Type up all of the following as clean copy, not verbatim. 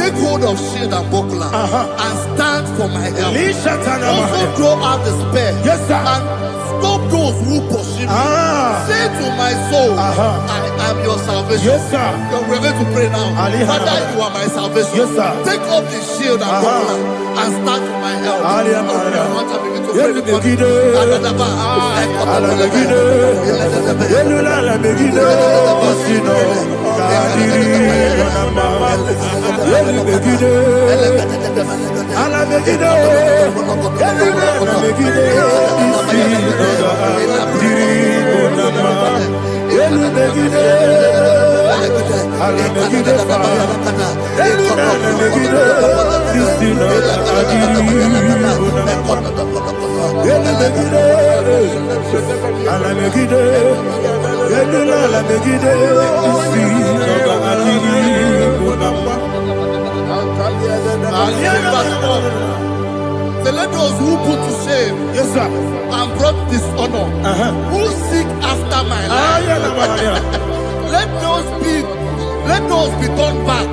take hold of shield and buckler and stand for my help. Also throw out the spear and stop those who pursue me. Say to my soul, I am your salvation. We're going to pray now. Father, you are my salvation. Take up the shield and buckler and stand for my help. Let those who put to shame and brought dishonor, who seek after my life, let those be turned back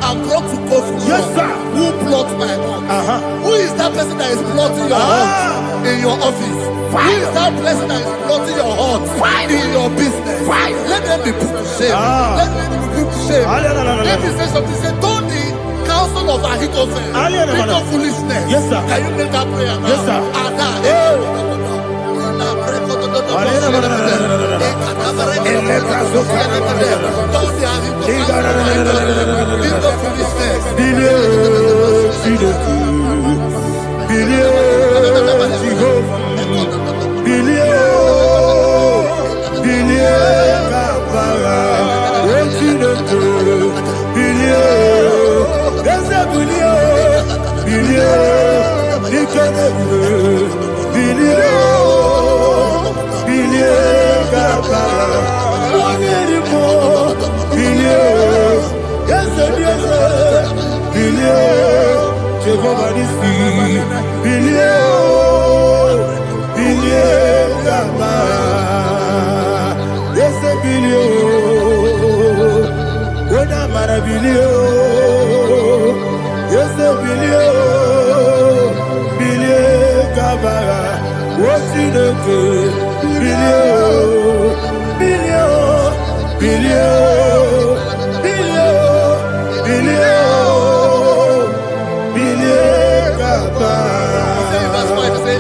and brought to confusion. Who plot my heart? Who is that person that is plotting your heart in your office? Who is that person that is plotting your heart in your business? Let them be put to shame. Let them be put to shame. Let me say something. Say, don't the counsel of Ahithophel think of foolishness. Can you make that prayer now?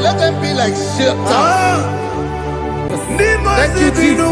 Let them be like shelter. Thank you, Jesus.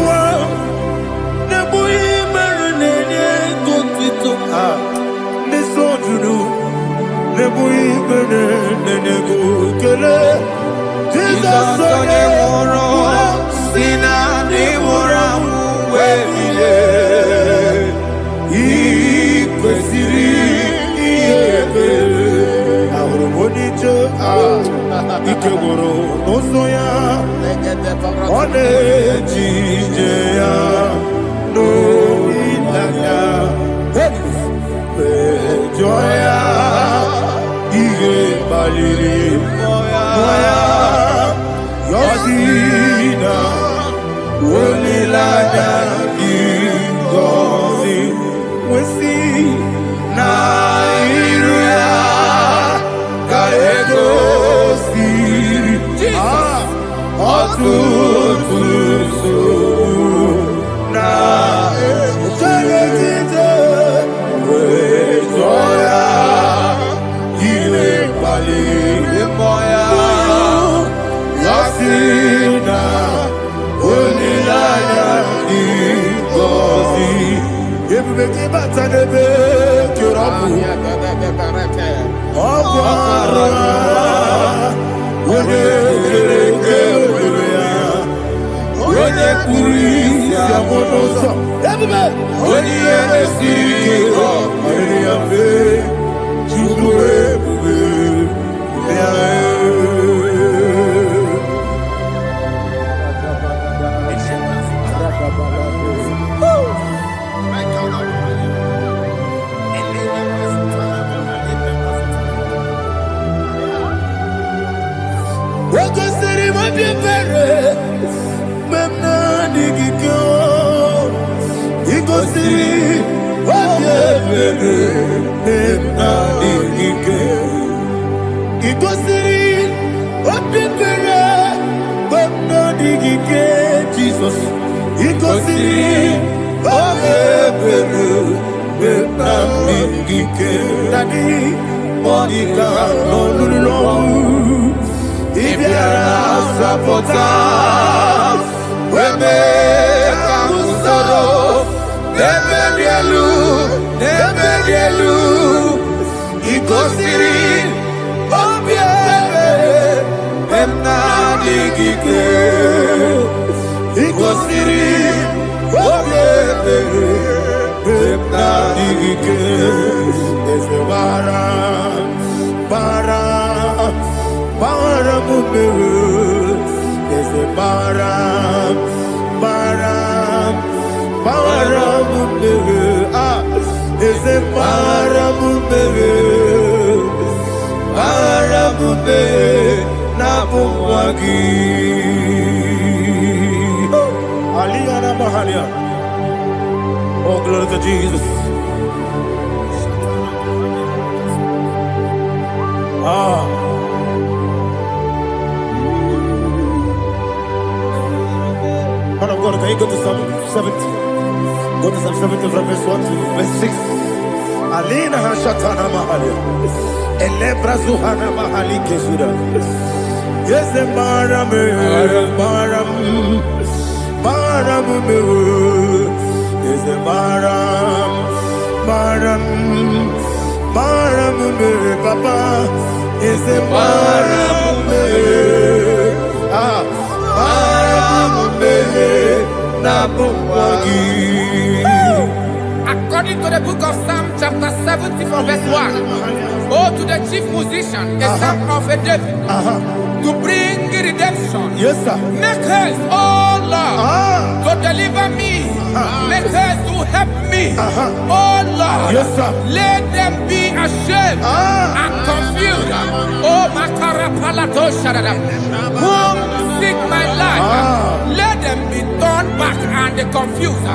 Igbo siri, Jesus. Igosiri obeberu benamigike dadi monika nolulo ibiara sapota weme kamusoro nebedielu igosiri obeberu benamigike igosiri obeberu benamigike ezebara bara mumeru ezebara mumeru ezebara mumeru na bumwagi Aliyana Mahalia. Oh, glory to Jesus. Man of God, can you go to Psalm 70? Go to Psalm 70 from verse 1 to verse 6. Alina Hashatana Mahalia. Elebra Zuhana Mahali Kesuda. Yes, the Maram. Is a Maram, Papa. Is a Maram, Nabuwagi. According to the book of Psalm chapter 70 from verse 1, oh, to the chief musician, a son of a David, to bring redemption. Yes, sir. Make haste, oh Lord, to deliver me. Make haste to help me. Oh Lord, yes, sir. Let them be ashamed and confused. Oh, Makarapalato Shadada, whom seek my life, let them be turned back and confused.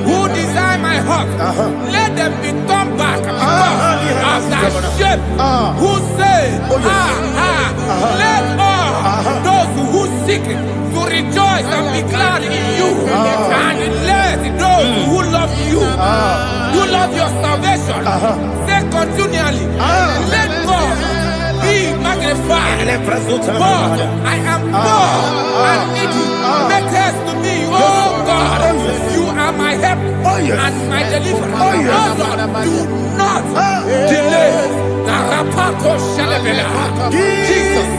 Who desire my heart, let them be turned back because of that shame. Who say, let all those who seek to rejoice and be glad in you, and let those who love you, who love your salvation, say continually, let God be magnified. But I am poor and needy. Make haste to me, oh God. You are my help and my deliverer. Oh Lord, do not delay. Jesus.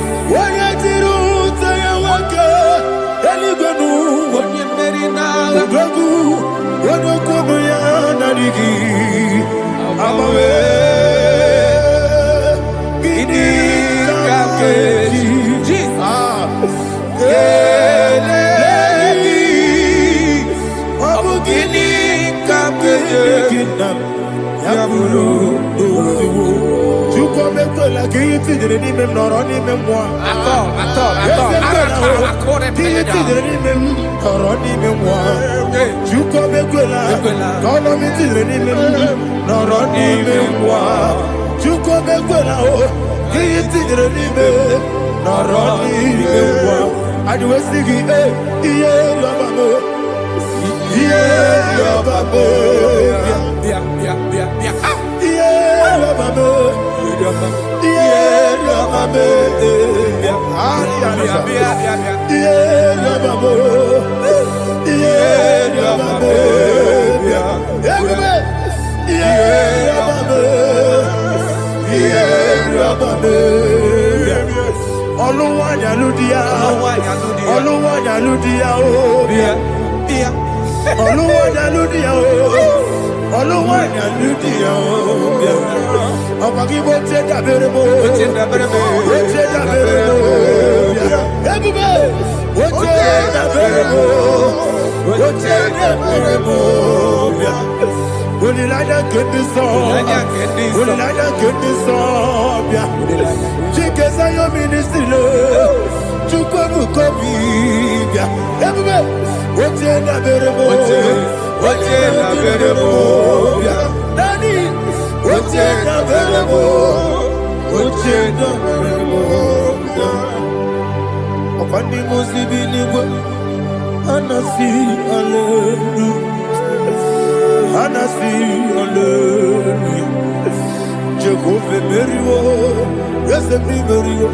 Anasi, hallelujah. Anasi, hallelujah. Jehovah Merio, yes, the Merio.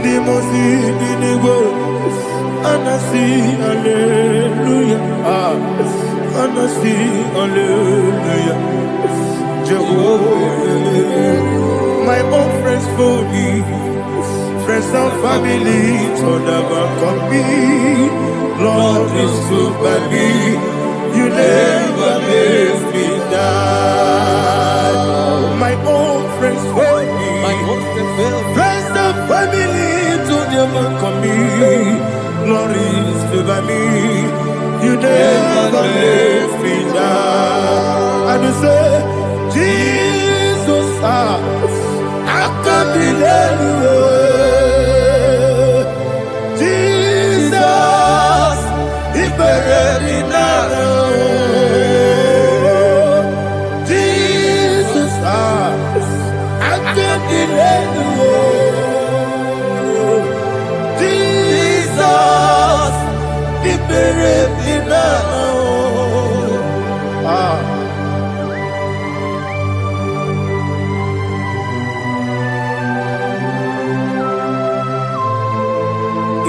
Nimosi, Ninigo. Anasi, hallelujah. Anasi, hallelujah. Jehovah, my own friends for me, friends and family, so never come me. Lord is good by me, you never leave me down. My own friends for me, friends and family, so never come me. Lord is good by me, you never leave me down. And you say, Jesus, I can't believe you. Jesus, He buried me now. Jesus, I can't believe you. Jesus, He buried me now.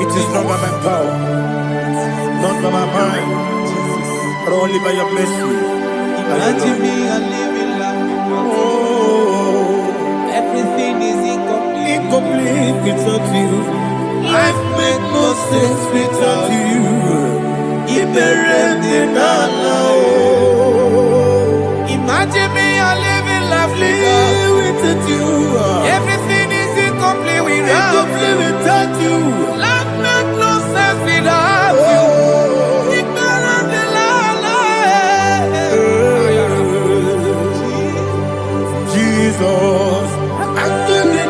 It is not by my power, not by my mind, but only by your mercy. Imagine me and living life. Oh, Everything is incomplete. incomplete without you. Life makes no sense without you. Imagine me and living life without you. Everything is incomplete Without you. Life makes no sense without you. Jesus, I give you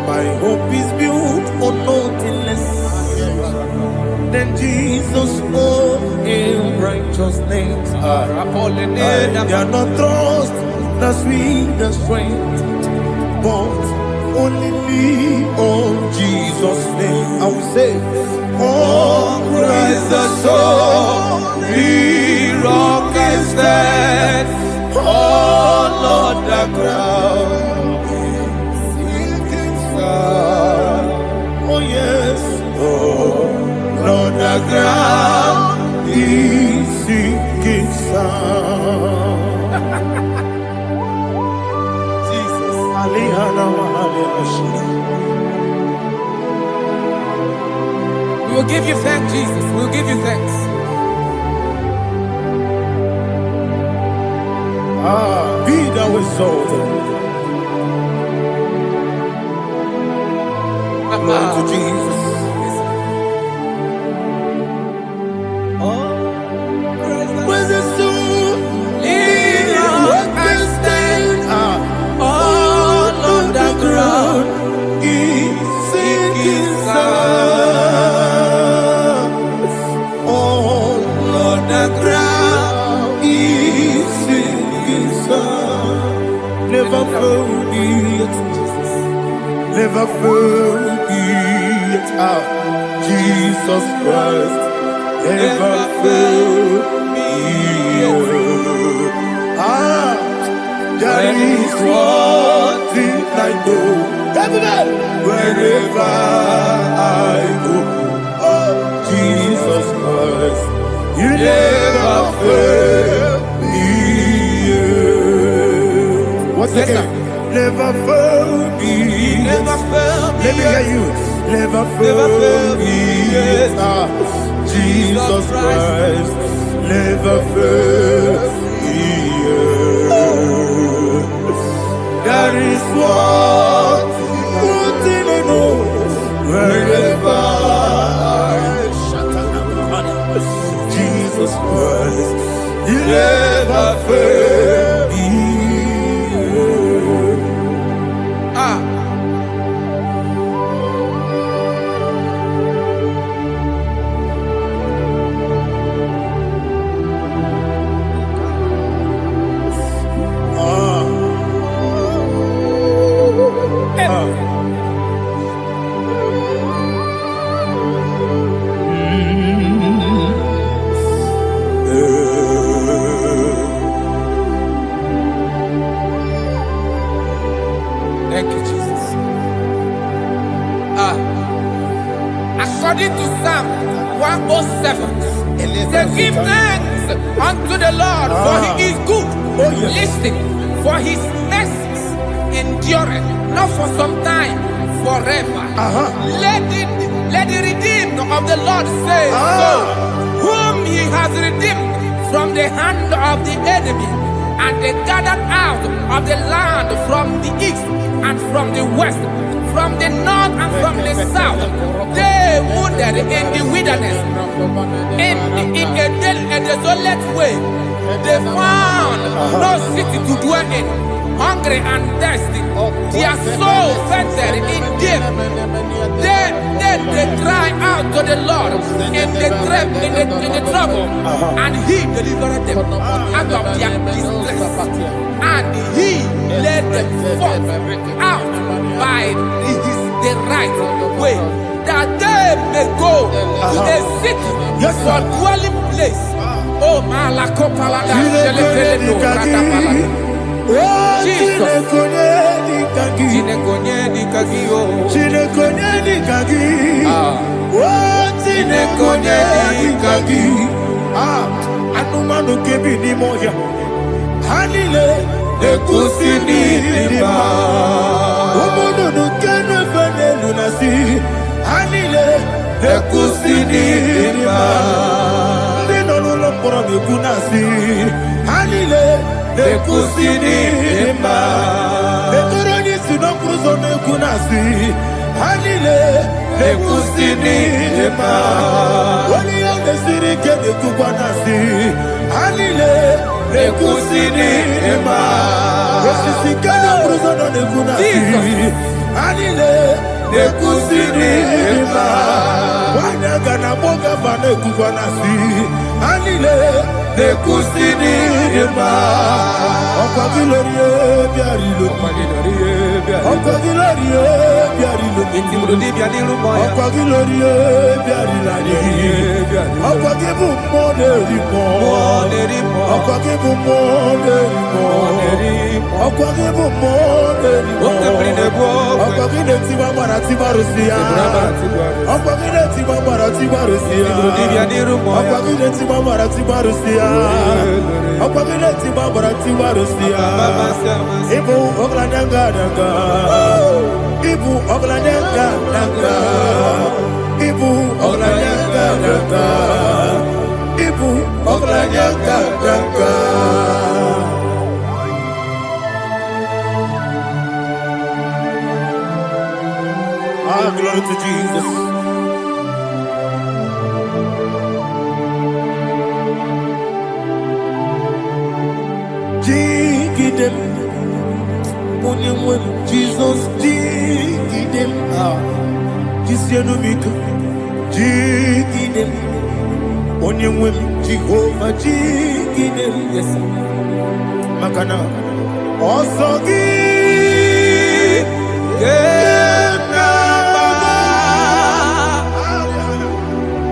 my hope is built on nothing less than Jesus' own righteousness. I cannot trust the sweetest strength, but only lean on Jesus' name. I will say, oh, Christ the solid rock is dead. Oh, Lord, the ground is sinking sand. Oh, yes, oh, Lord, the ground is sinking sand. Jesus, We will give you thanks, Jesus. We will give you thanks. Be thou exalted. Glory to Jesus. Where's the soul? What can stand? All on the ground is sinking sand. All on the ground is sinking sand. Never forget, never forget, Jesus Christ. Never fail me. There is one thing I know. Wherever I go, oh, Jesus Christ, you never fail me. What's the again? Never fail me. Never fail me. Let me hear you. Never fail me. Jesus Christ never fails me. There is one thing I know. Wherever Jesus Christ, He never fails me. According to Psalm 107, say, give thanks unto the Lord, for he is good. Oh, yes. Listen, for his mercies endureth, not for some time, forever. Let the redeemed of the Lord say so, whom he has redeemed from the hand of the enemy, and they gathered out of the land from the east and from the west, from the north and from the south. They wandered in the wilderness, in a desolate way. They found no city to dwell in, hungry and thirsty. Their soul fainted in deep. They cry out to the Lord in the trouble, and he delivered them out of their distress, and he led them forth out by the right way, that they may go to a city for dwelling place. Oh, Malakopalada, Jesus. Anumanu kebi ni moja Hanile Ekusini lima Umudu nukene fene lunasi Hanile Ekusini lima Nino lulambura mikunasi Hanile Ekusini lima Ekoroni sinokruzo mekunasi Hanile Ekusini lima Wali yande sirike nekukwanasi Hanile Ekusini lima Wasisikana kruzo no nekunasi Hanile Ekusini lima Wanyaga na boga vane kukwanasi Hanile Ekusini lima Okwa gilorie biarilo Okwa gilorie biarilo Okwa gilorie biarilani Okwa gibu monerimo Okwa gibu monerimo Okwa gibu monerimo Okwa gineti mamara tibarusia Okwa gineti mamara tibarusia Okwa gineti mamara tibarusia Okwa gineti mamara tibarusia Ibu oglanyanga nanga Ibu oglanyanga nanga Ibu oglanyanga nanga Ibu oglanyanga nanga Ah, glory to Jesus. Jigidem, Onyemwem, Jesus, Jigidem, Jisianumika, Jigidem, Onyemwem, Jehovah, Jigidem, yes, Makana, Osogi,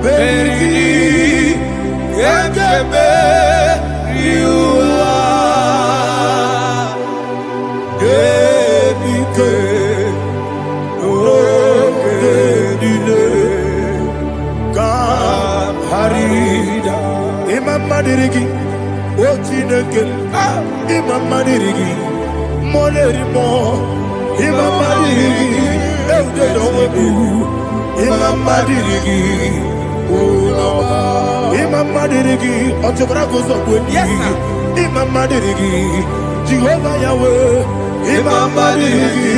Beri, Yagebe, Riua, Gebike, Ogedile, Harida, Imam Madirigi, Ochineke, Imam Madirigi, Molerimo, Imam Madirigi, Eudedowebu, Imam Madirigi, Imam Madirigi, Otobrago Zogweni, Imam Madirigi, Jehovah Yahweh, Imam Madirigi,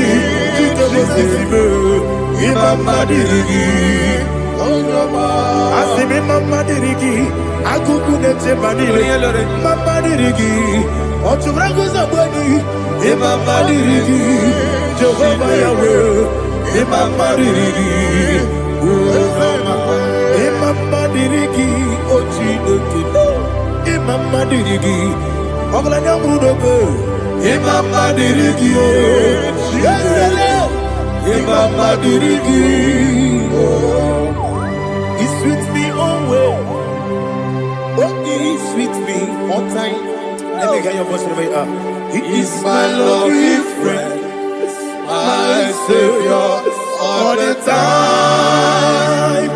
Jitobosime, Imam Madirigi, Asim Imam Madirigi, Akukunete Banile, Imam Madirigi, Otobrago Zogweni, Imam Madirigi, Jehovah Yahweh, Imam Madirigi, Imam Madirigi, Ochineke, Imam Madirigi, Oglanya Mudobe, Imam Madirigi, Imam Madirigi, He's with me always. Oh, He's with me all time. Let me hear your voice wherever you are. He is my loving friend, my Savior all the time.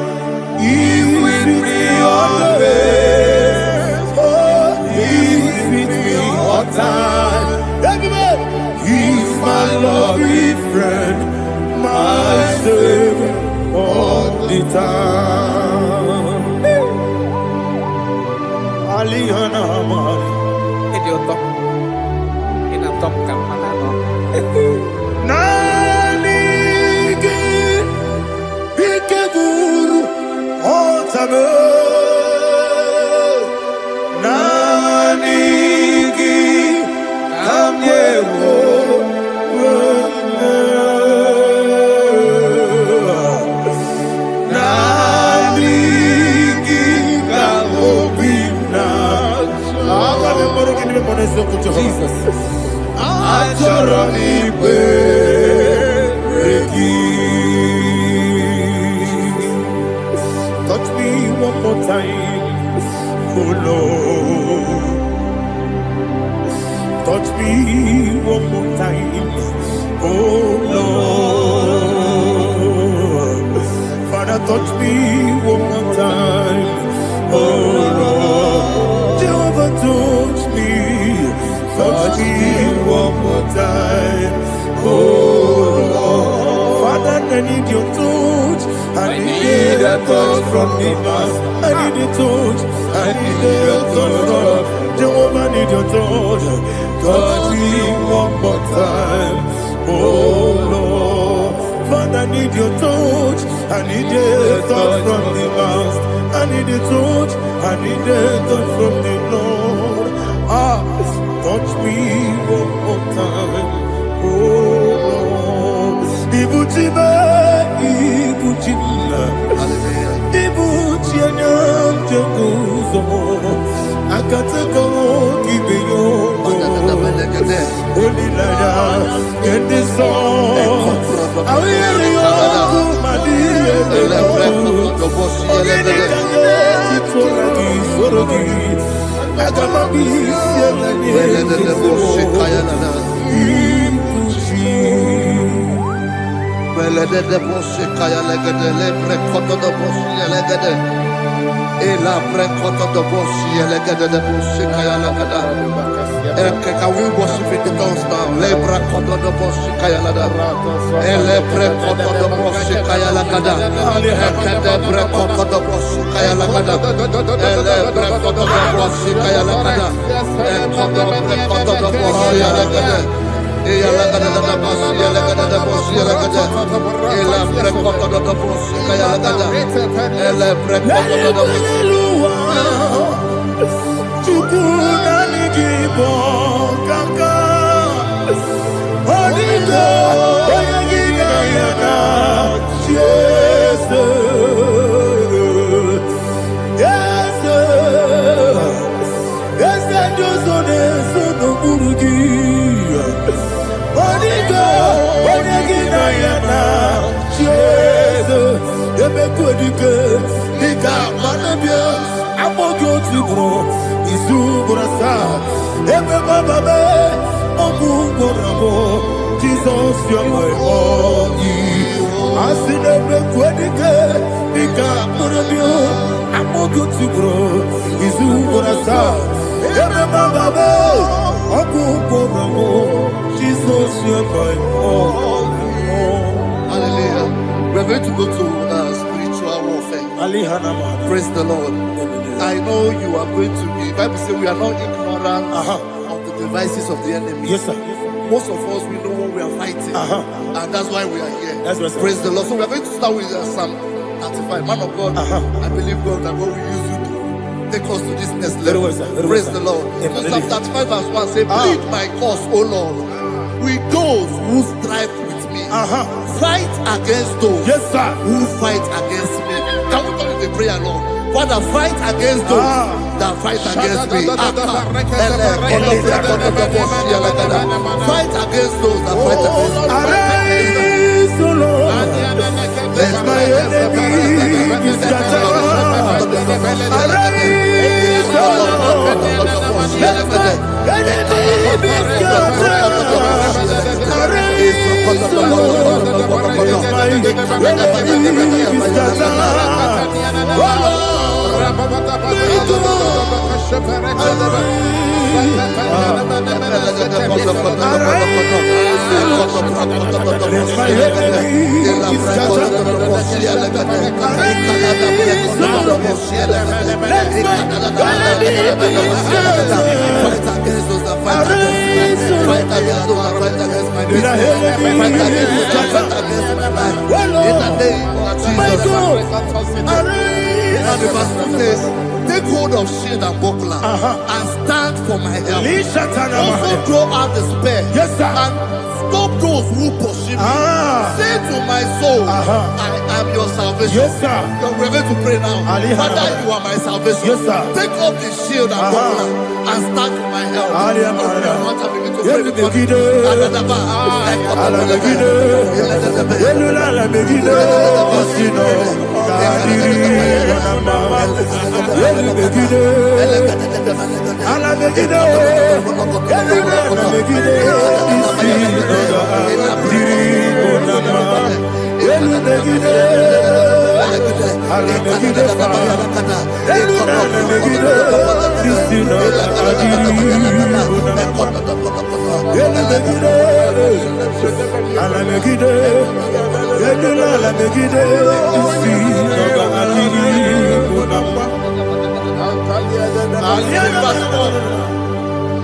Idioto. Inatom kamanano. Nanigi ikeburu otame. Nanigi kamyewo. Jesus. Touch me one more time, oh Lord. Touch me one more time, oh Lord. Father, touch me one more time, oh Lord. Jehovah, touch me. Touch me one more time, oh Lord. Father, I need your touch. I need a touch from the Master. I need a touch. I need a touch from Jehovah. I need your touch. Touch me one more time, oh Lord. Father, I need your touch. I need a touch from the Master. I need a touch. I need a touch from the Lord. Touch me one more time, oh Lord. Ibuchima, Ibuchima, Ibuchina, Jeguzo. Akatako, Gibeyo, Olilaya, get this song. I hear you, Can we worship in the tongues now? Lebra koto do boshi kaya lada. Elebre koto do boshi kaya lada. Ekede bre koto do boshi kaya lada. Elebre koto do boshi kaya lada. Ekodo bre koto do boshi lada. Eya lada da boshi lada da boshi lada. Elebre koto do boshi kaya lada. Elebre koto do boshi. Chukunanigibo kaka Onigo Oyagigayana Jesus Yes Josone Sono Burugi Onigo Oyagigayana Jesus Ebekwedike Nika Manabia Amogo Tibro Izubrasa, Ebe Baba, Obu Gorabo, Jesus, you're my all. I see the Quedica, Nika Murabio, Amogo Tibro, Izubrasa, Ebe Baba, Obu Gorabo, Jesus, you're my all. Hallelujah. We're going to go to spiritual warfare. Praise the Lord. I know you are going to be. Bible says we are not ignorant of the devices of the enemy. Yes, sir. Most of us, we know what we are fighting, and that's why we are here. That's right, praise the Lord. So we are going to start with Psalm 35. Man of God, I believe God that God will use you to take us to this next level. Praise the Lord. So Psalm 35 verse 1 says, plead my cause, O Lord, with those who strive with me. Fight against those who fight against me. Can we turn in the prayer, Lord? Father, fight against those that fight against me. Fight against those that fight against me. Arise, O Lord. Let my enemy be scattered. Arise, O Lord. Let my enemy be scattered. Arise, O Lord. Let my enemy be scattered. Let my those that fight against me. Fight against those that fight against my business. Fight against those that fight against my life. In the name of Jesus. Now the verse 2 says, take hold of shield and buckler and stand for my help. Also draw out the spear and stop those who pursue me. Say to my soul, I am your salvation. We're going to pray now. Father, you are my salvation. Take up the shield and buckler and stand for my help.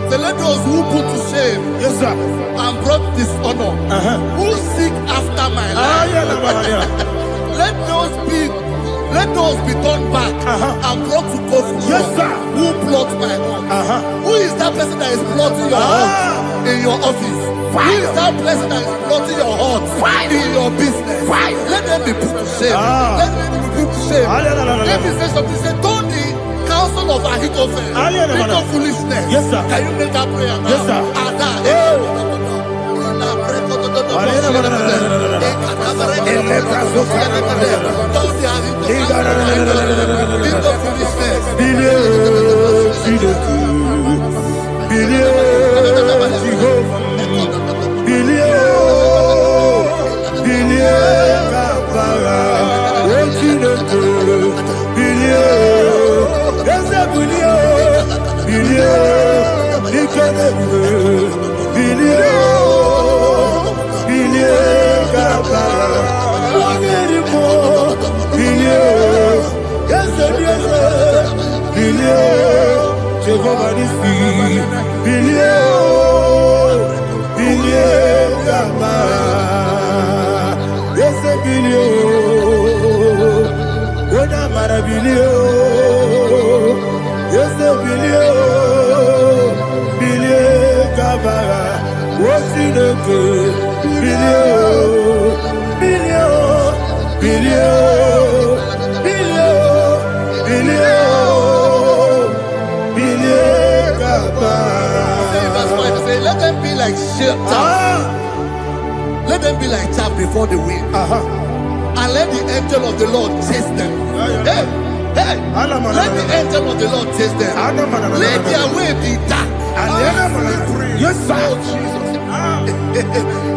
So let those who put to shame and brought dishonor, who seek after my life, let those be turned back and brought to confusion. Who plot my hurt? Who is that person that is plotting your hurt in your office? Who is that person that is plotting your hurt in your business? Let them be put to shame. Let them be put to shame. Let me say something. Say, don't the counsel of Ahithophel make no foolishness. Can you make that prayer now? Yes, sir. Let them be like chaff. Let them be like chaff before the wind. And let the angel of the Lord chase them. Hey, let the angel of the Lord chase them. Let their way be dark. Yes, sir.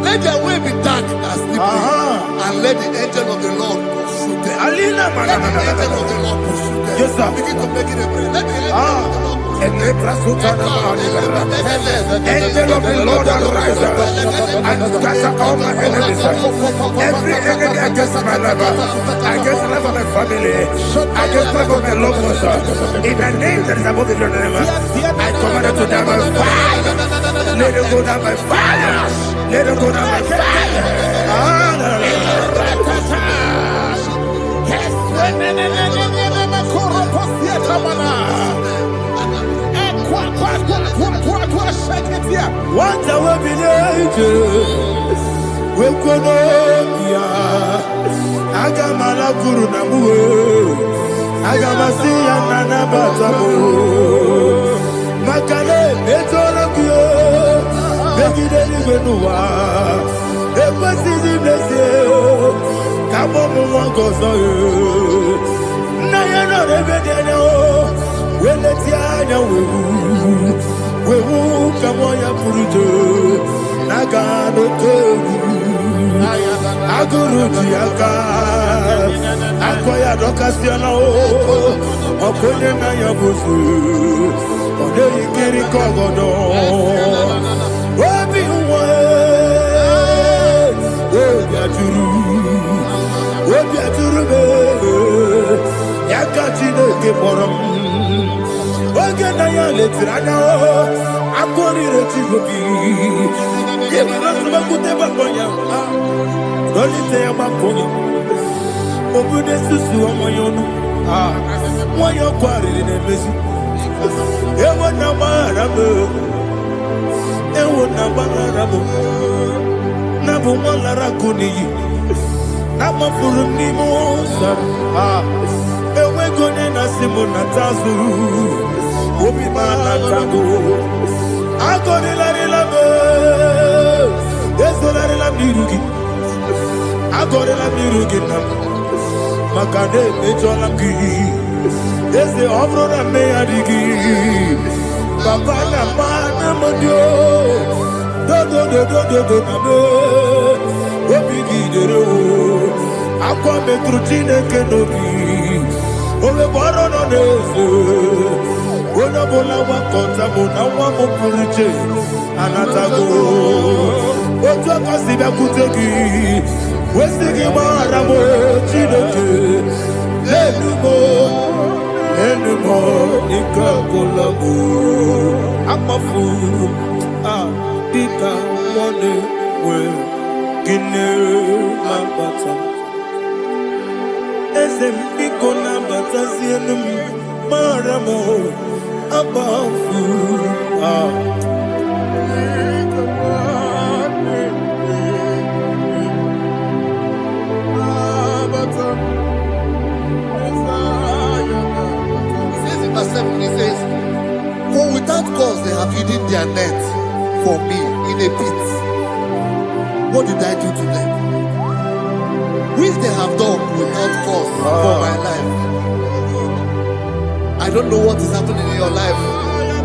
Let their way be dark as the and let the angel of the Lord pursue them. Let the angel of the Lord pursue them. Yes, sir. Begin to make it a prayer. Let the angel of the Lord pursue them. Angel of the Lord arise and scatter all my enemies. Every enemy against my life, against the life of my family, against the life of my loved ones. In the name that is above the name, I command it to them by fire. Let it go down by fire. Let it go down by fire. What I will be we could Agamala Guru Namu Agamasi and Nabatamu Makale Betonakio Begideli Benua Epasi Blessio Kabomu Gozo Nayana Rebedeno when the Tiana we will come on your Puruto Nagano Aguru Tiaka Akoya Docasiano Okoye Nayabusu Ode Kiri Kogodo Obi Obiaturu Yakatine Keporum Ogena ya letranya o. Akori retigobi. Yebala subakute bakonya. Dolite ya bakonya. Obude susu amoyono. Moyo kwari nemezi. Ewo na marabu. Ewo na marabu. Nabu molara kuni. Nama furu ni mosa. Ewe gone na simu na tazu. Obi mana tago. Agore la relabo. Ezo la relamirugi. Agore la mirugi nam. Makade ejolam gi. Eze obro na me adigi. Papa na mana modio. Do na do. Obi gidero. Akwa metru Chineke n'obi. Owe boro no n'ezo. Ona bola wakota bona wamo puriche. Anatago. Otu akasi bịakwute gị. Wesi gị gbara mo Chineke. Enumo ike agwụla m. Akpafuru dịka nwanne nwee. Gine mabata Eze mbiko na batazi enu maramo abafu He says, for without cause they have hidden their net for me in a pit. What did I do to them? Which they have done without cause for my life. I don't know what is happening in your life.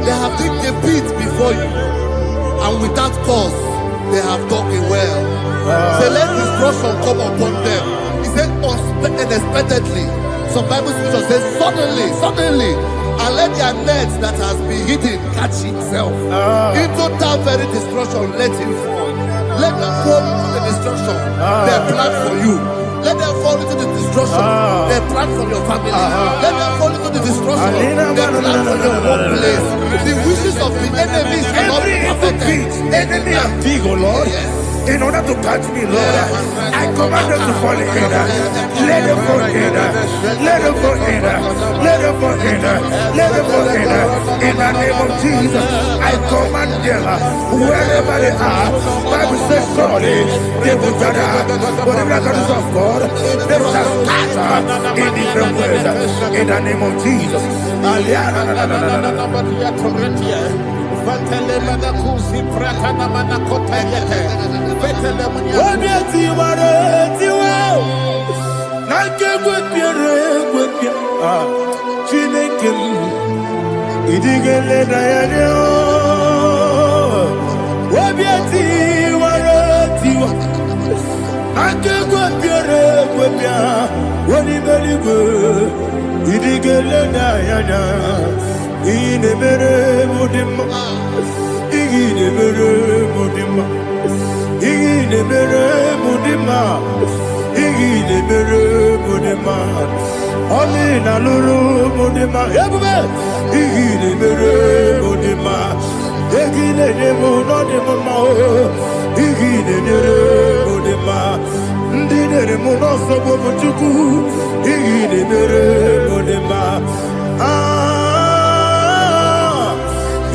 They have digged a pit before you, and without cause they have dug a well. Say, let destruction come upon them. He said, unexpectedly. Some Bible scripture says, suddenly, and let their net that has been hidden catch itself. Into that very destruction, let it fall. Let them fall into the destruction they plan for you. Let them fall into the destruction they plan for your family. Let them fall into the destruction they plan for your workplace. The wishes of the enemies are not perfected. Enemy and big, oh Lord. In order to catch me, Lord, I command them to fall in. Let them fall in. Let them fall in. Let them fall in. Let them fall in. In the name of Jesus, I command them wherever they are. Bible says, surely they will gather. But the miracles of God, they will scatter in different ways. In the name of Jesus. Omina lulu mudima ebube igide mere mudima egide nemo no demo ma igide mere mudima ndide nemo no sobo buchuku igide mere mudima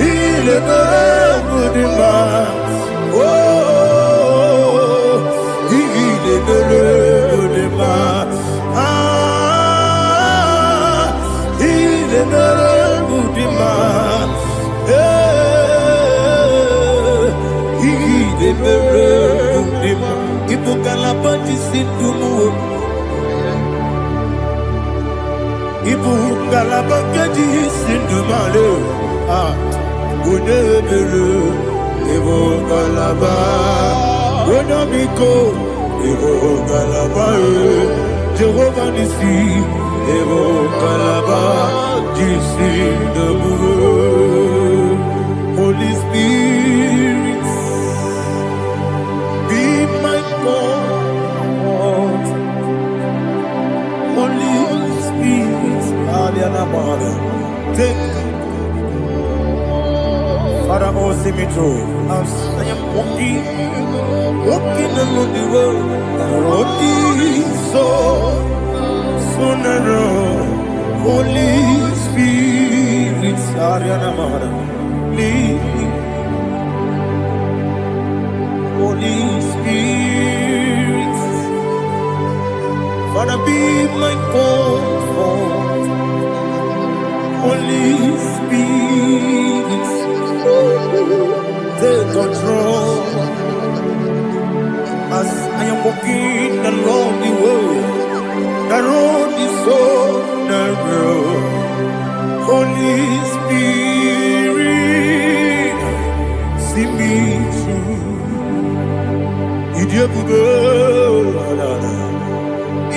igide mere mudima igide mere mudima Ibu kalabati sindumu, Ibu kalabati sindumale, Udebelu, Ibu kalaba, Udamiko, Ibu kalaba, Jehovah Nisi, Ibu kalaba, Jisindumu, Holy Spirit. God, Holy Spirit, take Father, oh, see me through. As I am walking along the road. The road is so narrow. Holy Spirit, Ariana Mara, lead me. Holy Spirit, Father, be my comfort. Holy Spirit, take control. As I am walking along the way, the road is so narrow. Holy Spirit, see me through. Idiobube,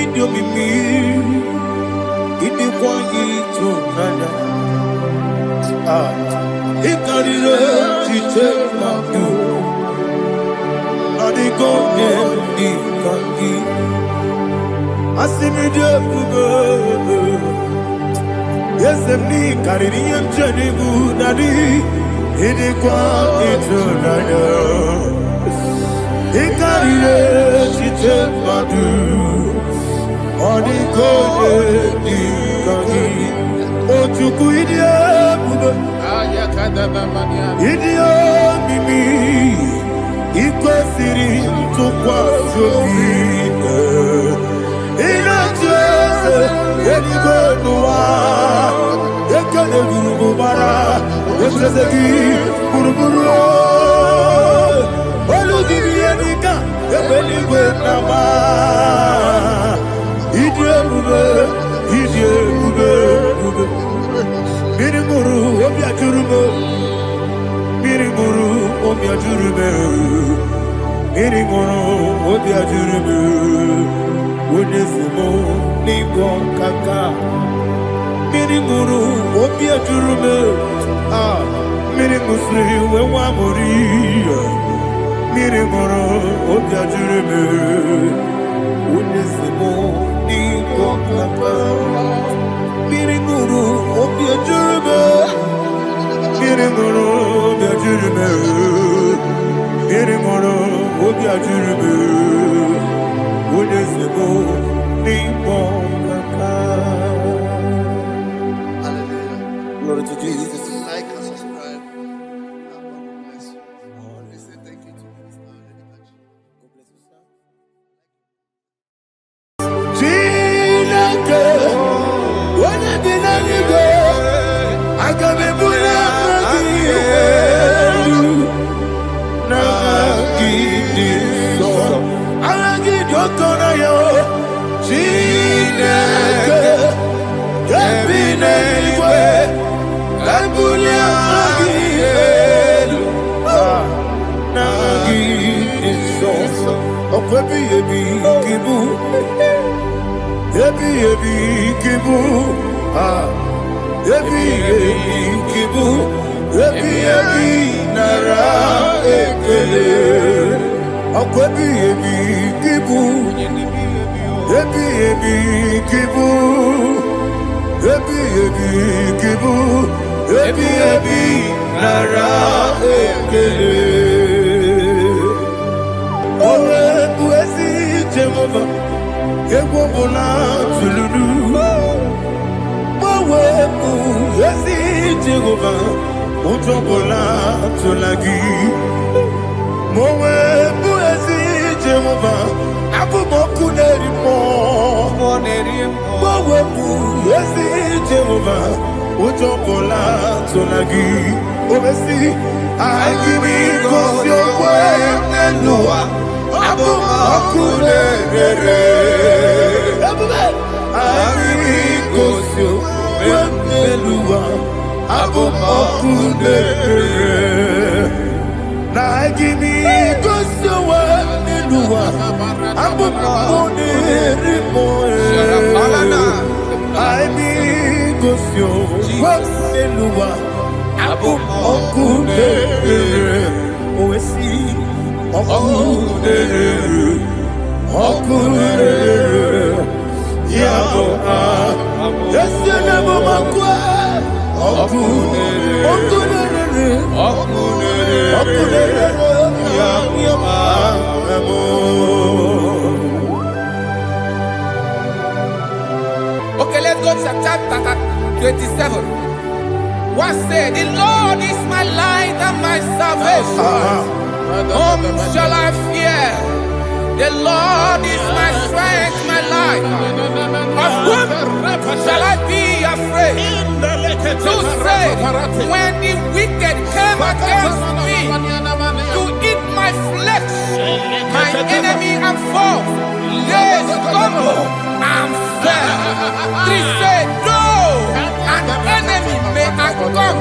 Idiomimi, Idikwanyi Tunana. Ikarire Chichemadu, Adigonye Ikangi. Asimidobube, Yesemni Kaririyem Jenibu Nadi, Idikwanyi Tunana. Ikarire Chichemadu, Adigonye Ikangi. Ojuku Idiobube, Idiomimi, Ikwesiri Tukwa Jobine. Inajeze, Eligwenua, Ekene Gurugubara, Echezegi, Guruguru. Olugiri Enika, Ebeligwenama. Idiobube, Idiobube. Mirimuru, Obiajurume. Mirimuru, Obiajurume. Mirimuru, Obiajurume. Onesimo, Ningon Kaka. Mirimuru, Obiajurume. Mirimusri, Wewamuri. Mirimuru, Obiajurume. Onesimo, Ningon Kaka. Mirimuru, Obiajurume. Mirimuru, Obiajurume. Mirimuru, Obiajurume. Onesimo, Ningon Kaka. Hallelujah. Glory to Jesus. Like and subscribe. God bless you. We say thank you to Minister Edekachi. Chineke, onye bi n'eluigwe, aga m ebuli aha gị elu, n'aha gị dị nsọ. Aha gị dị oke ọnụahịa, Chineke, nke bi n'eluigwe, ebuli aha gị elu, n'aha gị dị nsọ. Ọkwa ebighị ebi gị bụ Ebi kibu, ebi kibu, ebi nara ekele. Ọkọ ebi kibu, ebi kibu, ebi kibu, ebi nara ekele. Owe buesi Jehova. Egwobula tululu, Mawebu Yesi Jehova, Utobola tulagi, Mawebu Yesi Jehova, Abu Moku Nerimo, Mawebu Yesi Jehova, Utobola tulagi, Obesi, I give you cause your way, Nenua. Abu Makunere, Amigosio, Wenelua, Abu Makunere, Nagimi Gosio, Wenelua, Abu Makunere, Amigosio, Wenelua, Abu Makunere, Oesi. Okunere, Yabo, yes, you never makwa. Okunere, Okay, let's go to chapter 27. What said? The Lord is my light and my salvation. Whom shall I fear? The Lord is my strength, my life. Of whom shall I be afraid? To say, when the wicked came against me to eat my flesh, my enemy and foe, they stumble and fell. Three said, no, an enemy may have come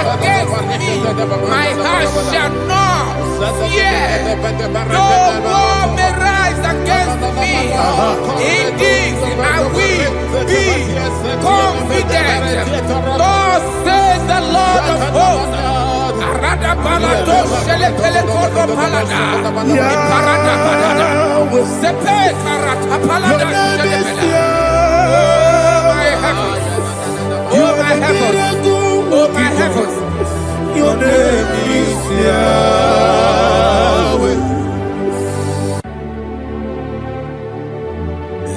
against me, my heart shall not fear. No war may rise against me. Indeed, I will be confident. Thus says the Lord of hosts. Arada balado shele pele kodo palada. Iparada palada. Sepe karata palada shele pele. Oh my heavens! Oh my heavens! Your name is Yahweh.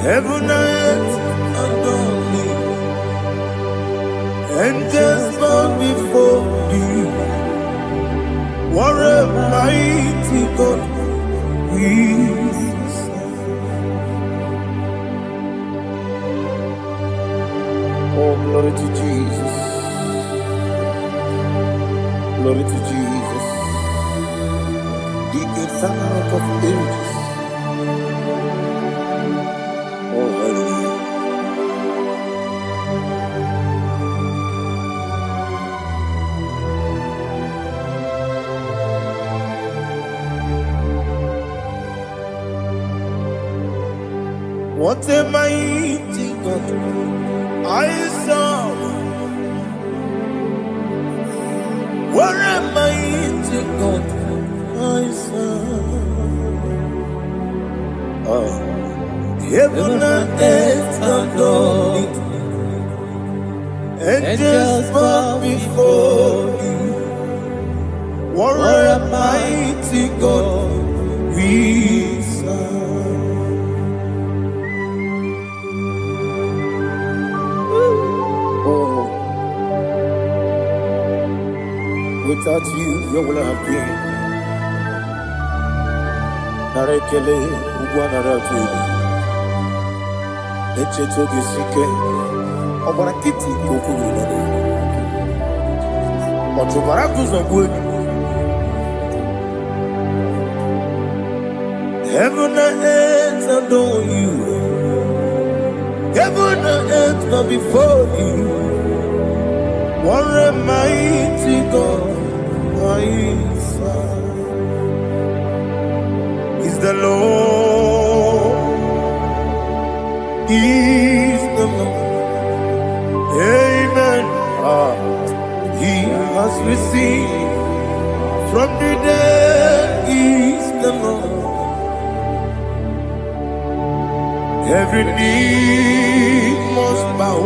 Heaven and earth adore me, angels bow before you. What a mighty God we serve. Oh, glory to Jesus. Glory to Jesus. The eternal rock of ages. Oh, hallelujah. What a mighty God I serve. What a mighty God I serve. Heaven and earth adore it. Angels bow before you. What a mighty God we serve. Without you, where will I have been? Narekele, Uguanaratu, Echetoge Sike, Obarakiti, Kokuru, Otobarakus of wood. Heaven and earth adore you. Heaven and earth bow before you. What a mighty God I serve. Is the Lord. Is the Lord. Amen. He has received from the dead. Is the Lord. Every knee must bow.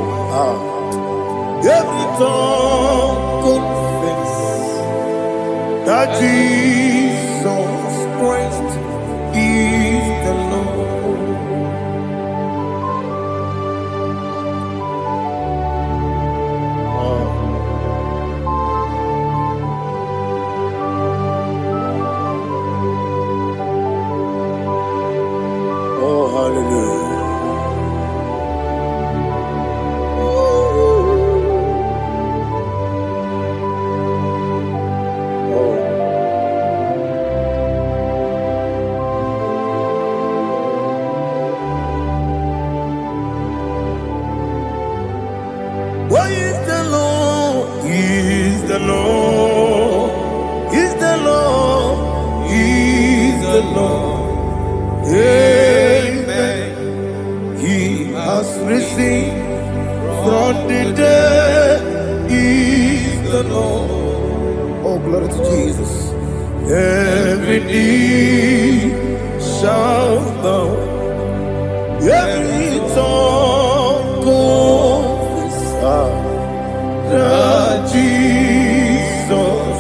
Every tongue confess that Jesus Christ is the Lord. Oh, hallelujah. Why is the Lord? He is the Lord. He's the Lord. He is the Lord. Amen. He has risen from the dead. He is the Lord. Oh, glory to Jesus. Every knee shall bow. Every tongue confess that Jesus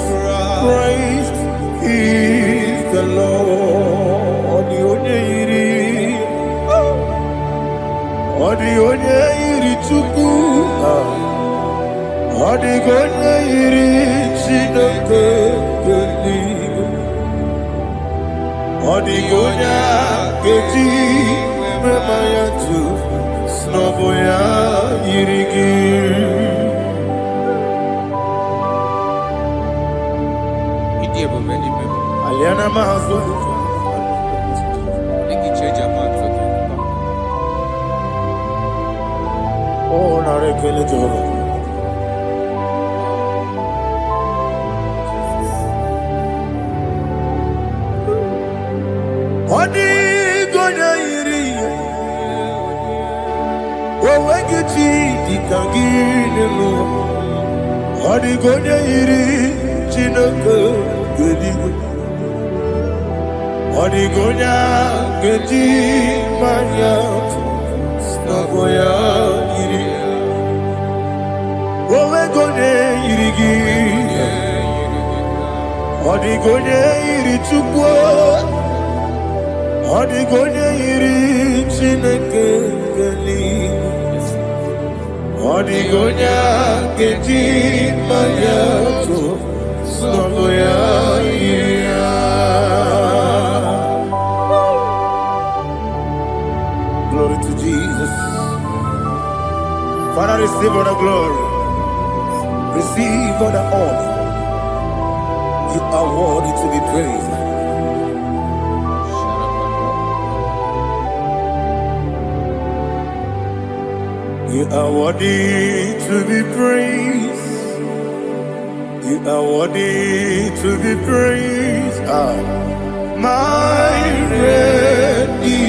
Odigonya iri Chineke geligo. Odigonya keji memaya tu snoboya irigi. Aliana mazo. Oh, narekele joro. Odigonya iri. Owegiti ditangile mo. Odigonya iri Chineke geligo. Odigonya keji manya snagoya iri. Owegone irigi. Odigonya iri chukwu. Odigonya iri Chineke geligo. Odigonya keji manya snagoya iri. Glory to Jesus. Father, receive all the glory. Receive all the honor. You are worthy to be praised. You are worthy to be praised. You are worthy to be praised. My Redeemer.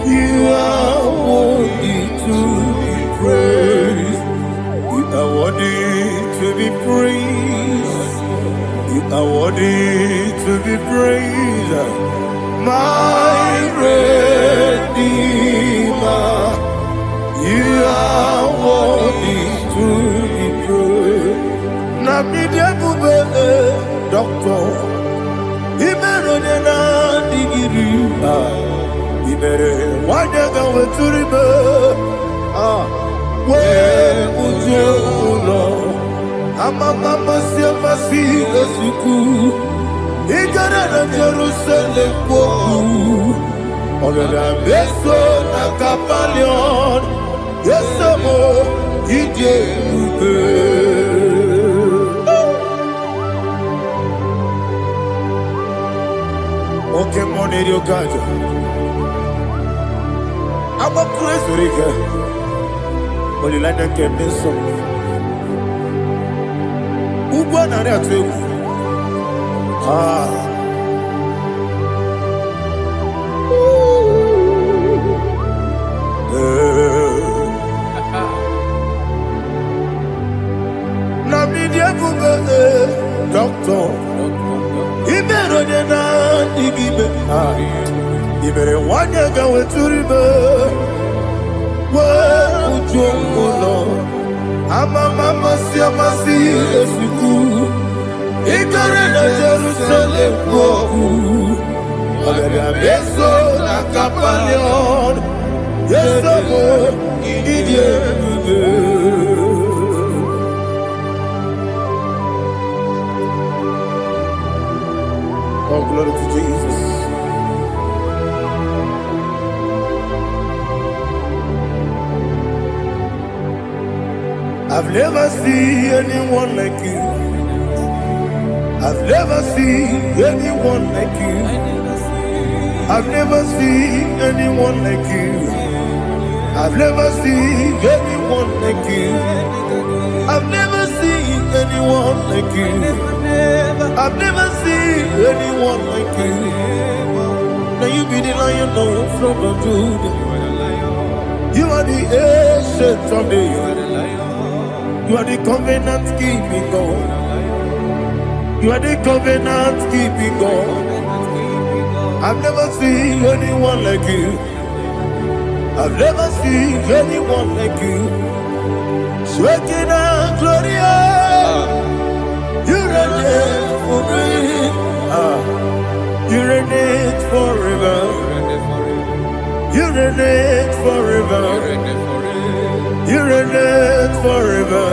You are worthy to be praised. You are worthy to be praised. You are worthy to be praised. My Redeemer. You are worthy to be praised. Nabidebube doctor. Imeronena digiri. Ibere wanyaga weturibe we ujo ulo amama siamasi esuku igara na Jerusalem kwoku ogada beso na kapalion yesemo ije ube oke moneri okajo. I'm a praise Riga. Only like that can be so. Ubana Ratu. Namidia Buga, doctor. Iberodena, Digibe. Ibere wanyaga weturibe ujongulo amama siamasi esuku igare na Jerusalem kwoku ogada beso na kapalion yesomo idie Oh, glory to Jesus. I've never seen anyone like you. I've never seen anyone like you. I've never seen anyone like you. I've never seen anyone like you. I've never seen anyone like you. I've never seen anyone like you. Now you be the lion from the Judah. You are the ancient of days. You are the covenant keeping God. You are the covenant keeping God. I've never seen anyone like you. I've never seen anyone like you. Shaking and glorious. You reign forever. You reign forever. You reign forever. You reign forever.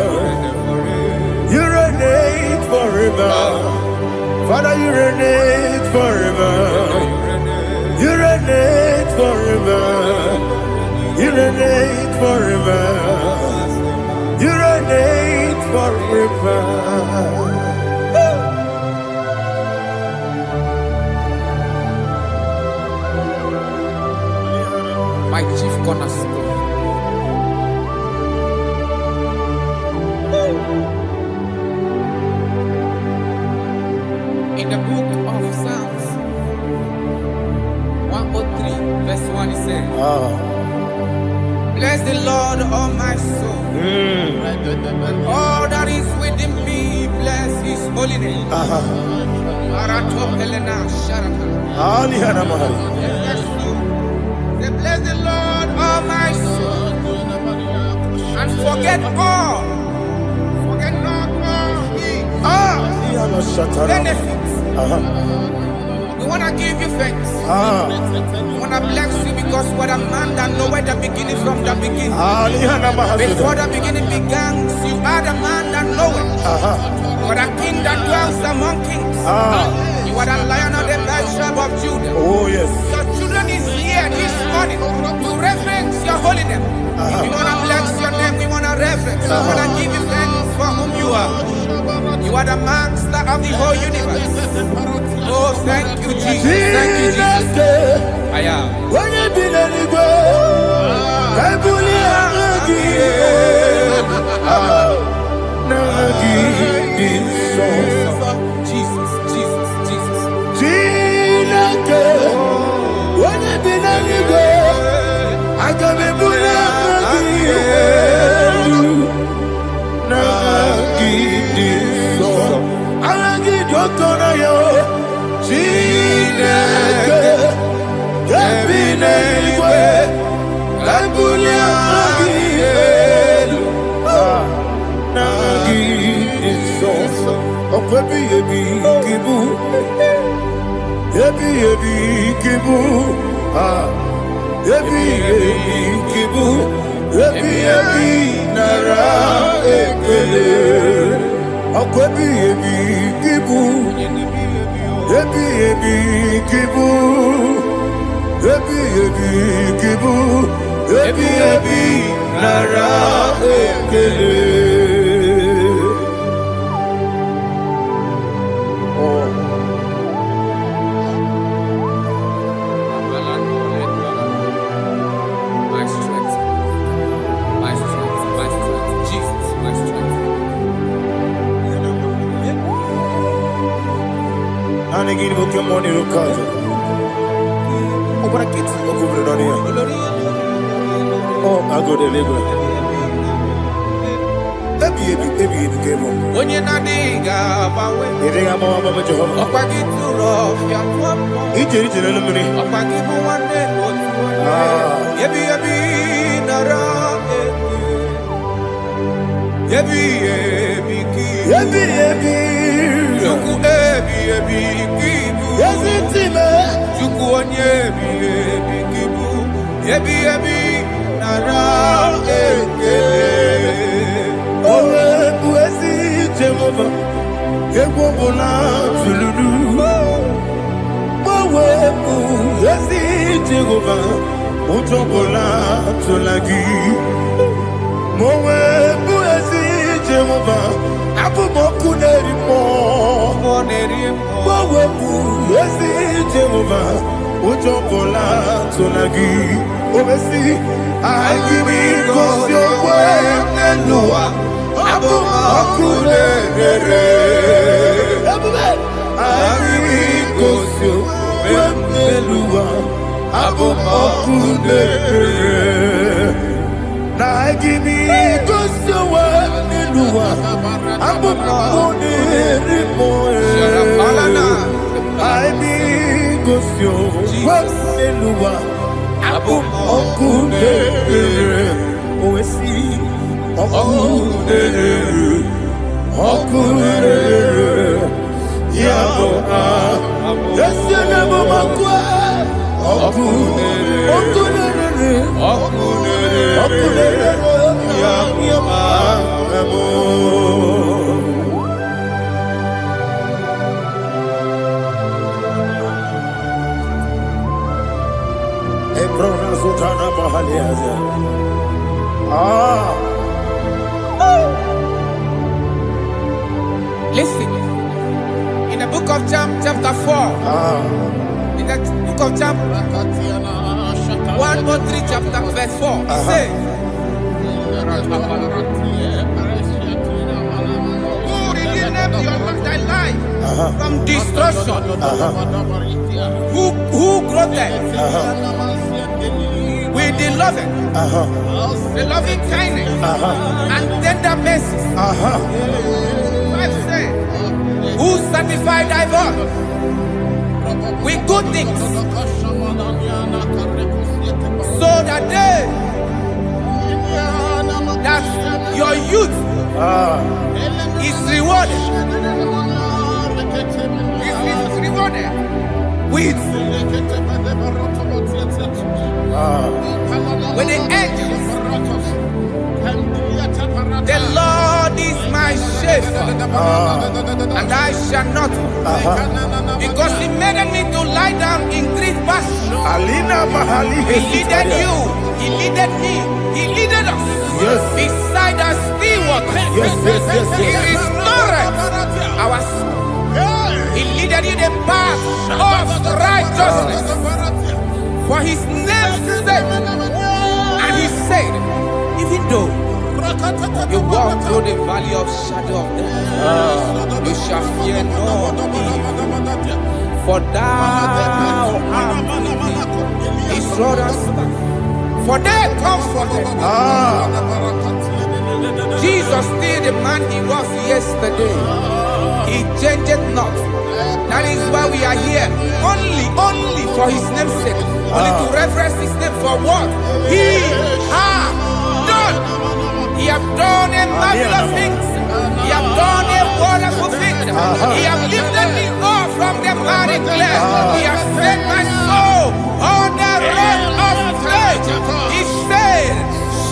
You reign forever. Father, you reign forever. You reign forever. You reign forever. You reign forever. My chief cornerstone. In the book of Psalms 103, verse 1, it says, bless the Lord, all my soul. All that is within me, bless his holy name. Bless the Lord, all my soul, and forget not all his benefits. We want to give you thanks. We want to bless you because what a man that knoweth the beginning from the beginning. Before the beginning began, you are the man that knoweth. You are the king that dwells among kings. You are the lion of the tribe of Judah. Oh yes. Your children is here this morning to reverence your holy name. We want to bless your name. We want to reverence. We want to give you thanks for whom you are. You are the master of the whole universe. Oh, thank you, Jesus. Thank you, Jesus. I am. When you be let it go, Jesus, Jesus, Jesus. When you be let it go, I can be My strength, Jesus, my strength. Oh, I go to Lagos. When you're not digging, chapter 4. In the book of Job 1:3 chapter verse 4. He says, who redeemed thy life from destruction? Who clothed with the loving kindness and tender mercies? Who sanctified thy voice with good things, so that your youth is rewarded. Is rewarded with the angels. The Lord is my shepherd, and I shall not want, because He made me to lie down in green pastures. He leaded you, He leaded me, He leaded us beside the still waters. He restored our soul. He leaded you the path of righteousness for His name's sake. And He said, even though you walk through the valley of shadow of death, you shall fear no evil, for thou art with me. His rod and staff, for they comforted me. Jesus still the man He was yesterday. He changed not. That is why we are here. Only for His name's sake. Only to reference His name for what He has done. He has done a marvelous things. He has done a wonderful thing. He has lifted me up from the miry clay. He has set my soul on the road of faith. He said,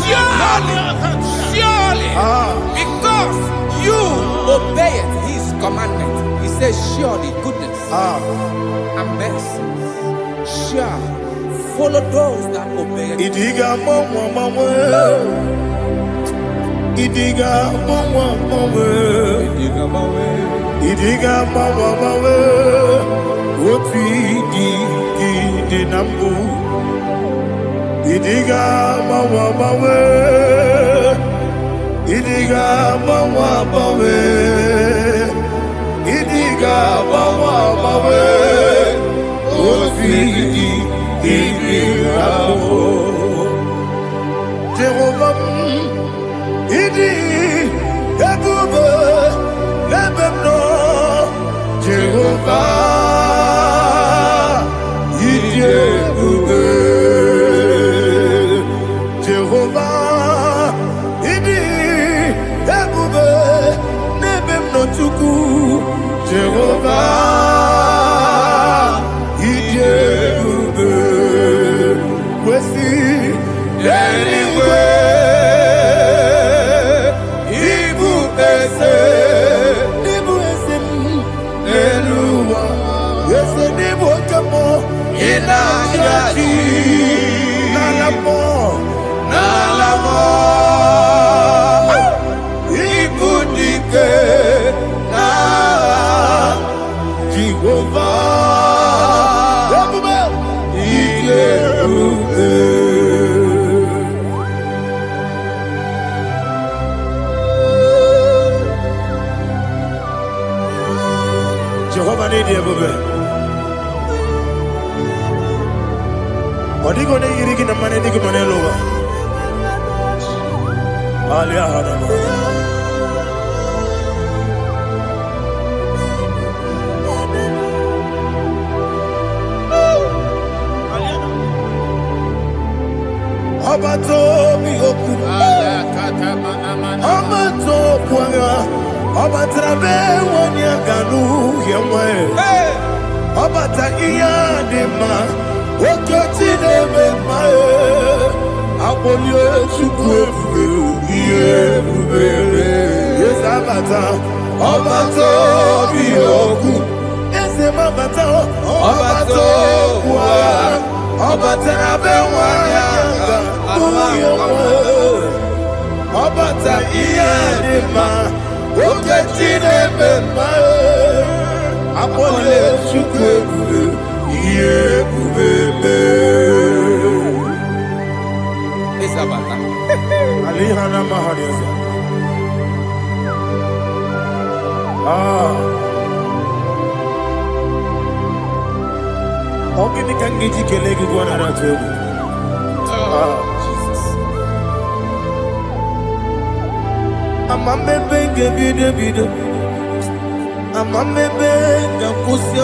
surely, because you obeyed His commandment. He says, surely goodness and mercy shall follow those that obey Him. Idiga mawe, oti di nambu. Idiga mawe, idiga mawe, idiga mawe, oti di nambu. Jehovah, idi ebube lebemno. Jehovah, idi ebube. Jehovah, idi ebube lebemno tuku. Jehovah, idi ebube. Wesi anyway. Nalamo, Ibudike, na Jehovah, Jehovah need you, Odigo ne yirigi na mane digi mane lowa. Alia hadama. Abato mi oku. Abato kwanga. Abatrabe wanya ganu yemwe. Abata iya dema. Okoti nebe mae, abolio chukwefu iye yes abata, abato biyoku, ese mabata, abato kwa, abata nabe wanyanga, abata iye nima, okoti nebe mae, Akpọle Chukwu ebube, ihe ebube mee. Isabata. Alihana Mahariza. Ogini kan giji kelegi gwana na togo. Jesus. Amamebe ngebide. Amamebe ngakusi.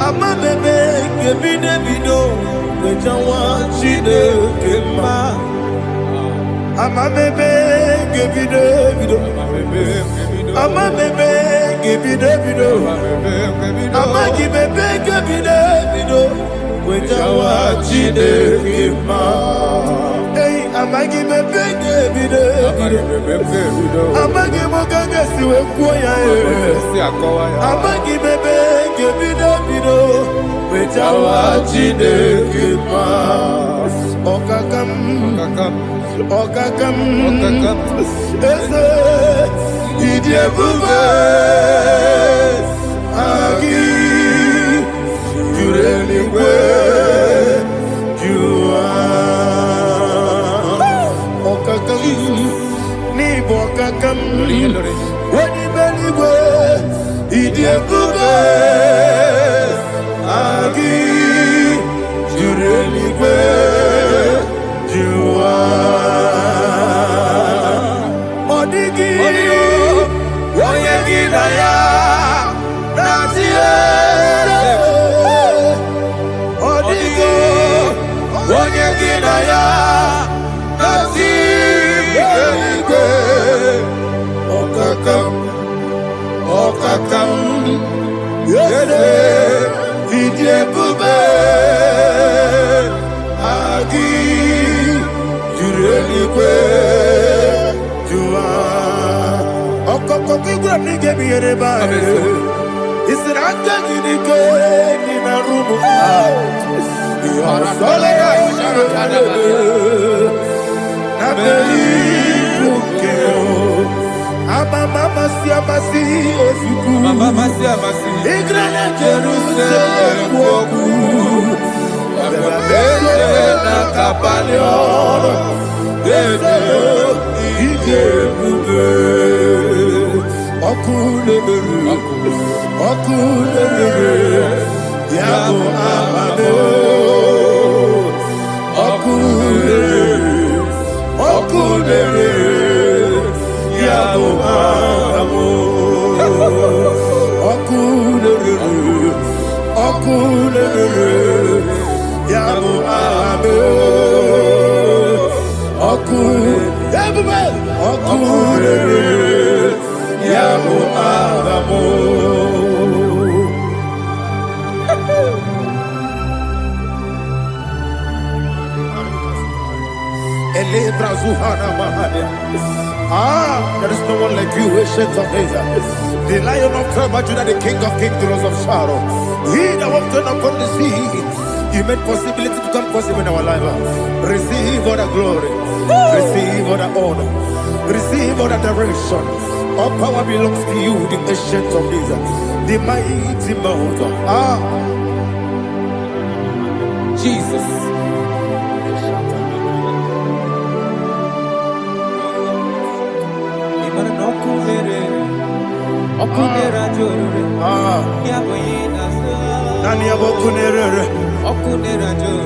Amamebe ngebide. Wejawa Chineke mma. Amamebe ngebide. Amamebe ngebide. Amagibebe ngebide. Wejawa Chineke mma. Hey, amagibebe ngebide. Amagimogaga siwe kuya. Amagibebe ngebide. Wejawa Chineke mma. Okakam. Eze Idiebube Agi Jureligwe Jua Okakam Nibo Okakam Wadi Beligwe Idiebube Agi Jureligwe Jua Odigi Oyegi Naya Nazie Odigi Oyegi Naya Nazie Okakam Yede Idiebube Agi Jureligwe Jua Okoko kigura nige miyereba Isiranga ginike Nina rumu Sole Nabeli Bukeo Mama siamasi osuku Igrele Jerusalem woku Bele na kapaleon Eze Idiebube Okulebere Yabo amado Okulebere Yabo amado Okulebere Yabo amado Okulebere Yabo amado there is no one like you, ancient of days. The Lion of tribe of Judah, the King of kings, the Rose of Sharon. He that walked upon the sea, He made possibility to become possible in our life. Receive all the glory, receive all the honor, receive all the direction. All power belongs to you, the ancient of days, the mighty mountain. Jesus. Nani abokunere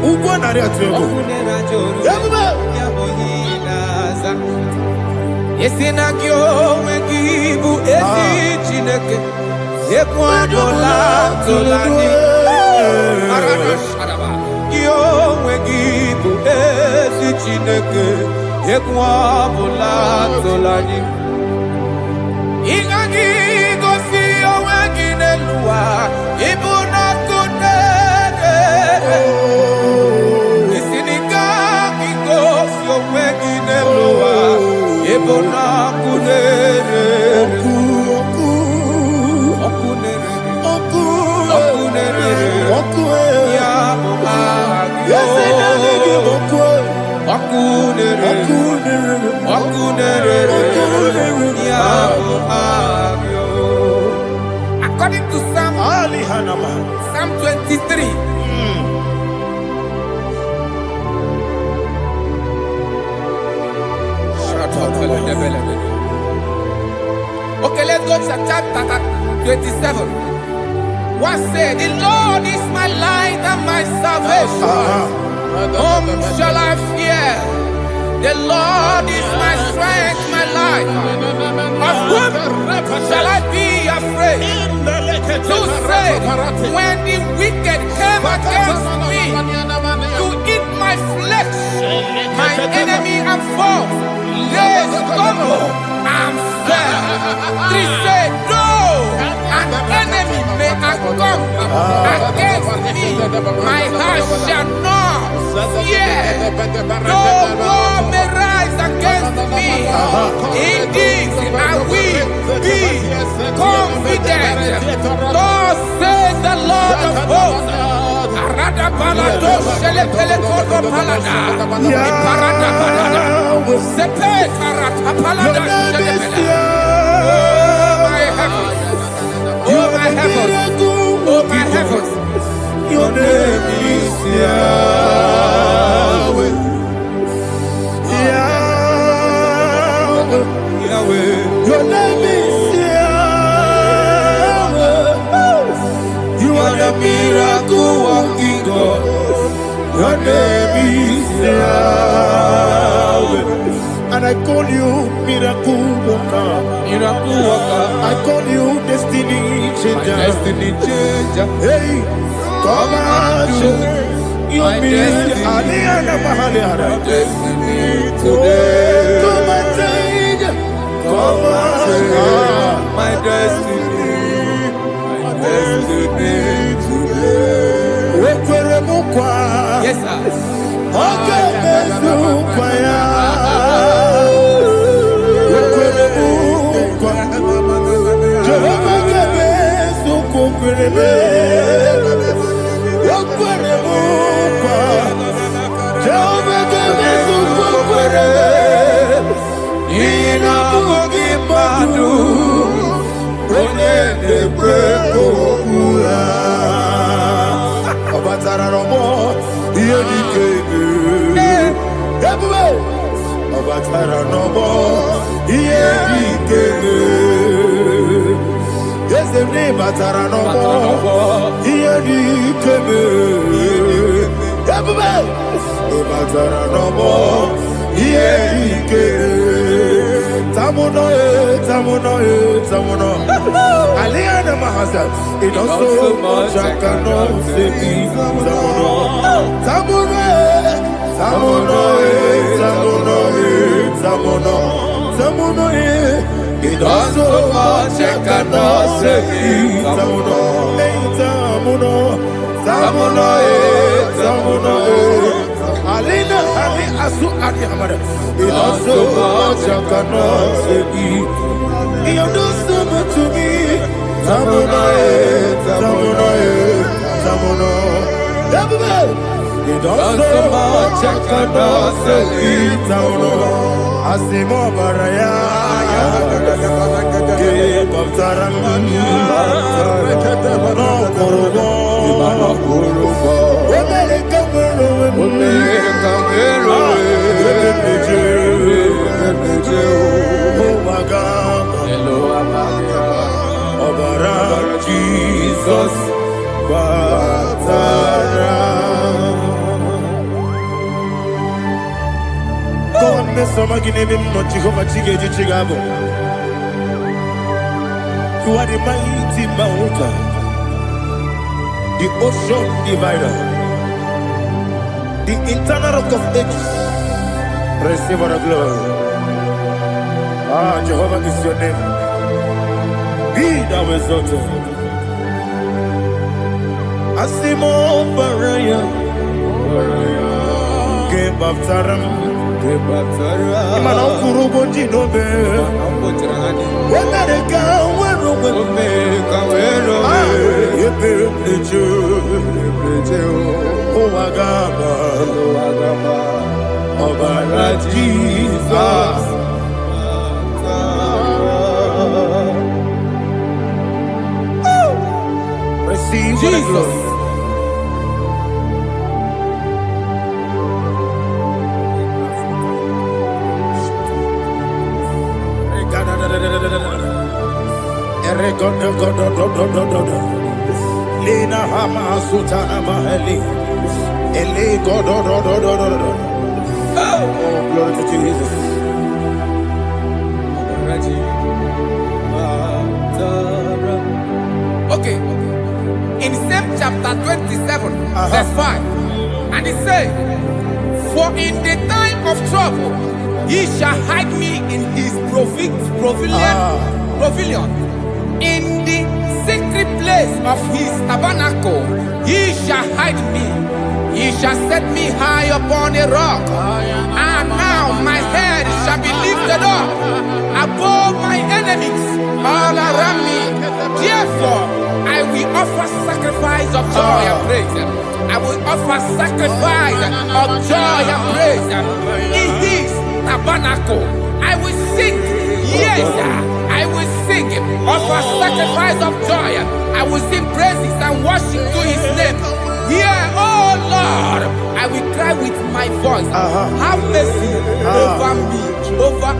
ugwo nari atego yabuba Yesinagyo wegibu ezi Chineke Ekwadola tolani Yo wegibu ezi Chineke Ekwadola tolani Ingagi gosi owegine luwa Ibuna kunere Isinika gosi owegine luwa Ibuna kunere According Okay, let's go to chapter 27. What said? The Lord is my light and my salvation. Whom shall I fear? The Lord is my strength, my life. Of whom shall I be afraid? To say, when the wicked came against me to eat my flesh, my enemy and foe, they stumble and fell. Three said, no, an enemy may have come against me, my heart shall not fear. No war may rise against me. Indeed, I will be confident. Thus says the Lord of hosts. Arada palado shele pele kodo palada. Iparada palada. Sepe karata palada shele pele. Oh my heavens. Oh my heavens. Your name is Yahweh. Yahweh. Yahweh. Your name is Yahweh. You are the miracle working God. Your name is Yahweh. And I call you miracle worker. Miracle worker. I call you destiny changer. Destiny changer. Hey, come on, your destiny. Destiny today. Come and change. Come on, my destiny. My destiny today. Yes, sir. Yes, the name Batara no more. Here he came. Batara no more. Here he came. Tamuno, Tamuno, Tamuno. Aliana Mahasa. It also much I cannot say. Tamuno, Tamuno, Tamuno, Tamuno, Tamuno, Tamuno. It also much I cannot say. Tamuno, Tamuno, Tamuno, Tamuno. Alina, Ali, Asu, Ali, Hamada. It also much I cannot say. You do so much to me. Tamuno, Tamuno, Tamuno. It also much I cannot say. Tamuno. Asimo Baraya. Jesus, God, Mr. Maginevin, not Jehovah Chige Chicago. You are the mighty mountain, the ocean divider, the internal rock of ages. Receive our glory. Ah, Jehovah is your name. Be thou exalted. Asimo Baraya, Game of Taram, Imano Kuruboji Nobe. When I go, Jesus. Receive Jesus. Lina Hama Sutana Maheli. Ele go do do do do do do. Oh, glory to Jesus. Okay. In same chapter 27, verse 5, and it says, "For in the time of trouble, he shall hide me in his pavilion. In the secret place of his tabernacle, he shall hide me. He shall set me high upon a rock. And now my head shall be lifted up above my enemies all around me. Therefore, I will offer sacrifice of joy and praise. I will offer sacrifice of joy and praise. In his tabernacle, I will sing. Yes, I will sing. Offer sacrifice of joy. I will sing praises and worship to his name. Yeah, oh Lord, I will cry with my voice. Have mercy over me,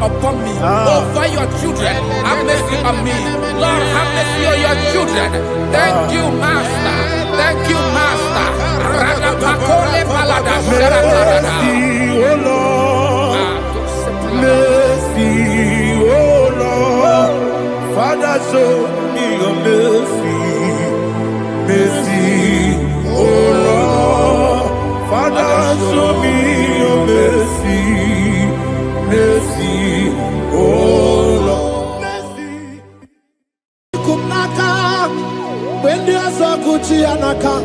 upon me, over your children. Have mercy on me. Lord, have mercy on your children. Thank you, Master. Thank you, Master. Mercy, oh Lord. Mercy, oh Lord. Father, show me your mercy. Mercy, oh Lord. Father, show me your mercy. Mercy, oh Lord. Mercy. Kumnaka, when there's a Gucci anaka.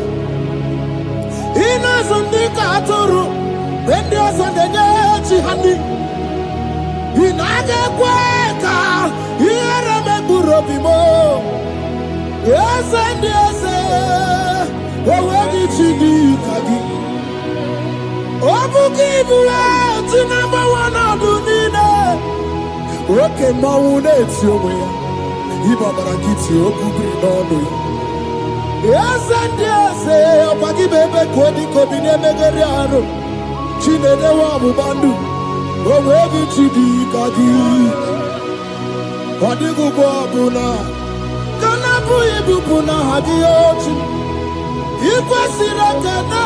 Ina Sundika Aturu, when there's a Deji Hani. Inaga Kweka, here me Burobimo. Yes, and yes, where did you do, Kagi? Obukibu, number one of Dunina. Okay, Maune, it's your way. Ibabarakiti, Okubri, no. Yes, and yes, Opaki Bebe, Kodi, Kobine, Megariano. Chine, the Wabu, where did you do, Kagi? Wadigu Babuna. Kanabu Ibupuna Hadiochi. Ikwasirakana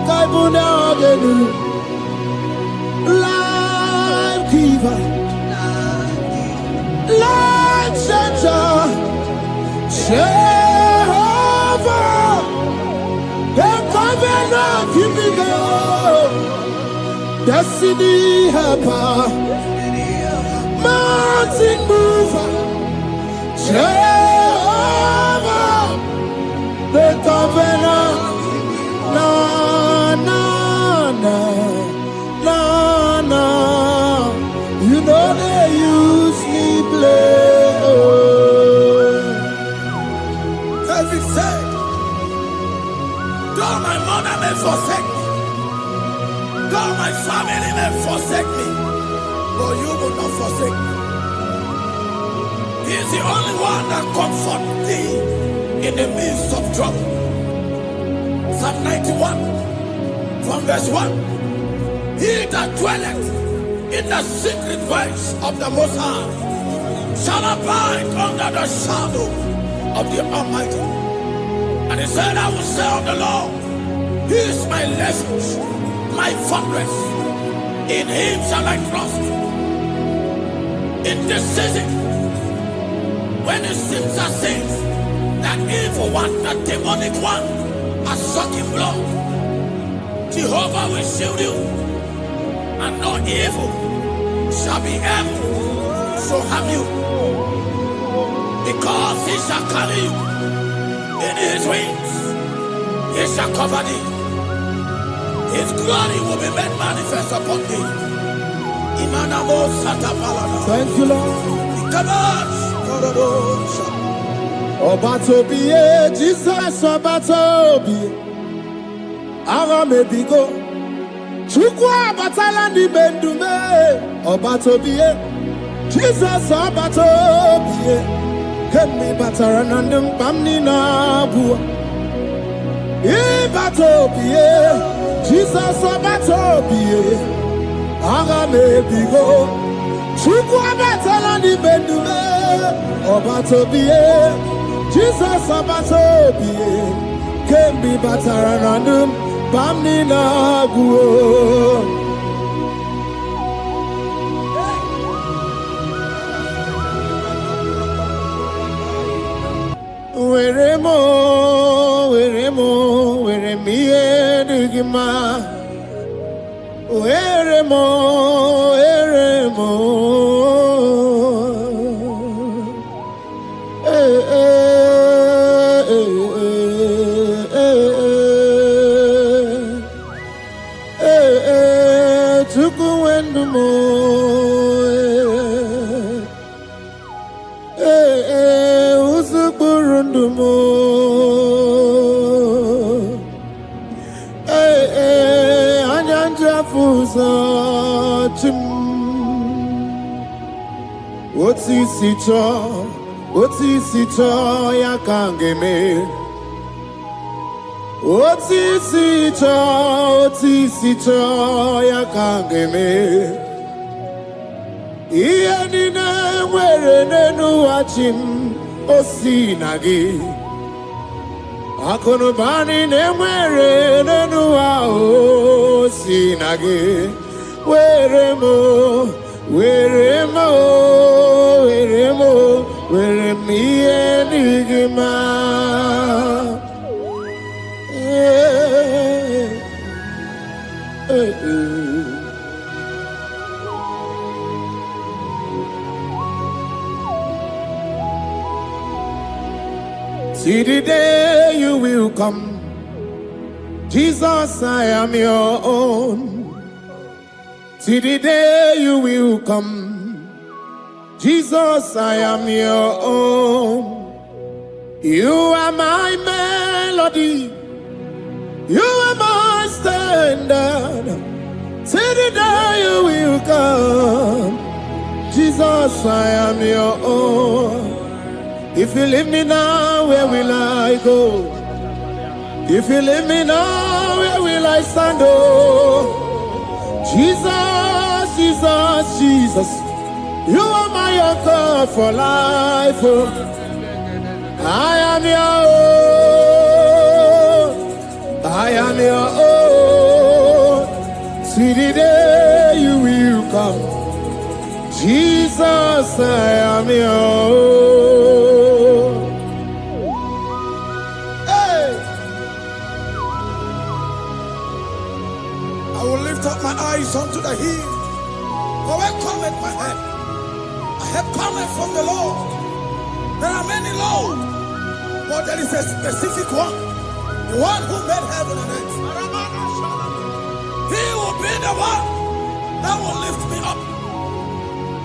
Kaibuna Agenu. Life giver, life changer, Jehovah, the covenant keeping God, destiny helper, mountain mover, Jehovah, the covenant, na na na na na. You know they use me play. David said, though my mother may forsake me, though my family may forsake me, but you will not forsake me. He is the only one that comforts thee in the midst of trouble. Psalm 91, from verse 1. He that dwelleth in the secret place of the Most High shall abide under the shadow of the Almighty. And he said, I will say of the Lord, He is my refuge, my fortress. In Him shall I trust. In this season, when it seems as if that evil one, the demonic one, has sucking blood, Jehovah will shield you, and no evil shall be able to harm you, because He shall carry you in His wings. He shall cover thee. His glory will be made manifest upon thee. Thank you, Lord. Obatobie, Jesus, Obatobie. Aramebigo. Chukwa batala ni bendume. Obatobie, Jesus, Obatobie. Kemi bataranandum pamni na bua. Ibatobie, Jesus, Obatobie. Aramebigo. Chukwa batala ni bendume. Obatobie, Jesus Obatobie, can be Bataranandum, Bamnina Guo. Weremo, weremie digima. Weremo. Tukuendumo. Usukurundumo. Anyanja fuza chim. Otisicho ya kangeme. Otisicho ya kangeme. Iye nine nwere nenu achim osinagi. Akonubani ne nwere nenu osinagi. Weremo. Weremie digima. See the day you will come, Jesus, I am your own. See the day you will come, Jesus, I am your own. You are my melody, you are my standard. See the day you will come, Jesus, I am your own. If you leave me now, where will I go? If you leave me now, where will I stand? Oh, Jesus, you are my anchor for life. Oh, I am your own. I am your own. See the day you will come, Jesus, I am your own. I will lift up my eyes unto the hill. For where cometh my help? I have cometh from the Lord. There are many Lord, but there is a specific one, the one who made heaven and earth. He will be the one that will lift me up.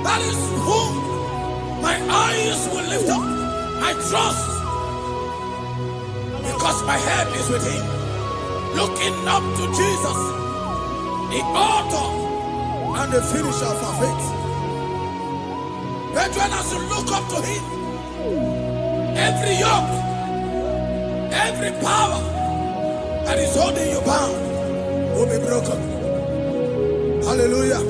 That is whom my eyes will lift up. I trust, because my help is with him. Looking up to Jesus, the author and the finisher of our faith. Brethren, as you look up to him, every yoke, every power that is holding you bound will be broken. Hallelujah.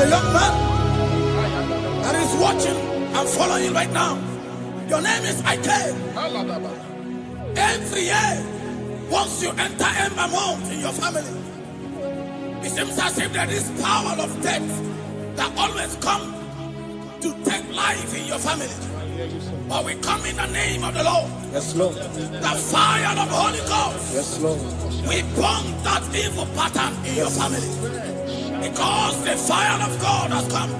a young man that is watching and following right now. Your name is Ike. Every year, once you enter Ember Mount in your family, it seems as if there is power of death that always come to take life in your family. But we come in the name of the Lord. Yes, Lord. The fire of the Holy Ghost. Yes, Lord. We burn that evil pattern in your family. Because the fire of God has come.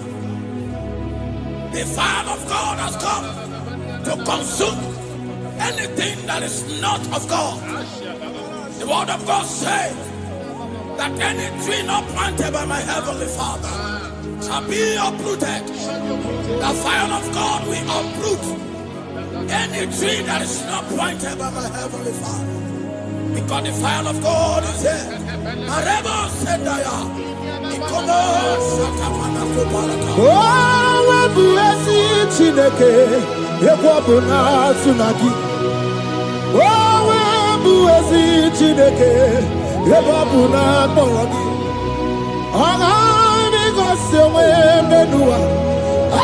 The fire of God has come to consume anything that is not of God. The word of God says that any tree not planted by my heavenly Father shall be uprooted. The fire of God will uproot any tree that is not planted by my heavenly Father. Because the fire of God is here. Marebo Sendaya. Oh, buesi Chineke, ekwabuna sunagi. Oh, buesi Chineke, ekwabuna borogi. Aga mi gosewe menua,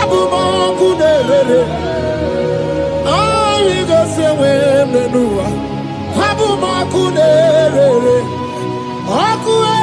abuma kunelele. Ai gosewe menua, abuma kunelele. Akue.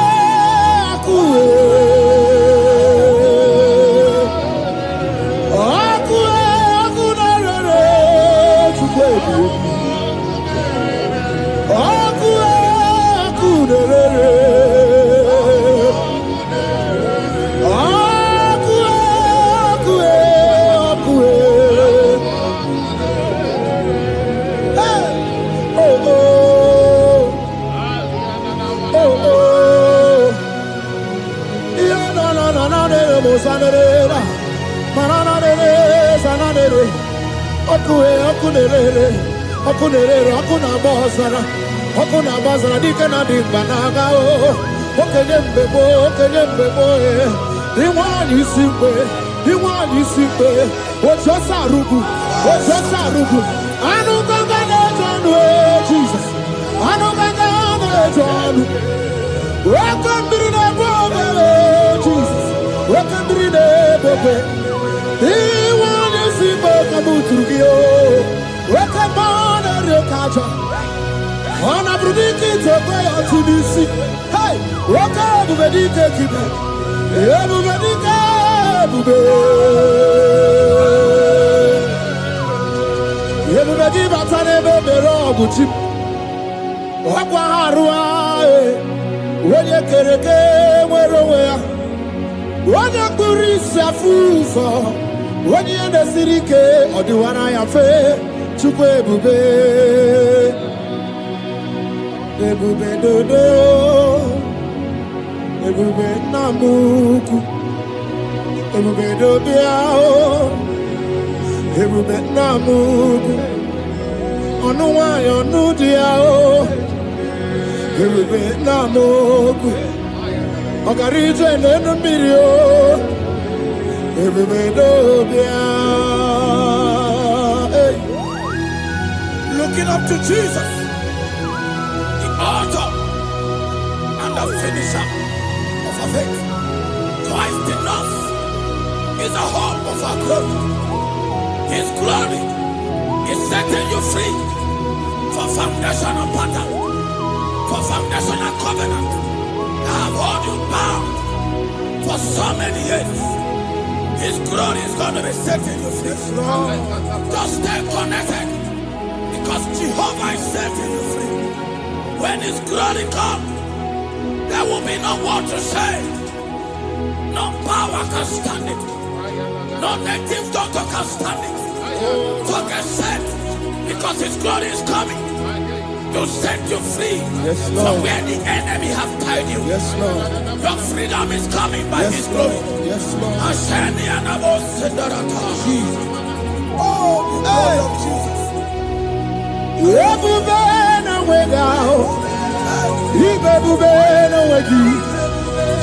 Okuna bazara dikena dimbanaga o okenyembebo iwani simbe ojosarugu anu ganga na jonu Jesus anu ganga na jonu welcome na bobe Jesus welcome na bobe iwani simbe kabuturugio welcome na rekaja Ona brudiki tobe atudisi. Hey, waka bubedike kibe. Bubedike bube. Bubedi batane bebero buchi. Wakwa harua. Wenye kereke werowe. Wenye kurisa fufa. Wenye nesirike odiwana ya fe. Chukwe bube. Ebube dodo, ebube namuku, ebube dobiao, ebube namuku, onuwa yonudiao, ebube namuku, ogarije nenu mirio, ebube dobia. Looking up to Jesus, author and the finisher of our faith. Christ in us is the hope of our glory. His glory is setting you free for foundational pattern, for foundational covenant that have held you bound for so many years. His glory is going to be setting you free. Just stay connected because Jehovah is setting you free. When His glory comes, there will be no word to say. No power can stand it. No native doctor can stand it. So get set, because His glory is coming to set you free from where the enemy have tied you. Yes, Lord. Your freedom is coming by His glory. Yes, Lord. Jesus. Oh, the glory of Jesus.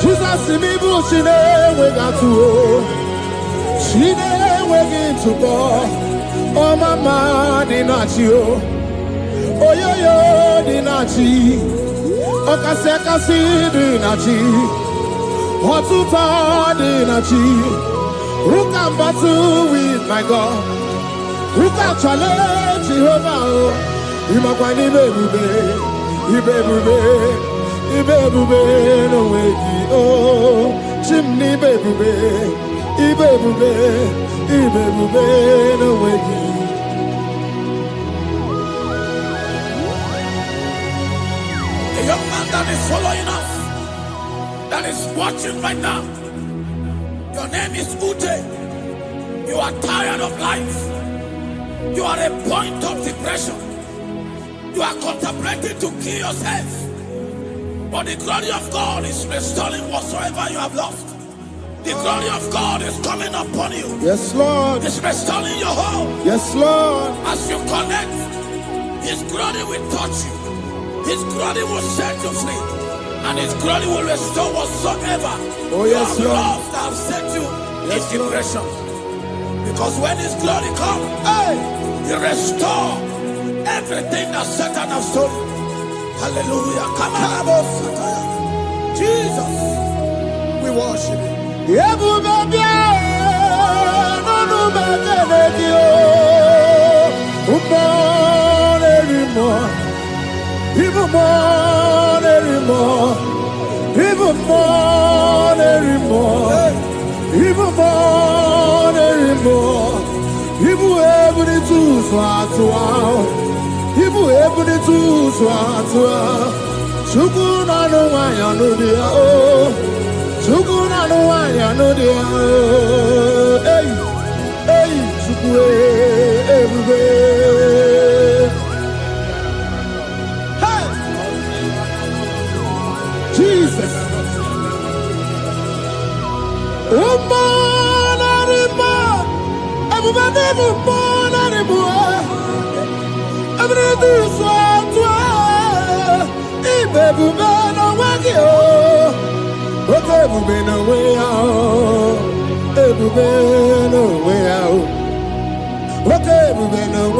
Jesus imibu chine wegatu chine wegintu bo o mama dinachi o oyoyo dinachi o kase dinachi What's too hard in a who can battle with my God? Who can challenge Jehovah? Imakwani bebube, ibebube no way. Oh, chimney bebube, ibebube no way. A young man that is following us, that is watching right now. Your name is Ute. You are tired of life. You are a point of depression. You are contemplating to kill yourself. But the glory of God is restoring whatsoever you have lost. The glory of God is coming upon you. Yes, Lord. It's restoring your home. Yes, Lord. As you connect, His glory will touch you. His glory will set you free. And His glory will restore whatsoever you have lost that have set you in depression. Because when His glory comes, He restores everything that Satan has stolen. Hallelujah. Come on, Jesus, we worship you. Even more anymore. Even more anymore. Even more anymore. Even every two swat. Even every two swat. Chukuna no wanya no dia. Chukuna no wanya no dia. Hey, hey, chukwe everywhere. Jesus. Okay, we've been away, okay, we've been down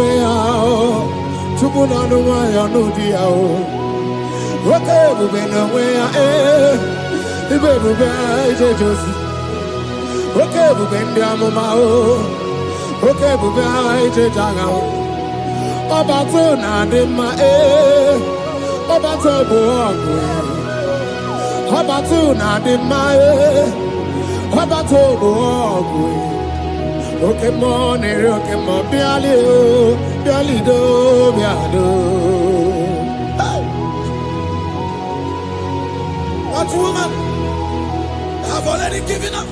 okay, we've been down. About to not in my about to walk. About to not in my about to walk. Okay, morning, okay, more barely do. What woman have already given up?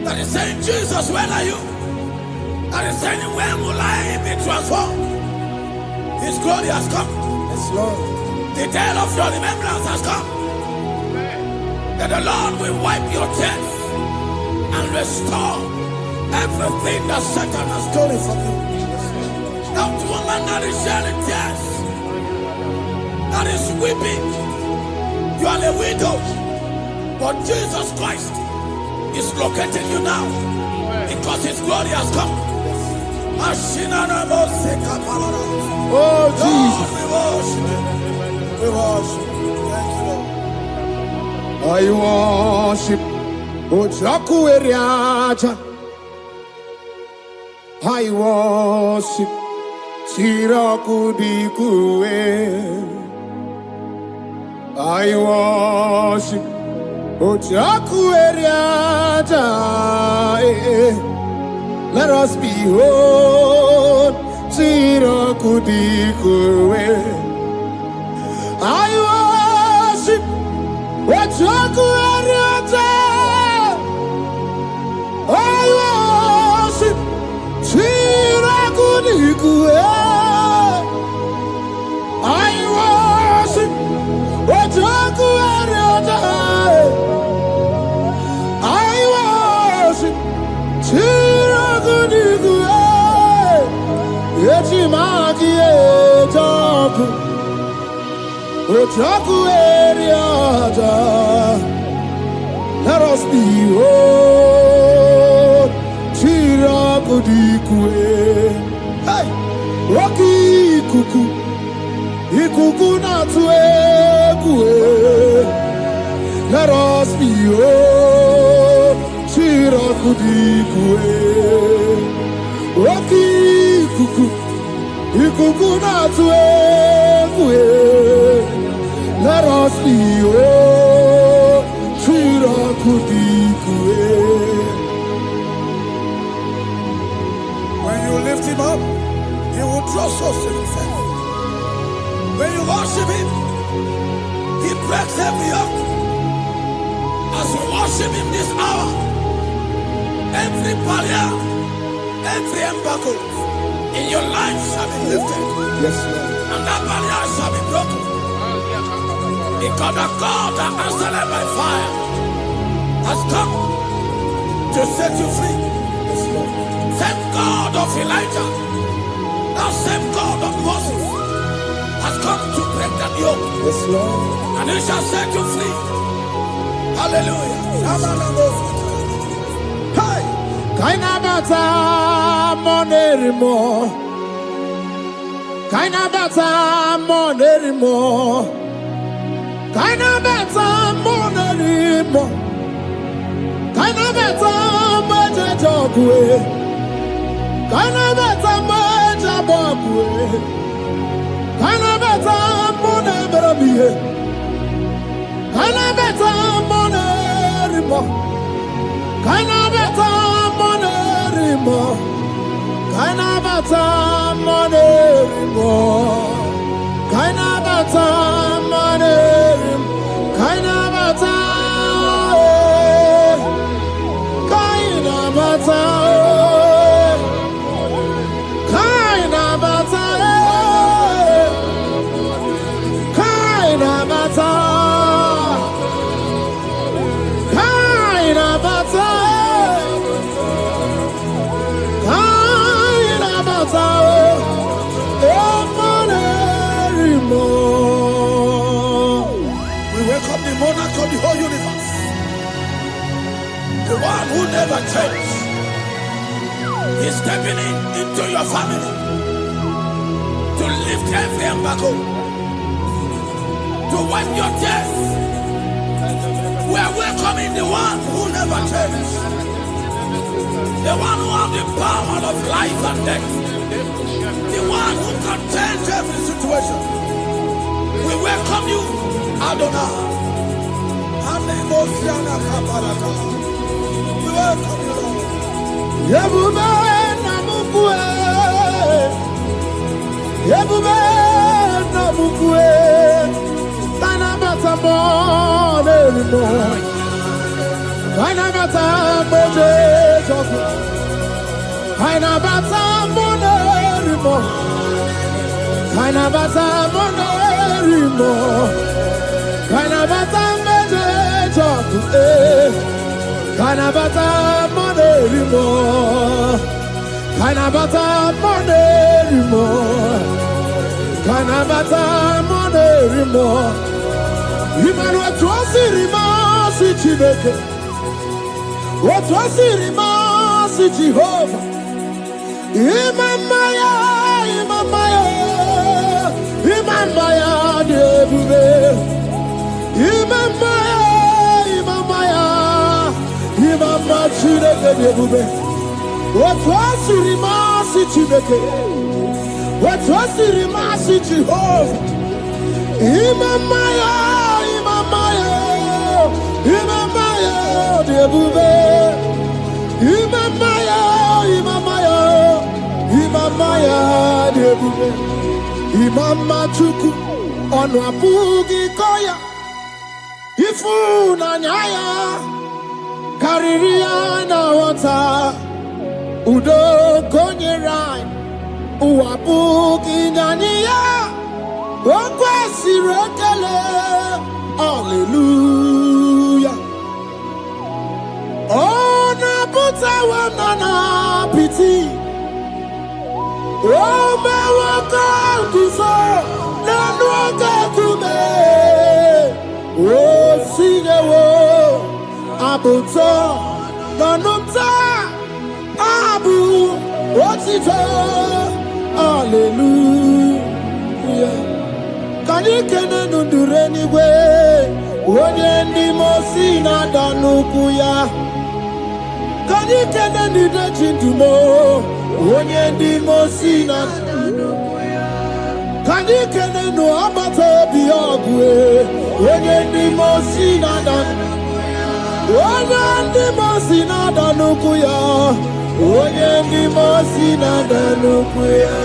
That is saying, Jesus, where are you? That is saying, when will I be transformed? His glory has come. Yes, Lord. The day of your remembrance has come. That the Lord will wipe your tears and restore everything that Satan has stolen from you. That woman that is shedding tears, that is weeping. You are a widow, but Jesus Christ is locating you now because His glory has come. Oh, Jesus. We worship. Thank you, Lord. I worship. Ojaku eriaja. I worship. Siraku dikue. I worship Ojaku eriaja. Let us behold Siraku dikue. I worship Ojaku eriaja. I worship Siraku dikue. I worship Ojaku eriaja. I worship Siraku dikue. Echimaki ejaku Ojaku eriaja. Let us behold Siraku dikue. Hey, Rocky kuku. Ikuku na tuekue. Let us be oh, Shirakudikue. Oki kuku, ikuku na tuekue. Let us be oh, Shirakudikue. When you lift him up, he will draw souls to himself. When you worship him, he breaks every yoke. As we worship him this hour, every barrier, every embargo in your life shall be lifted. Yes, Lord. And that barrier shall be broken. Because the God that answered by fire has come to set you free. Yes, Lord. Same God of Elijah, that same God of Moses has come to break that yoke. Yes, Lord. And he shall set you free. Hallelujah. Hey! Kainabata monerimo. Kainabata monerimo. Kainabata monerimo. Kainabata majajogwe. Kainabata majabogwe. Kainabata monemerabie. Kainabata monerimo. Kainabata monerimo. Kainabata monerimo. Kainabata monerimo. Kainabata. Kainabata. Kainabata. Kainabata. Kainabata. Kainabata. Emonerimo. We welcome the monarch of the whole universe, the one who never changes. He's stepping into your family to lift every embargo, to wipe your tears. We are welcoming the one who never changes, the one who has the power of life and death, the one who can change every situation. We welcome you, Adonai. We welcome you, Lord. Yebube namukwe. Yebube namukwe. Kainabata monerimo. Kainabata monerimo. Kainabata monerimo. Kainabata monerimo. Kainabata monerimo. Kainabata monerimo. Kainabata monerimo. Kainabata monerimo. Imanu atwasirima si Chineke. Atwasirima si Jehovah. Imamaya, imamaya, imamaya debube. Imamaya, imamaya, imamaya Chineke debube. Atwasirima si Chineke. Atwasirima si Jehovah. Imamaya, imamaya, imamaya debube. Imamaya, imamaya, imamaya debube. Imama chuku onu abugi koya. Ifu na nyaya kariria na wata. Udo konyerai uwabugi nyaniya. Okwesirekele. Hallelujah. Ona puta wanana piti. Ome waka kuso nanu waka kume. O sigewo abuto nanumta abu otito. Hallelujah. Can you nundure anyway? onye ndị mosi na-ada n'ukwu ya. Ka anyị kene ndị deji ndumo, onye ndị mosi na-ada n'ukwu ya. Ka anyị kene nụ agbata obi ọgụ, onye ndị mosi na-ada n'ukwu ya. Onye ndị mosi na-ada n'ukwu ya. Onye ndị mosi na-ada n'ukwu ya.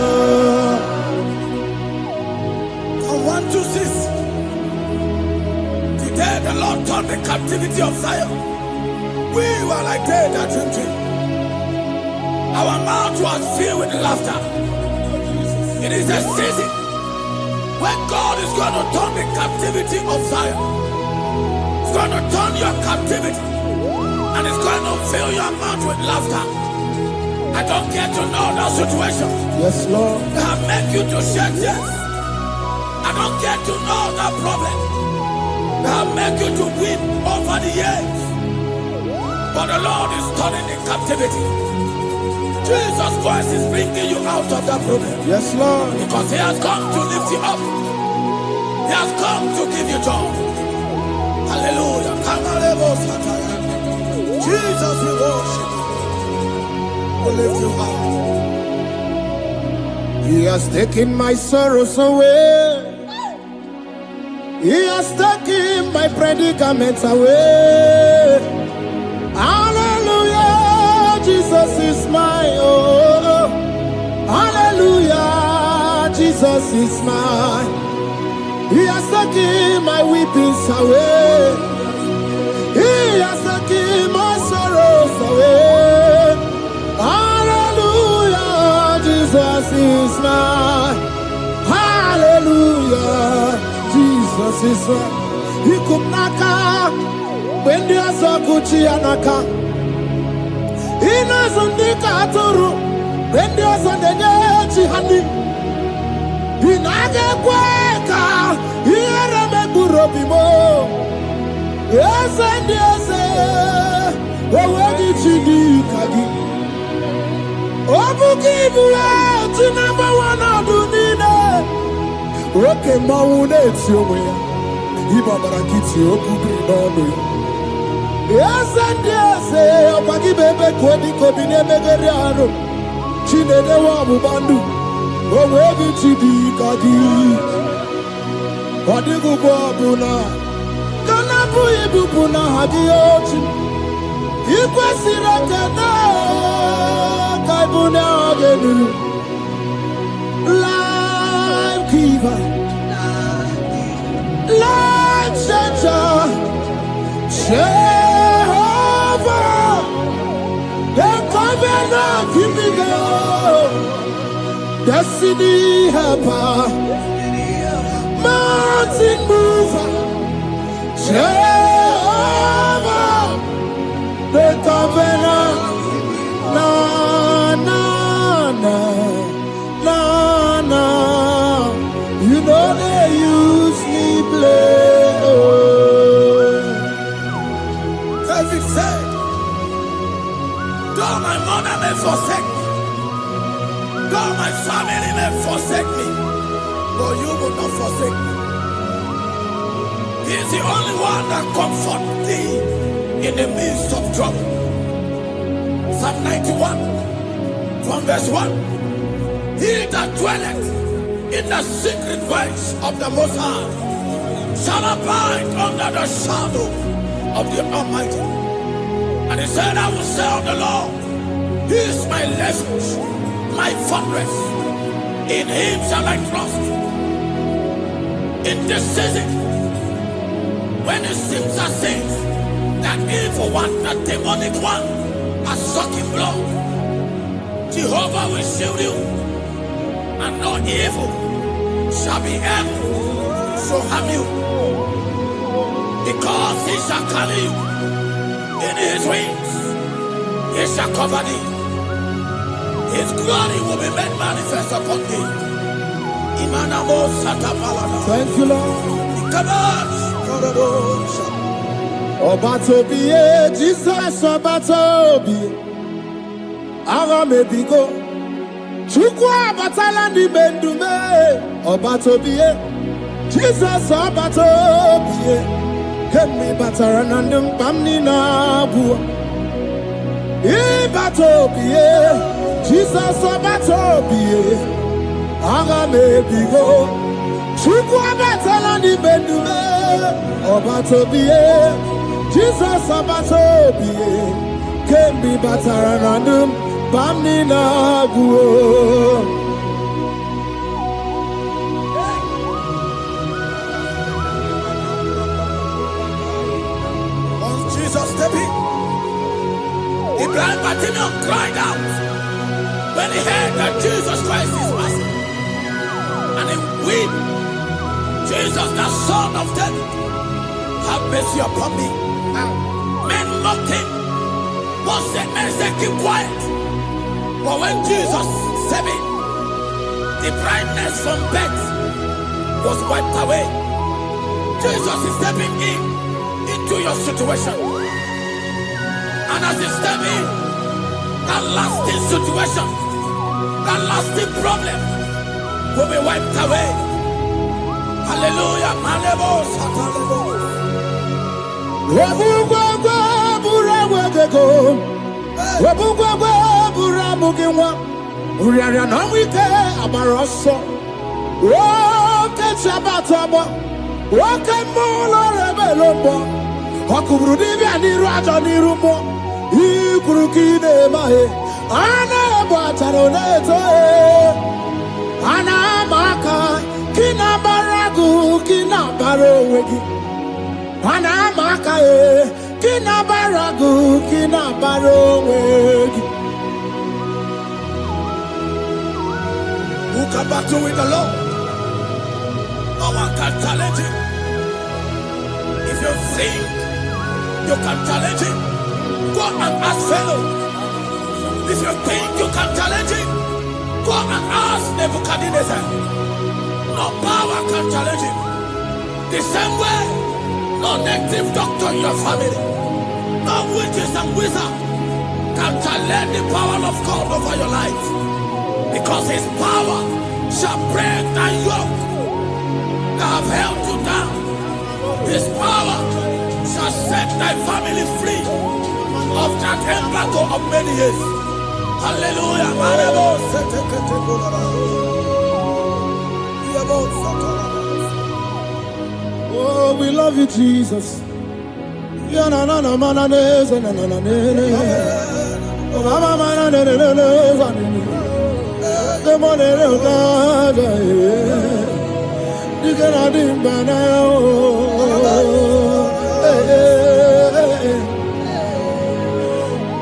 From 1 to 6. Today the Lord turned the captivity of Zion. We were like they that dream. Our mouth was filled with laughter. It is a season when God is going to turn the captivity of Zion. It's going to turn your captivity. And it's going to fill your mouth with laughter. I don't get to know that situation. Yes, Lord. That make you to shed tears. I don't get to know that problem. That make you to weep over the years. But the Lord is turning the captivity. Jesus Christ is bringing you out of that problem. Yes, Lord. Because He has come to lift you up. He has come to give you joy. Hallelujah. Jesus, we worship you. We lift you up. He has taken my sorrows away. He has taken my predicaments away. Hallelujah, Jesus is mine. Oh, hallelujah, Jesus is mine. He has taken my weepings away. He has taken my sorrows away. Hallelujah, Jesus is mine. Hallelujah, Jesus is mine. He could naka when there's a Gucci anaka. He knows on the Katuru when there's a Neji honey. He naga kweka. He reme burobimo. Yes and yes, oh, chidi kagi. Obukibu to number one adunine. Okay, maune tiyowe. Iba barakiti okubi nono. Yes and yes, opagi bebe kodi kobine megeriano. Chinene wa mubandu. Oh, chidi kagi. Odigu bobuna. Kanabu ibupuna hadiochi. Ikwesira kena kaibuna agenu. Life giver, life changer, Jehovah, the covenant keeping God, destiny helper, mountain mover, Jehovah, the covenant, na na na na na. You know they use me play. Oh. David said, though my mother may forsake me, though my family may forsake me, but you will not forsake me. He is the only one that comforts thee in the midst of trouble. Psalm 91, from verse 1. He that dwelleth in the secret place of the Most High shall abide under the shadow of the Almighty. And he said, I will say of the Lord, He is my refuge, my fortress. In Him shall I trust. In this season, when it seems as if that evil one, the demonic one, are sucking blood, Jehovah will shield you, and no evil shall be able to harm you, because He shall carry you in His wings. He shall cover thee. His glory will be made manifest upon thee. Thank you, Lord. Obatobiye, Jesus Obatobiye. Aramebigo. Chukwa batala ni mendume. Obatobiye. Jesus abatobie kemi bataranandum pamni na bu ibatobie Jesus abatobie aga me bigo chuku abatalani bendume abatobie Jesus abatobie kemi bataranandum pamni na bu. Jesus stepping. The blind Bartimaeus cried out when he heard that Jesus Christ is Master. And he wept. Jesus, the Son of David, have mercy upon me. Men mocked him. One said, men said, keep quiet. But when Jesus said it, the blindness from birth was wiped away. Jesus is stepping into your situation. And as you step in, that lasting situation, that lasting problem will be wiped away. Hallelujah. Ana maka kina baragu kina barowegi. Ana maka kina baragu kina barowegi. Who can battle with the Lord? No one can challenge him. If you think you can challenge him, go and ask fellow. If you think you can challenge him, go and ask Nebuchadnezzar. No power can challenge him. The same way, no native doctor in your family, no witches and wizards can challenge the power of God over your life. Because his power shall break that yoke that have held you down. His power shall set thy family free of that embargo of many years. Hallelujah. Oh, we love you, Jesus.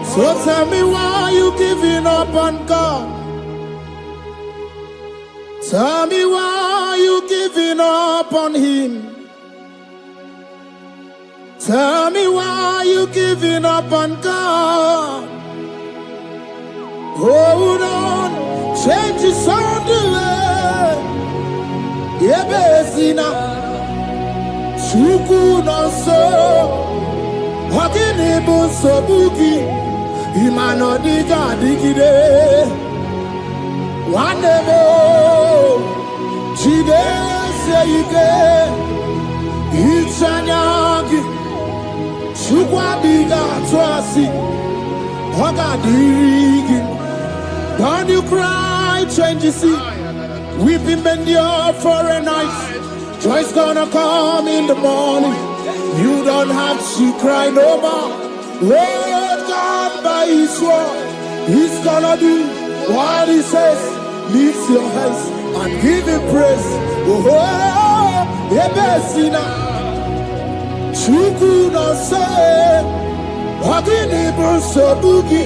So tell me why you giving up on God. Tell me why you giving up on Him. Tell me why you giving up on God. Hold on, change is on the way. Yebesina, Chuku no so, Hakini bunso buki, Imano diga digide. One more, Chide seyike, Ichanyagi, Chukwa diga twasi, Hoga digi. Don't you cry, change you see. Weeping endure for a night. Joy's gonna come in the morning. You don't have to cry no more. Lord God by His word, He's gonna do what He says. Lift your hands and give Him praise. Oh, Ebesina, Chuku no say, Wakini Bruso Bugi.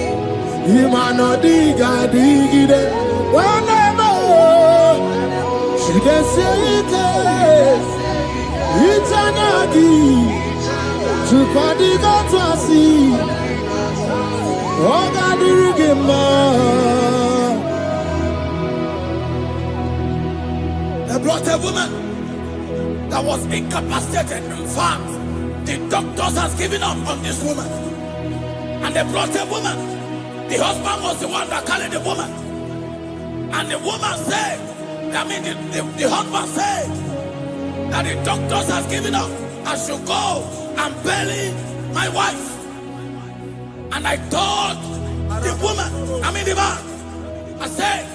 Imano diga digide, whenever she can say it, Itanagi, Chupadiga Twasi, Oga Dirigima. They brought a woman that was incapacitated. In fact, the doctors has given up on this woman. And they brought a woman. The husband was the one that carried the woman. And the woman said, the husband said, that the doctors have given up. I should go and bury my wife. And I told the woman, the man, I said,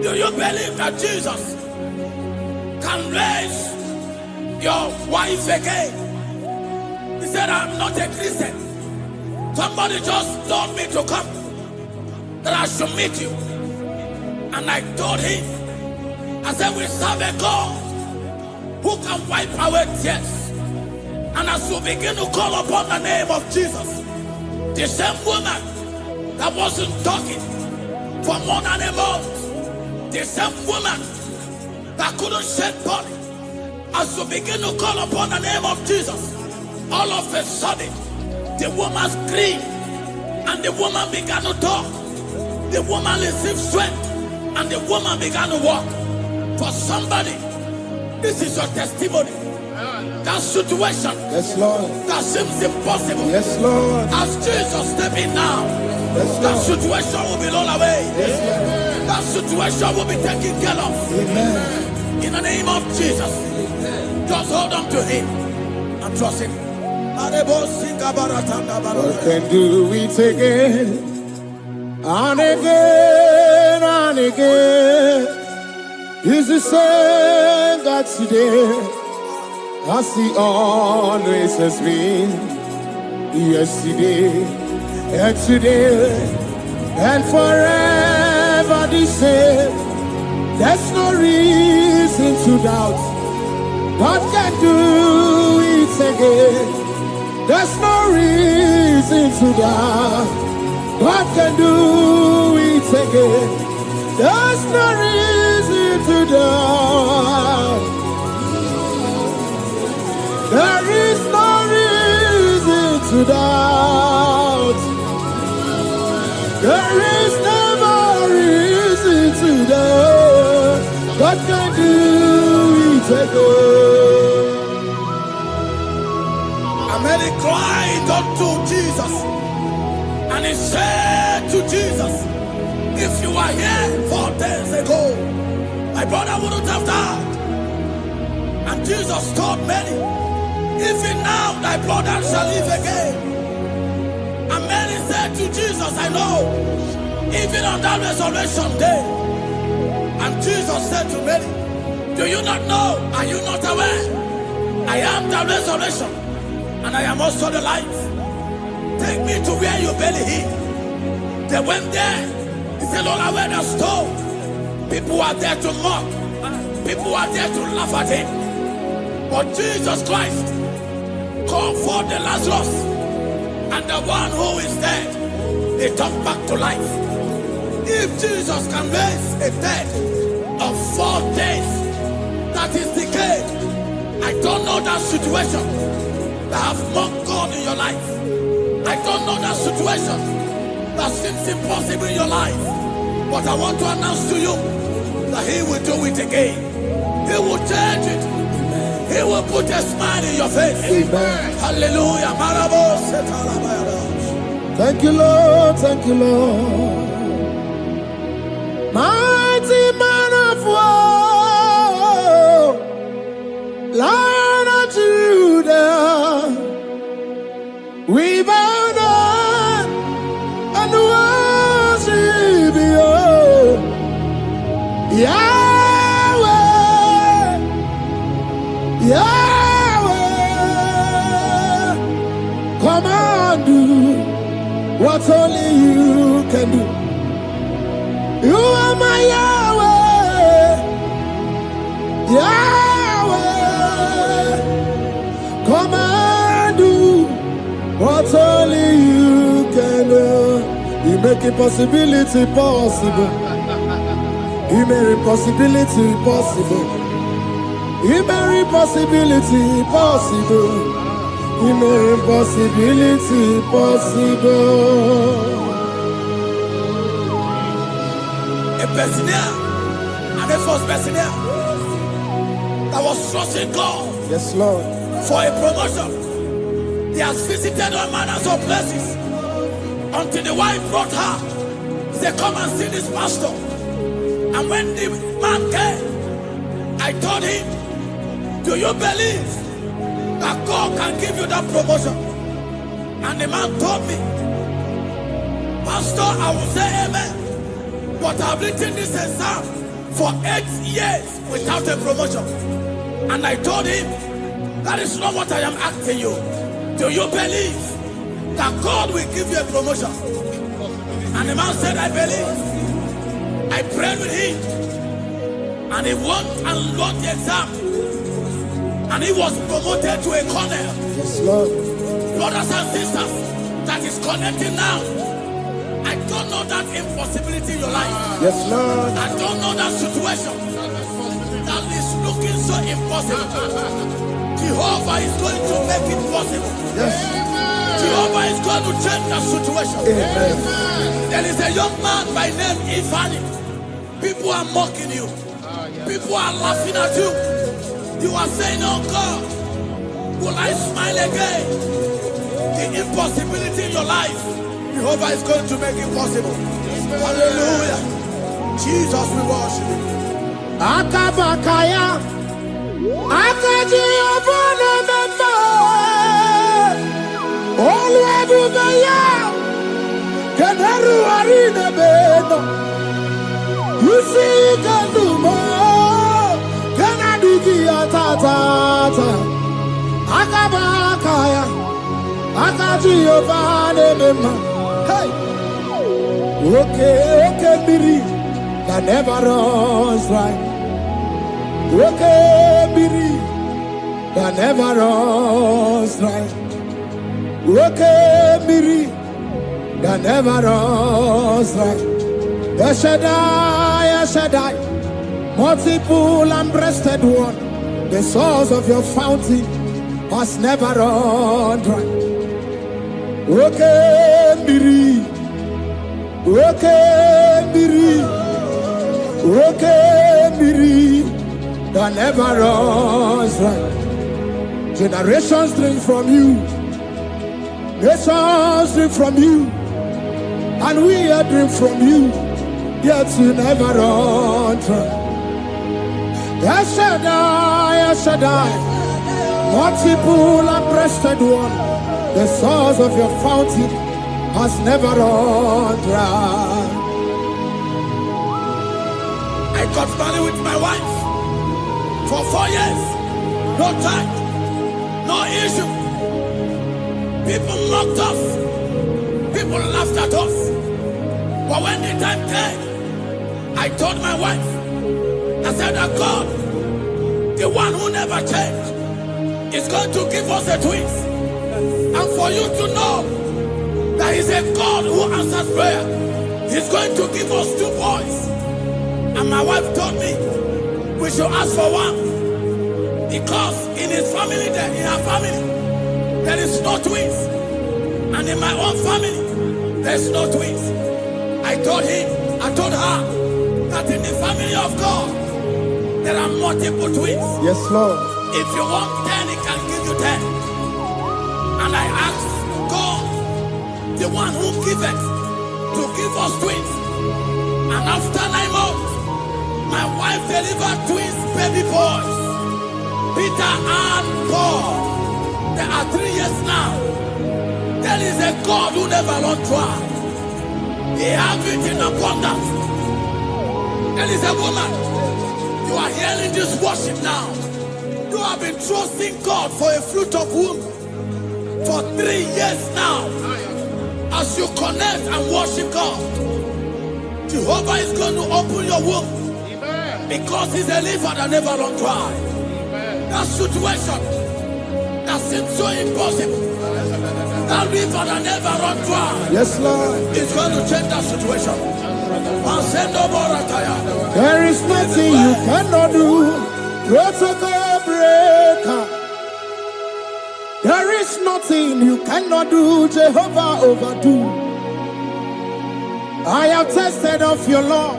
do you believe that Jesus can raise your wife again? He said, I'm not a Christian. Somebody just told me to come, that I should meet you. And I told him, I said, we serve a God who can wipe away tears. And as we begin to call upon the name of Jesus, the same woman that wasn't talking for more than a month, the same woman that couldn't shed blood, as we begin to call upon the name of Jesus, all of a sudden, the woman screamed and the woman began to talk. The woman received strength and the woman began to walk. For somebody, this is your testimony. That situation, Yes, Lord. that seems impossible, Yes, Lord. as Jesus step in now, Yes, that Lord. situation will be rolled away. Yes, Lord. That situation will be taken care of. Amen. In the name of Jesus, just hold on to him and trust him. God can do it again and again and again. He's the same God today, as he always has been. Yesterday and today and forever the same. There's no reason to doubt. God can do it again. There's no reason to doubt. God can do it again. There's no reason to doubt. There is no reason to doubt. There is never reason to doubt. God can do it again. And Mary cried unto Jesus, and he said to Jesus, if you were here 4 days ago, my brother wouldn't have died. And Jesus told Mary, even now thy brother shall live again. And Mary said to Jesus, I know, even on that resurrection day. And Jesus said to Mary, do you not know? Are you not aware? I am the resurrection, and I am also the life. Take me to where you bury him. They went there. He said, Lord, I wear the stone. People are there to mock. People are there to laugh at him. But Jesus Christ called forth the Lazarus, and the one who is dead, they come back to life. If Jesus can raise a dead of 4 days that is decayed, I don't know that situation that have mocked God in your life. I don't know that situation that seems impossible in your life. But I want to announce to you that he will do it again. He will change it. He will put a smile in your face. Amen. Hallelujah. Thank you, Lord. Thank you, Lord. Mighty man of war, Lion of Judah, we bow down and worship you, Yahweh, Yahweh. Come and do what only you can do. You are my Yahweh, Yahweh. Come and do what only you can do. You make impossibility possible. You make impossibility possible. You make impossibility possible. You make impossibility possible. A personer, and a first personer that was trusting God Yes, Lord. for a promotion. He has visited all manners of places until the wife brought her. He said, come and see this pastor. And when the man came, I told him Do you believe that God can give you that promotion? And the man told me, Pastor, I will say amen, but I've written this exam for 8 years without a promotion. And I told him, that is not what I am asking you. Do you believe that God will give you a promotion? And the man said, I believe. I prayed with him, and he won and wrote the exam, and he was promoted to a colonel. Yes, Lord. Brothers and sisters, that is connecting now. I don't know that impossibility in your life. Yes, Lord. I don't know that situation that is looking so impossible. Jehovah is going to make it possible. Yes. Jehovah is going to change that situation. Amen. There is a young man by name Ifani. People are mocking you. People are laughing at you. You are saying, oh God, will I smile again? The impossibility in your life, Jehovah is going to make it possible. Hallelujah. Jesus, we worship you. Akabakaya, Akaji Obana Memba, Olwebubaya, Kanaru Arina Beno, you see Kandumo, Kanadiki Atata, Akabakaya, Akaji Obana Memba, hey, okay, Biri, that never runs right. Okay, Biri, that never runs right. Okay, Biri, that never runs right. Shaddai, multiple and breasted one, the source of your fountain has never run dry. Okay, Biri, okay, Biri, okay, Biri, that never runs right. Generations drink from you, nations drink from you, and we are drink from you, yet you never run dry. Shaddai, multiple and breasted one, the source of your fountain has never run dry. I got married with my wife for 4 years. No time, no issue. People mocked us. People laughed at us. But when the time came, I told my wife, I said that God, the one who never changed, is going to give us a twins. And for you to know that He's a God who answers prayer, He's going to give us 2 boys. And my wife told me we should ask for one, because in his family, in her family, there is no twins, and in my own family, there is no twins. I told her that in the family of God, there are multiple twins. Yes, Lord. If you want 10, He can give you 10. And I asked God, the one who giveth, to give us twins. And after 9 months, my wife delivered twins, baby boys, Peter and Paul. There are 3 years now. There is a God who never runs dry. He has it in abundance. There is a woman. You are hearing this worship now. You have been trusting God for a fruit of womb for 3 years now. As you connect and worship God, Jehovah is going to open your womb. Because He's a river that never runs dry. That situation that seems so impossible, that river that never runs dry, Yes, Lord. is going to change that situation. There is nothing you cannot do. Protocol breaker. There is nothing you cannot do. Jehovah overdo. I have tasted of your love.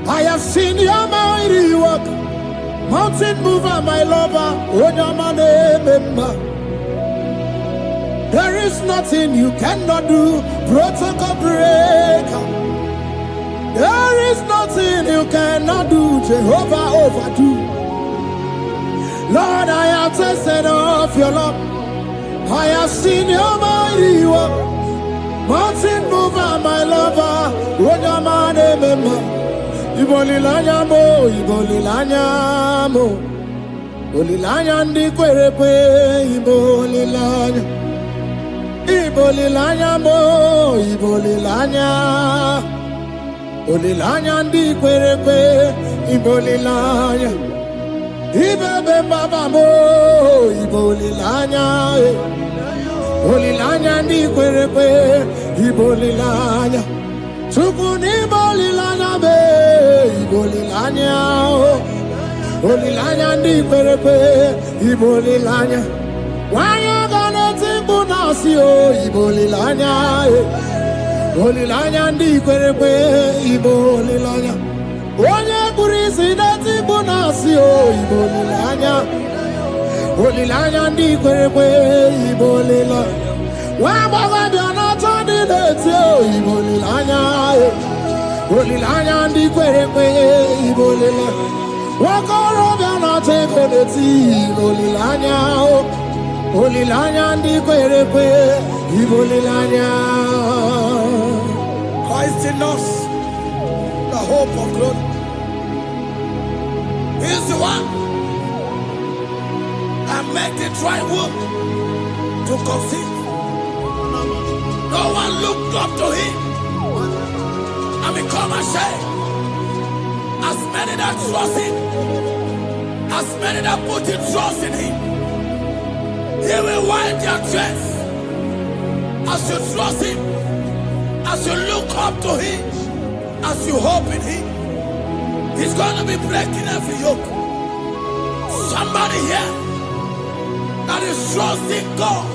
I have seen your mighty work. Mountain mover, my lover. Remember. There is nothing you cannot do. Protocol breaker. There is nothing you cannot do. Jehovah overdo. Lord, I have tasted of your love. I have seen your mighty work. Mountain mover, my lover. Rojamane mema. Ibolilanya mo, ibolilanya mo. Ibolilanya ndi kwerepe, ibolilanya. Ibolilanya mo, ibolilanya. Ibolilanya ndi kwerepe, ibolilanya. Ibebe baba mo, ibolilanya. Ibolilanya ndi kwerepe, ibolilanya. Tukuni ibolilanya be, ibolilanya. Ibolilanya ndi kwerepe, ibolilanya. Wanya gane tibu nasi o, ibolilanya. Ibolilanya ndi kwerepe, ibolilanya. Onye kurisi na tibu nasi o, ibolilanya. Ibolilanya ndi kwerepe, ibolilanya. Wamba biana tandi neti o, ibolilanya. Ibolilanya ndi kwerepe, ibolilanya. Wakoro biana teko neti, ibolilanya. Ibolilanya ndi kwerepe, ibolilanya. Christ in us, the hope of glory. He is the one that made the dry womb to conceive. No one looked up to him and become ashamed. As many that trust him, as many that put in trust in him, he will wipe their tears. As you trust him, as you look up to him, as you hope in him, he's going to be breaking every yoke. Somebody here that is trusting God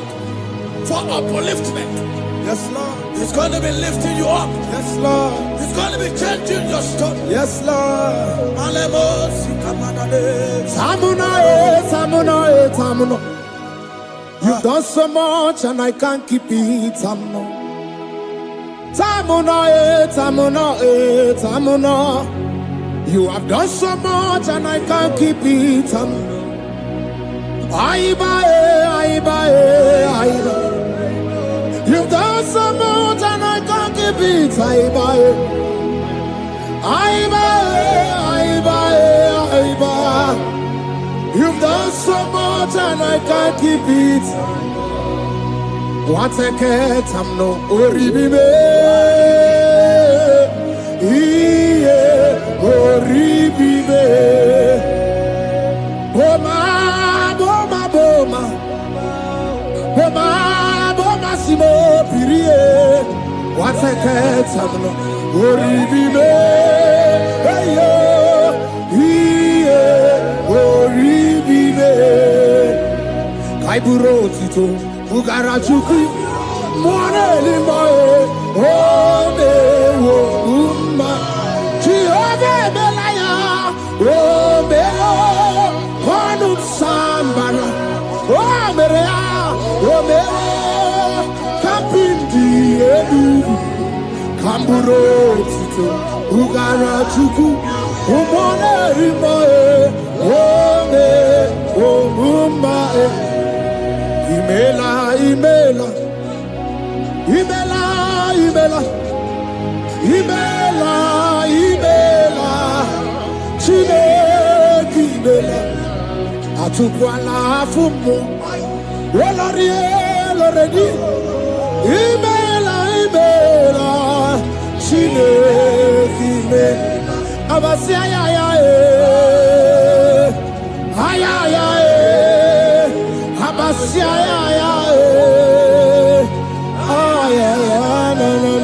for upliftment. Yes, Lord. He's going to be lifting you up. Yes, Lord. He's going to be changing your story. Yes, Lord. Tamuna. You've done so much and I can't keep it. Tamuna. You have done so much and I can't keep it. Aiba. You've done so much and I can't keep it. Aiba. You've done so much and I can't keep it. What a cat, I'm no oribibe. Oribibe. Boma, simo pirie. What a cat, I'm no oribibe. Oribibe. Kaiburo tito, ugara chukui. Mwane limae, ome wo umma. Chiove belaya, ome o, konu sambana. Ome rea, ome o, kapindi edu. Kamburo tito, ugara chuku. Umone limae, ome wo umma. Imela. Chineke imela. Atukwala fumo. Oloredi. Imela. Chineke imela. Abasia ya. Abasia ya.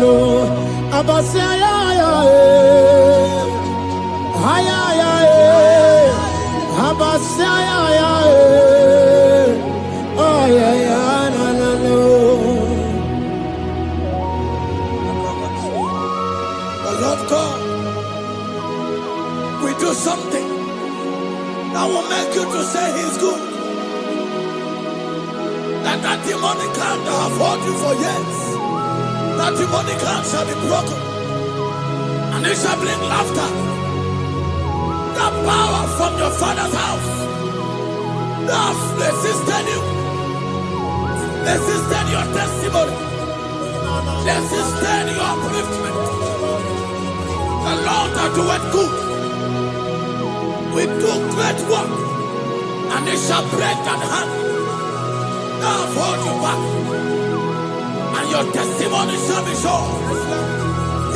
No. Abasia ya. Abasia ya. No. The Lord God will do something that will make you to say he's good. That demonic hand that have held you for years, that demonic hand shall be broken, and it shall bring laughter. That power from your father's house Now resisted you. Resisted your testimony. Resisted your upliftment. The Lord that doeth good. We do great work, and they shall break that hand. Now hold you back, and your testimony shall be sure.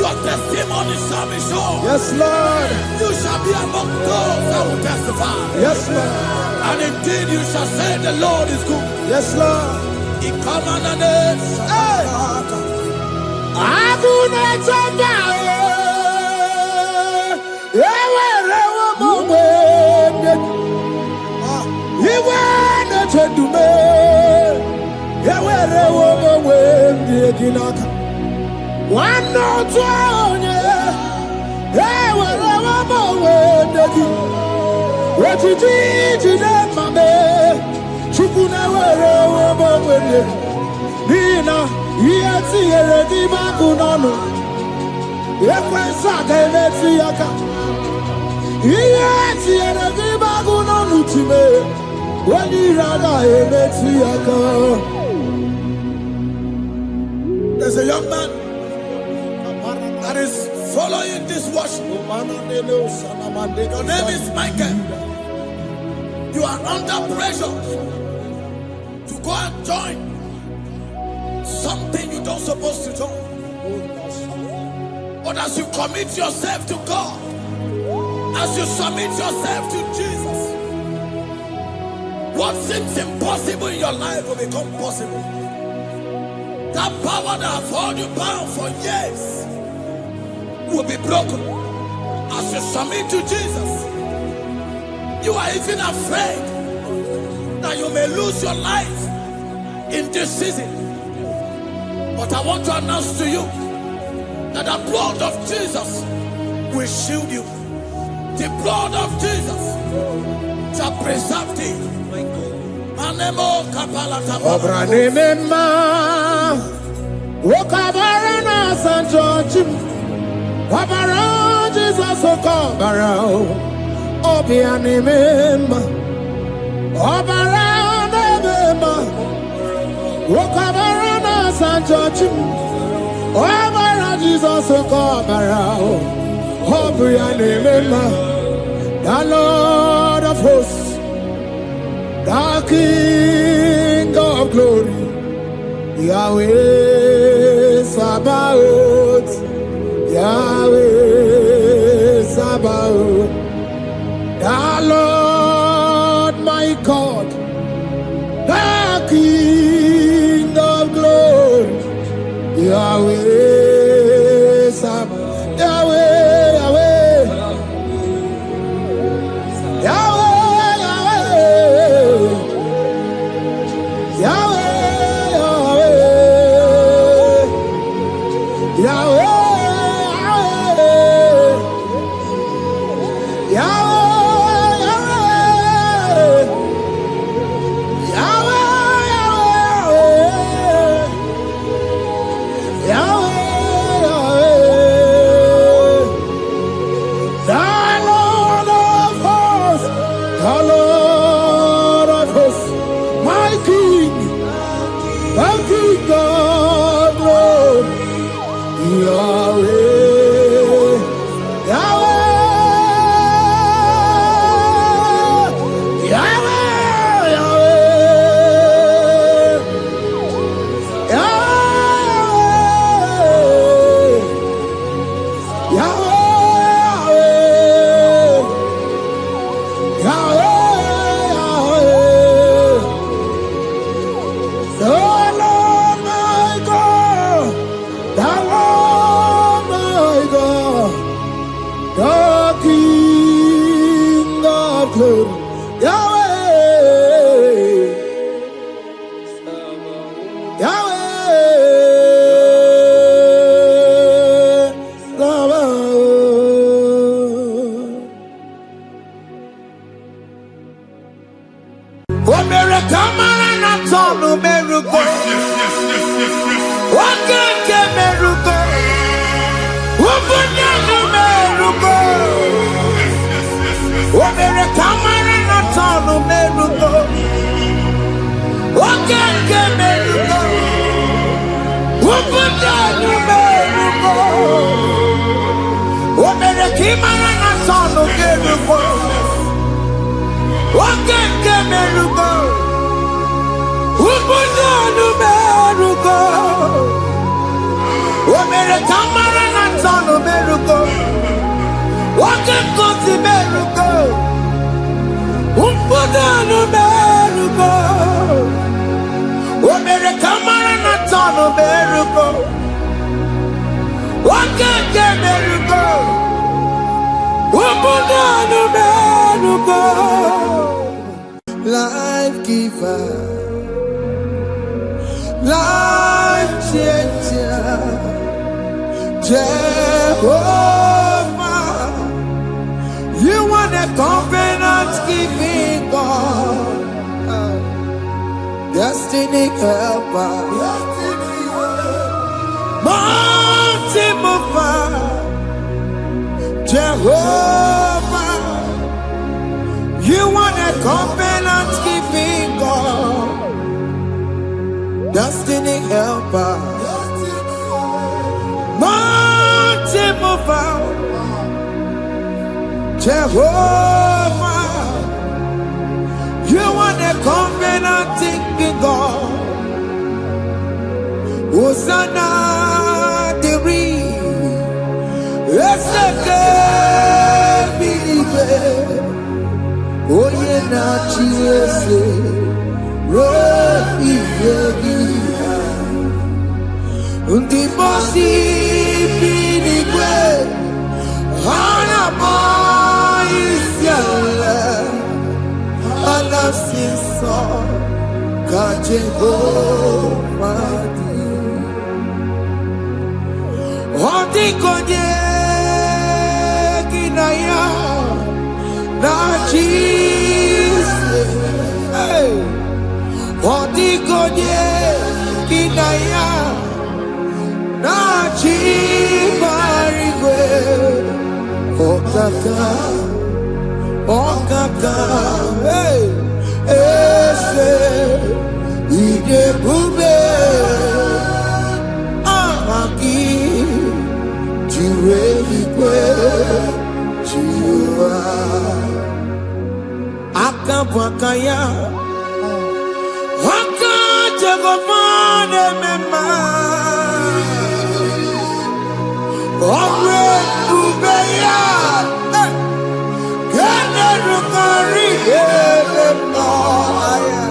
Your testimony shall be sure. Yes, Lord. You shall be among those that will testify. Yes, Lord. And indeed you shall say the Lord is good. Yes, Lord. He come on the name. Hey. Nina, yeti eredi bakunano. Ekwensa kemeti yaka. Yeti eredi bakunano time. Wani rada emeti yaka. There's a young man that is following this worship. Your name is Michael. You are under pressure to go and join something you don't supposed to join. But as you commit yourself to God, as you submit yourself to Jesus, what seems impossible in your life will become possible. That power that has held you bound for years will be broken as you submit to Jesus. You are even afraid that you may lose your life in this season. But I want to announce to you that the blood of Jesus will shield you. The blood of Jesus shall preserve thee. Manemo kapalata Obranimema Wokabarana Sanjochim Wabara Jesus Okobara Obianimema Obaranimema Wokabarana Sanjochim Wabara Jesus Okobara Obianimema The Lord of hosts, the King of glory, Yahweh Sabaoth, Yahweh Sabaoth, the Lord my God, the King of glory, Yahweh Sabaoth, Yahweh, Yahweh, Yahweh. Meruko. Imarana sono meruko. Wakeke meruko. Ubunanu meruko. Omere kamarana sono meruko. Wakeke meruko. Ubunanu meruko. Omere kamarana sono meruko. Wakeke meruko. Life giver, life changer, Jehovah, you want a covenant keeping God, destiny helper, mountain mover, Jehovah, you want a covenant keeping God, destiny helper, mountain mover, Jehovah, you want a covenant keeping God, Hosanna, the oye na chiese rohi yegia undi mosi binigwe hana moisiala alasinso kajehomadi ondi konye kinaya na Jesus, hey, odigonye kinaya na chibarigwe, okaka, hey, ese idebube, ahaki, jireligwe, jiwa. Akabwakaya Akajagomane mema Omre ubeya Gene rukari Aya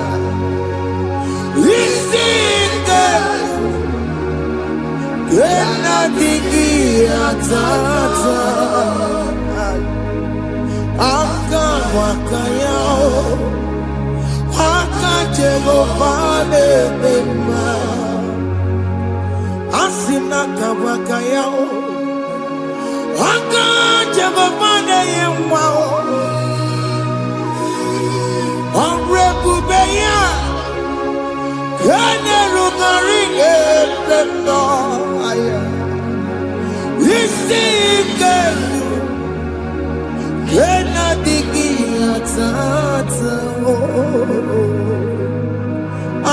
Isike Gena digi atata Akabwakaya Akajagomane mema Asina kabwakaya Akajagomane yemwa Omrebubeya Kene rugari ependo aya Isike Kena digi atata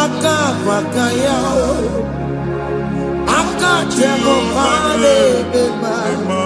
Akabwakaya Akajagomane mema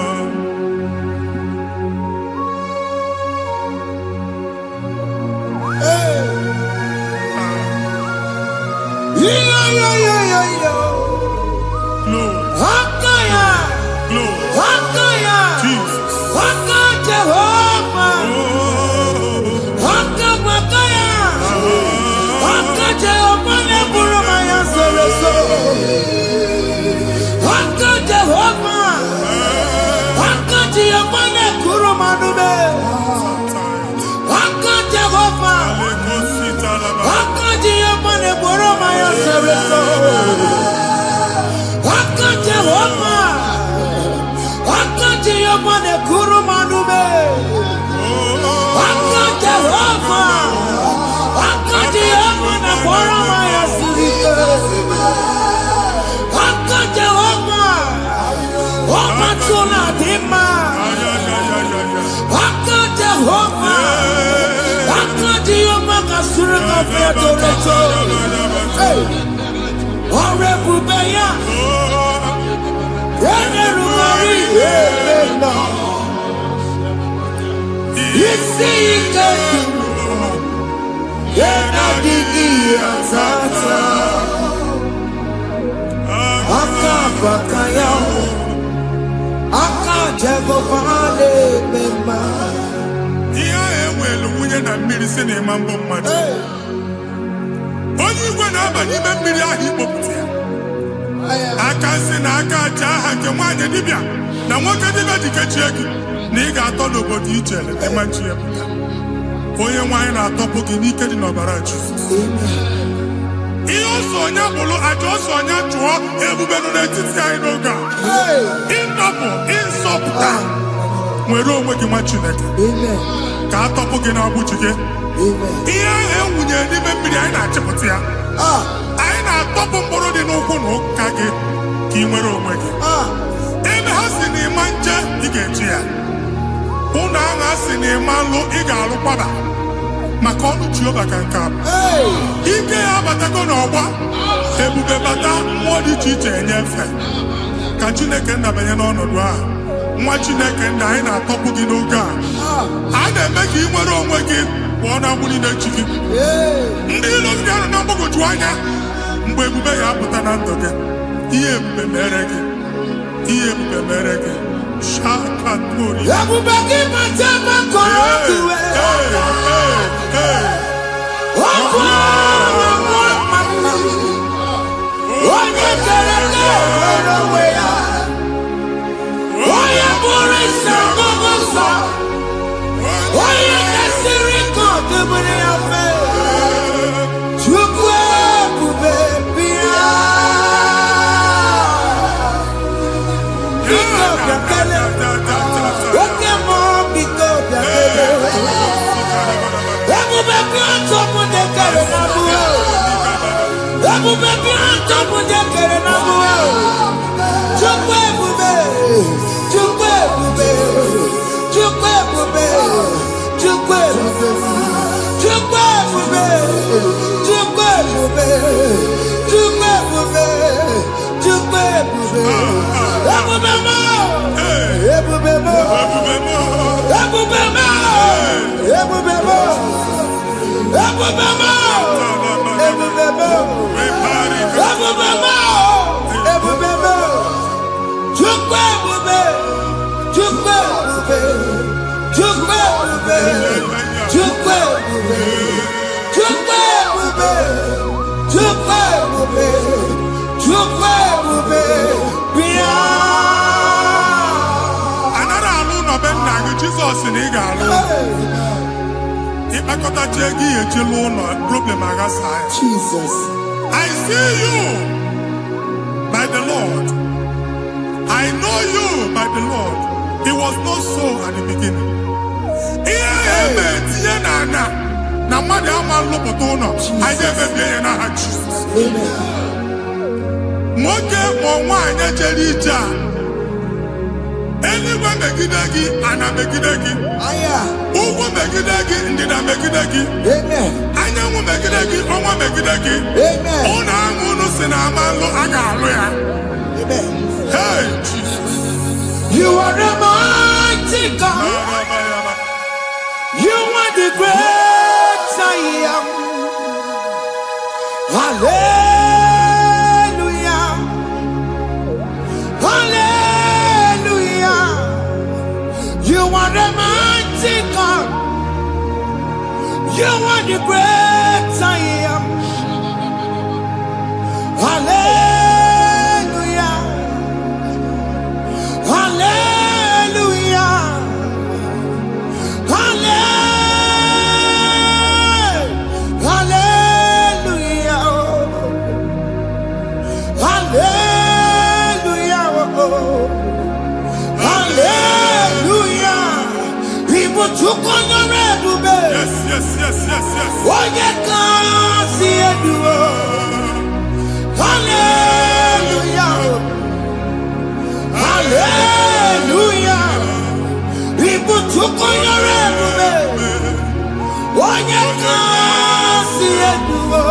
Na mmiri si na ịma mbọ mmadụ onye igwe na-aba n'ime mmiri ahụ ikpopụta ya aka si na aka aja aha nke nwaanyị dibịa na nwoke dibịa ji kechie gị na ị ga-atọ n'obodo ijele ịmachi ya pụta onye nwaanyị na-atọpụ gị n'ike dị n'ọbara Jizọs ihe ọsọ onye bụrụ aja ọsọ onye chụọ ebube nọ n'etiti anyị n'oge a ịtọpụ ịsọpụta nwere onwe gị nwa Chineke ka atọpụ gị n'agbụchi gị ihe ahụ ewunye n'ime mmiri anyị na-achịpụta ya anyị na-atọpụ mkpụrụ dị n'ụkwụ na ụka gị ka ị nwere onwe gị ebe ha si na ịma nje ị ga-eji ya ụlọ ahụ ha si na ịma nlụ ị ga-alụkwaba maka ọnụ Jehova ka nke abụ ike ya abatago n'ọgba ebube bata mmụọ dị iche iche enyefe ka Chineke ndabanye n'ọnọdụ ahụ nwa Chineke nna anyị na-atọpụ gị n'oge a na-eme ka ị nwere onwe gị pụọ na mgbuli na-echi gị ndị ilo gị anọ na mgbagwoju anya mgbe ebube ya apụta na ndụ gị ihe ebube mere gị ihe ebube mere gị shakatori ebube gị mata maka ọkụwe onye kere gị nwere onwe ya onye bụrụ isi ọgụgụ nsọ onye kesịrị ka ọ dịbụrụ ya mfe Chukwu ebube bịa biko bịakele oke mmụọ biko bịakele ebube bịa ntọpụ dekere na mbuo ebube bịa ntọpụ dekere na mbuo Chukwu ebube Chukwu ebube Chukwu ebube Chukwu ebube Chukwu ebube Chukwu ebube Chukwu ebube Chukwu ebube ebube mo ebube mo ebube mo ebube mo ebube mo ebube mo ebube mo ebube mo Chukwu ebube Chukwu ebube Chukwu ebube Chukwu ebube Chukwu ebube Chukwu ebube Chukwu ebube bịa anara alụ n'ọbe nna gị Jizọs na ị ga-alụ ịkpakọtacha ego ihe echelu ụlọ problem aghasa ya Jesus I see you by the Lord I know you by the Lord it was not so at the beginning ihe eme tinye na na mmadụ ama nlụpụta ụlọ anyị emebie ya n'aha Jizọs nwoke ma nwaanyị jere ije a eluigwe megide gị ana megide gị ugwu megide gị ndịda megide gị anyanwụ megide gị ọnwa megide gị ụlọ ahụ unu si na ama nlụ a ga-alụ ya hey Jesus you are a mighty God you are the great I am hallelujah hallelujah you are a mighty God you are the great I am hallelujah hallelujah hallelujah hallelujah people took on the red yes onye ka si eduo hallelujah hallelujah people took on the red onye ka si eduo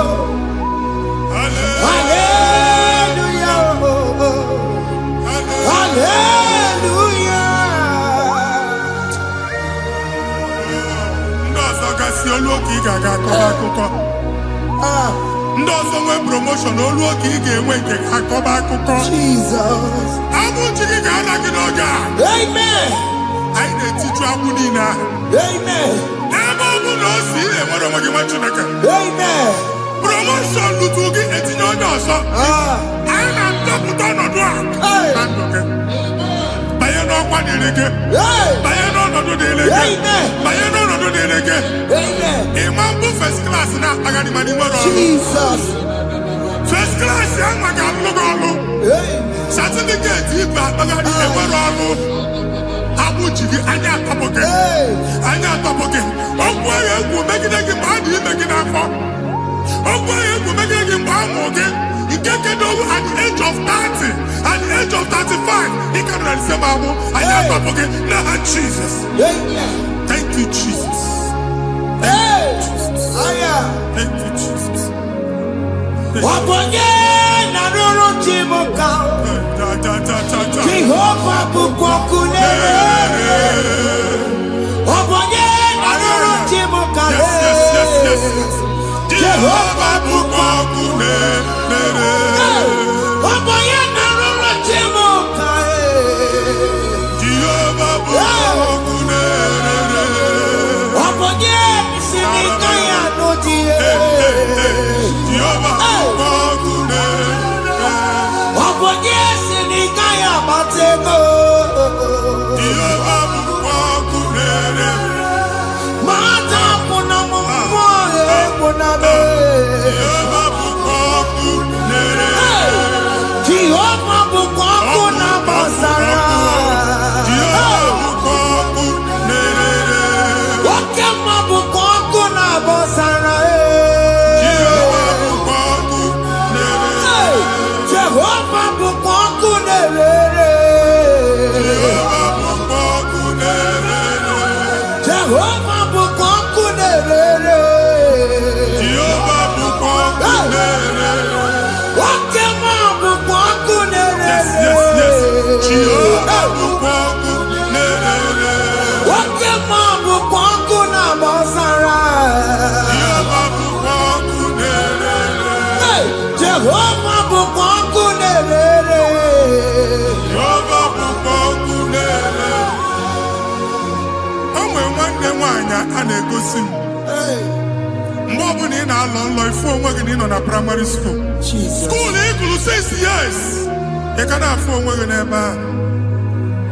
hallelujah hallelujah oke ị ga-aga akọba akụkọ. Ndị ọzọ nwee promotion olu oke ị ga-enwe nke akọba akụkọ. Jesus. Abụ chi gị ga-ana gị n'oge a. Amen. Anyị na-etiju agbụ niile ahụ. Amen. Ebe ọ bụ na o si enwere onwe gị nwa Chineke. Amen. Promotion lutu gị etinye onye ọzọ. Anyị na-adọpụta ọnọdụ a na ndụ gị. Banye n'ọkwa dịrị gị. Banye n'ọnọdụ dịrị gị. Banye n'ọnọdụ dịrị gị. Ịma mbụ first class na-akpagharị ma n'ime ọrụ. Jesus. First class ya nwa ga-alụ gị ọrụ. Certificate ibe akpagharị enwere ọrụ. Abụ ji gị anya atọpụ gị. Anya atọpụ gị. Ọgwụ agha egwu megide gị mgbe a dị ime gị n'afọ. Ọgwụ agha egwu megide gị mgbe a mụ gị. Nke kedowu at the age of 30, at the age of 35, he can receive abu. I am up again. Now, Jesus. Thank you, Jesus. Thank you, Jesus. Thank you, Jesus. Jehovah bukokune. Jehovah bukokune. A na-egosi mgbe ọ bụla ị na-alọ nlọ ifu onwe gị na ị nọ na primary school skuul ị gụrụ 6 years ị ka na-afụ onwe gị n'ebe ahụ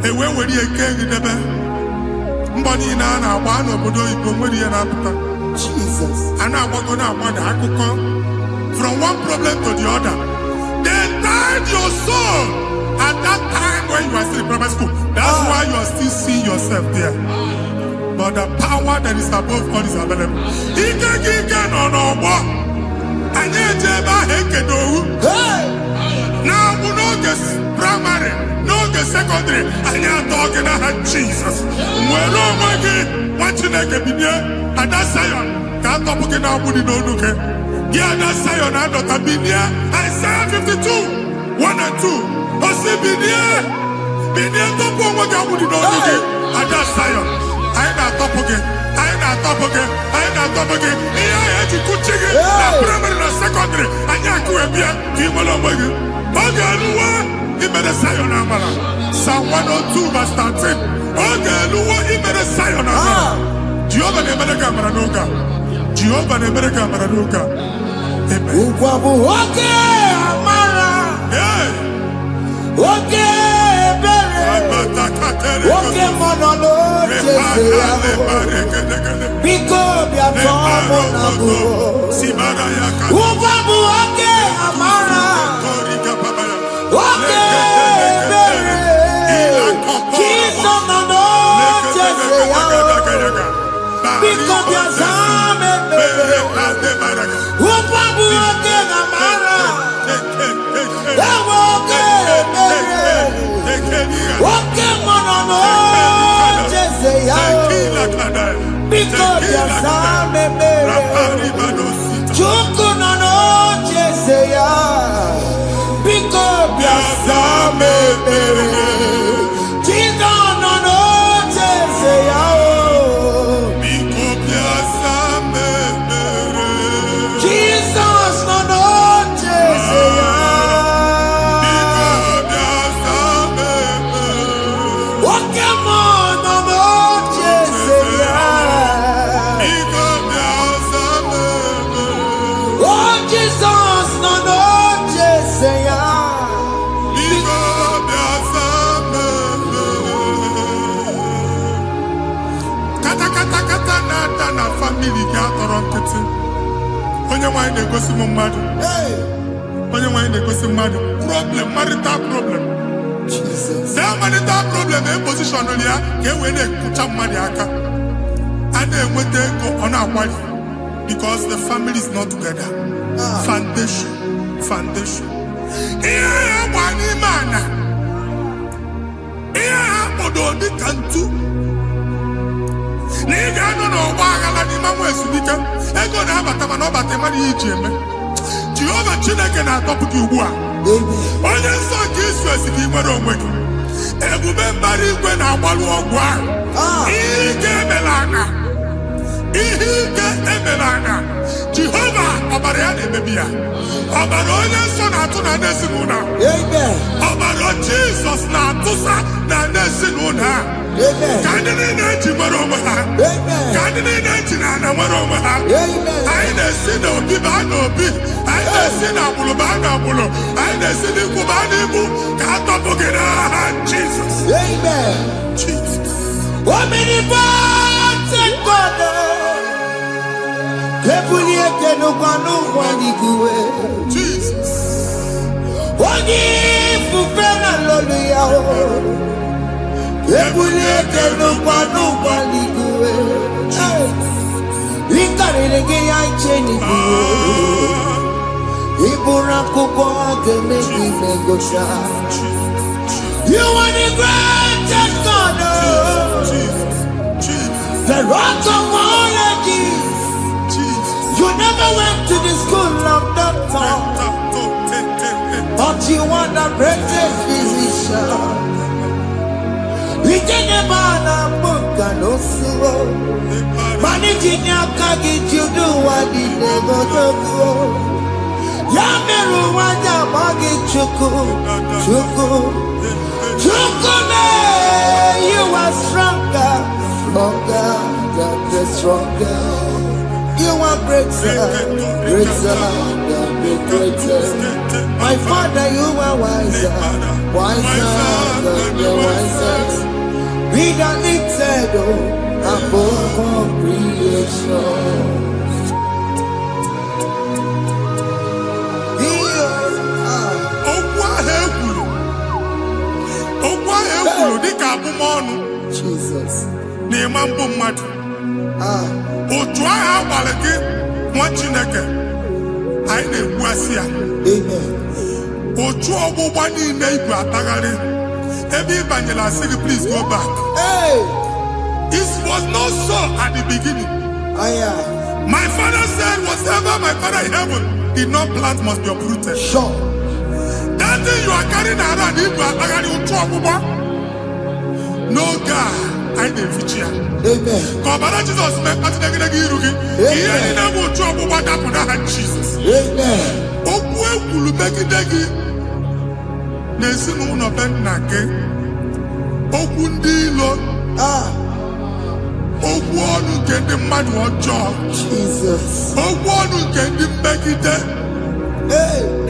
ewee were ihe nke gị debe mbọ niile a na-agba n'obodo oyibo nwere ihe na-apụta a na-agbago na-agbada akụkọ from one problem to the other. They tied your soul at that time when you are still in primary school. That's why you are still seeing yourself there. But the power that is above God is available. Ike no more. Anye jeba hekedowu. Now we no get primary, no get secondary. Anye talking about Jesus. Mwelo mwagi wachineke binye. Ada Zion kanto puke na abudi no nuke. Ada Zion adota binye. Isaiah 52, 1 and 2. Osi binye topo mwagi abudi no nuke. Ada Zion. I na-atọpụ gị. Ihe ahụ eji kuchi gị na primary na secondary anyị akụwe bịa ka ị nwere onwe gị. Ọ ga-eluwa imere Zion amara. Psalm 102 verse 13. Ọ ga-eluwa imere Zion amara. Jehova na-emere gị amara n'oge a. Jehova na-emere gị amara n'oge a. Amen. Ụgwọ bụ oge amara. Oge oke mmanụ n'oche ya biko bịa tọọ mụ na bụ ụgwọ bụ oke amara oke ebere Jizọs nọ n'oche ya biko bịa zaa m ekpere ụgwọ bụ oke amara ewe oke ebere oke mmanụ n'oche ya biko bịa zaa m ekpere Chukwu nọ n'oche ya biko bịa zaa m ekpere Jizọs nọ n'oche ya biko bịa zaa m nkịtị. Onye nwanyị na-egosi m mmadụ. Onye nwanyị na-egosi mmadụ. Problem, marital problem. That marital problem in position on ya ka e wee na-ekpucha mmadụ aka. A na-enweta ego ọ na-akwali because the family is not together. Foundation. Ihe ha gba n'ime ana. Ihe ha kpọdo dị ka ntu. Na ị ga-anọ n'ọgba aghara n'ime nwa ezumike. Ego na-abata mana ọ bata mmadụ ihe iji eme. Jehova Chineke na-atọpụ gị ugbu a. Onye nsọ nke isu esi ka ị nwere onwe gị. Ebube mbara igwe na-agbalụ ọgwụ ahụ. Ihe ike emela aka. Jehova ọbara ya na-emebi ya. Ọbara onye nsọ na-atụ na ndị ezinụlọ. Ọbara Jizọs na-atụsa na ndị ezinụlọ ha. Ka ndị niile eji nwere onwe ha. Ka ndị niile eji na ana nwere onwe ha. Anyị na-esi n'obi baa n'obi. Anyị na-esi n'agbụrụ baa n'agbụrụ. Anyị na-esi n'ikwu baa n'ikwu. Ka a tọpụ gị n'aha Jizọs. Jesus. You are the greatest God, the rock of all ages. You never went to the school of doctor, but you are the greatest physician. We didn't ban a book and also managing your kagi to do what you never do. Yameru wanja magi chuku. You are stronger than the stronger. You are greater than the greatest. My Father, you are wiser than the wisest. Be the lifted above all creation. Jesus. Otu ahụ agbalị gị nwa Chineke anyị na-egbu asị ya. Otu ọgbụgba niile ibu atagharị ebe ị banyere asị gị please go back. It was not so at the beginning. My father said whatever my father in heaven did not plant must be uprooted. Sure. That thing you are carrying around ibu atagharị otu ọgbụgba. No God, I never fear. Amen. Kọbara Jizọs mee kpatụ negidegi iru gị. Ihe niile bụ otu ọgbụgba dapụ n'aha Jizọs. Amen. Okwu ekwuru megide gị n'ezinụlọ be nna gị. Okwu ndị ilo. Okwu ọnụ nke ndị mmadụ ọjọọ. Jesus. Okwu ọnụ nke ndị mmegide.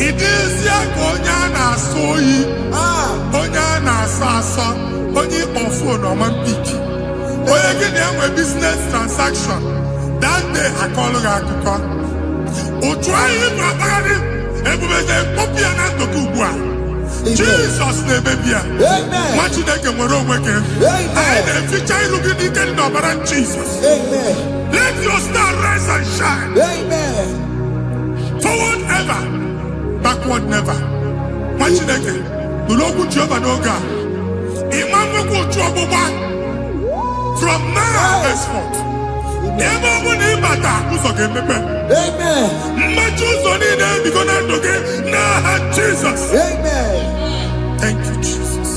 Ị dịzie ka onye a na-asọ oyi. Onye a na-asọ asọ. Onye ịkpọ fon ọma mpiki. Onye gị na-enwe business transaction. That day akọlụ gị akụkọ. Otu anyị bụ akpagharị ebube na-ekpọpụ ya na ndụkọ ugbu a. Jizọs na-emebi ya. Nwa Chineke nwere onwe gị. Anyị na-eficha ilu gị n'ike dị n'ọbara Jizọs. Let your star rise and shine. Forward ever, backward never. Nwa Chineke nụrụ okwu Jehova n'oge a. From now henceforth, ebe ọ bụ na ịbata ụzọ ga-emepe. Mmachi ụzọ niile ebigo na ndụ gị n'aha Jizọs. Thank you, Jesus.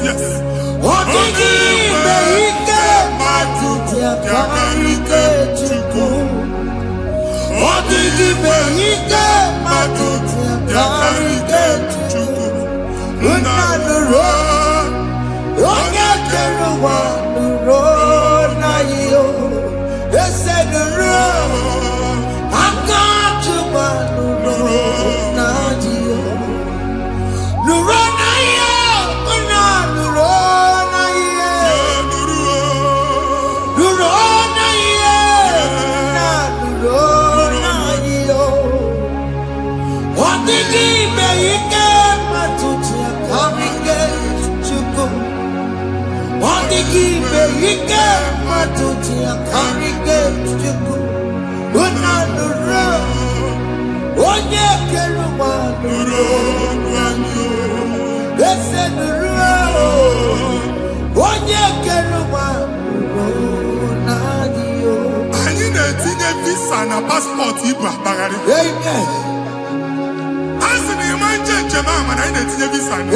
Yes. Ike matuti akarike chuku. Unanuro. Onye keruwa nuro. Ese nuro. Onye keruwa nuro. Nadio. Anyị na-etinye visa na passport Igbo akpagharị. Amen. Asị na ịma njem ahụ na anyị na-etinye visa na.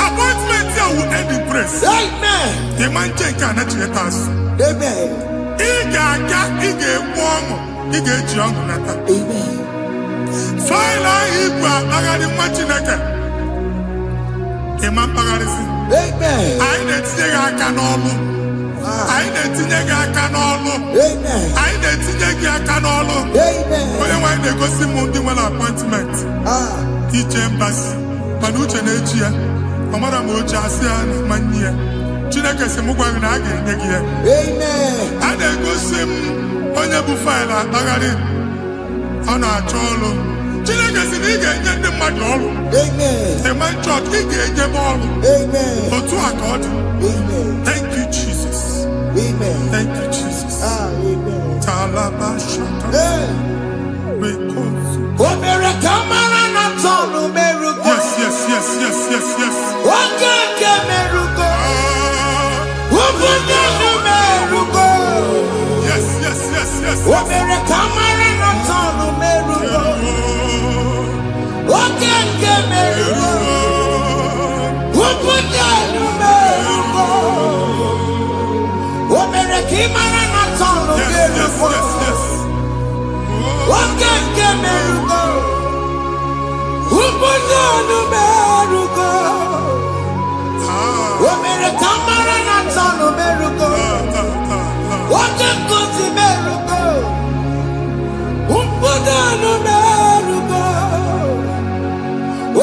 Appointment here will end in praise. Amen. Ịma nke a na-echeta asụ. Amen. Ị ga-aga, ị ga-ekwu ọṅụ, ị ga-eji ọṅụ nata. Amen. Faịlụ ahụ Igbo akpagharị nwa Chineke. Ịma mkpagharịsị. Amen. Anyị na-etinye gị aka n'ọlụ. Anyị na-etinye gị aka n'ọlụ. Amen. Anyị na-etinye gị aka n'ọlụ. Amen. Onye nwaanyị na-egosi m ndị nwere appointment ije mbasi mana uche na-eji ya ọ mara ma oche asị ya na manye ya. Chineke sị m gwa gị na a ga-enye gị ya. Amen. A na-egosi m onye bụ faịlụ akpagharị ọ na-achọ ọrụ. Chineke sị na ị ga-enye ndị mmadụ ọrụ. Amen. Ịma chọọchị ị ga-enye m ọrụ. Amen. Otu a ka ọ dị. Amen. Thank you Jesus. Amen. Thank you Jesus. Amen. Talabashata. Hey. Omere kamara na tonu merugo. Yes. Okeke merugo. Obunya merugo. Yes. Omere kamara na tonu merugo. Okeke merugo. Obunya merugo. Omere kamara na tonu merugo. Okeke merugo. Obunya merugo. Omere kamara na tonu merugo. Okeke merugo. Obunya merugo.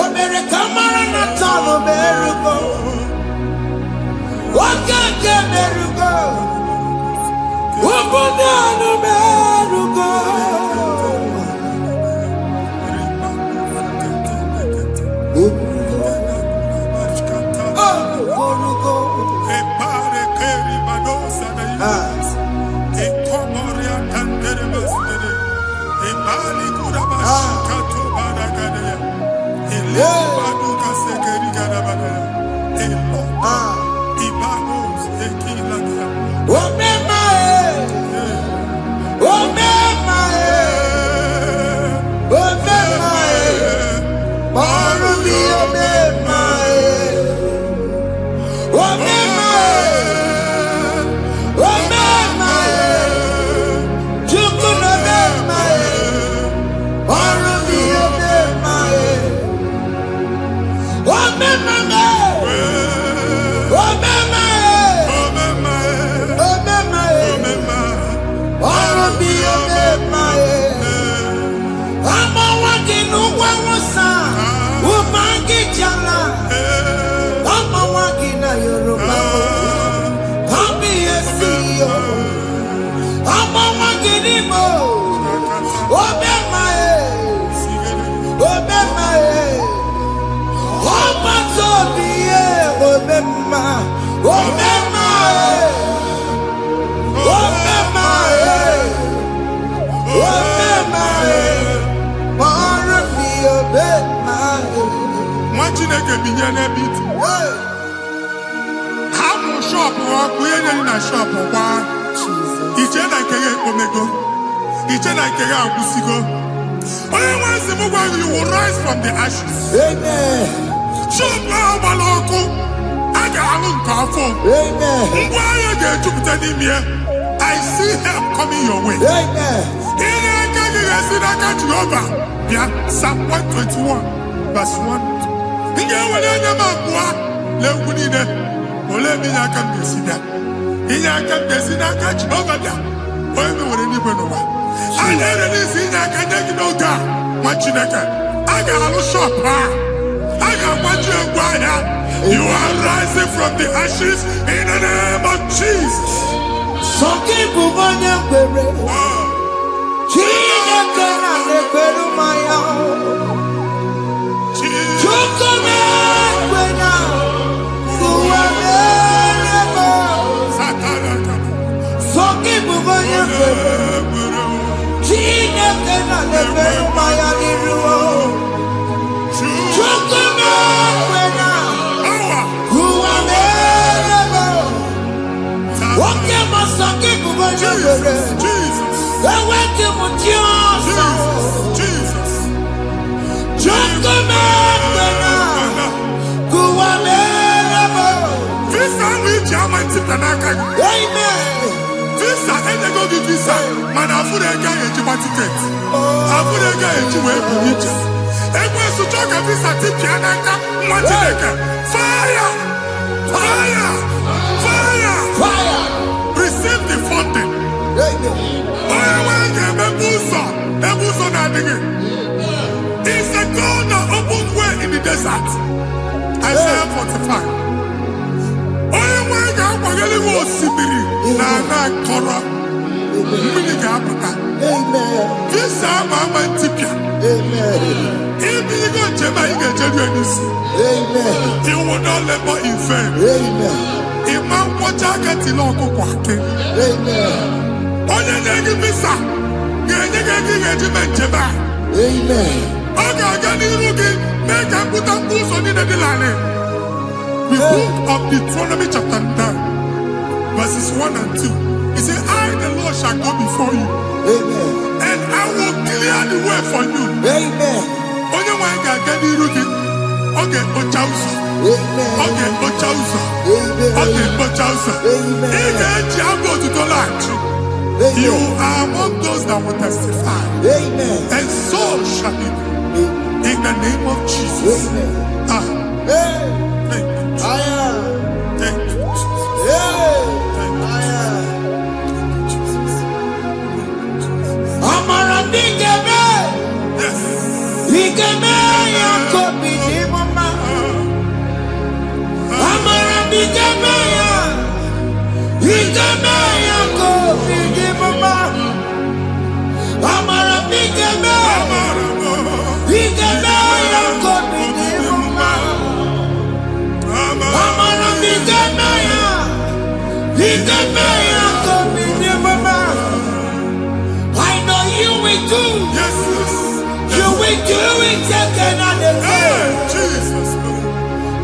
Omere kamara na tonu merugo. Okeke merugo. Obunya merugo. Chineke binye n'ebe iti. Ha bụ shọpụ ọkụ ihe nyere na shọpụ gbaa. Iche na nke ya ekpomego. Iche na nke ya agwụsigo. Onye nwe nsị m gwa you will rise from the ashes. Amen. Shọpụ ahụ gbara ọkụ. A ga-alụ nke afọ. Ngwa ahịa ga-ejupụta n'ime ya. I see help coming your way. Amen. Ihe aka gị ga-esi n'aka Jehova bịa Psalm 121 verse 1. Ị ga-ewere anya m abụọ n'egwu niile. Olee ebe inye aka m ga-esi bịa? Inye aka m ga-esi n'aka Jehova bịa. Onye mewere n'igwe n'ụwa. A na-ere n'isi inye aka nye gị n'oge a nwa Chineke. A ga-alụ shọpụ a. A ga-agbaji egwu ahịa. You are rising from the ashes in the name of Jesus. Some people want to pray. Chineke na na-ekwere mmanya. Chukwu na-ekwe na ụwa na-ere Visa, and they go to visa. Man, I put a guy in my ticket. I put a guy in my ticket. And when you talk a visa ticket, fire! Fire! Fire! Fire! Receive the funding. It's the God that opens way in the desert. Isaiah 45. You will not labor in vain. Imam Wajagati Loko Kwake. Onye na-egi visa ga-enye gị ego ga-eji jeba. Ọ ga-aga n'iru gị mee ka mpụta ụzọ niile dị larịị. The book of Deuteronomy chapter 9 verses 1 and 2. He said, I the Lord shall go before you. And I will clear the way for you. Onye nwe ga-aga n'iru gị. Ọ ga-ekpocha ụzọ. Ọ ga-ekpocha ụzọ. Ọ ga-ekpocha ụzọ. Ị ga-eji abụ otuto laghachi. You are among those that will testify. And so shall it be. In the name of Jesus. Thank you. Thank you, Jesus. Amara bigeme. Yes. Bigeme ya kobi ni mama. Amara bigeme ya. Bigeme ya kobi ni mama. Amara bigeme. Bigeme ya kobi ni mama. Amara bigeme ya. Bigeme ya kobi ni mama. I know you will do. Yes. You will do it again and again. Jesus.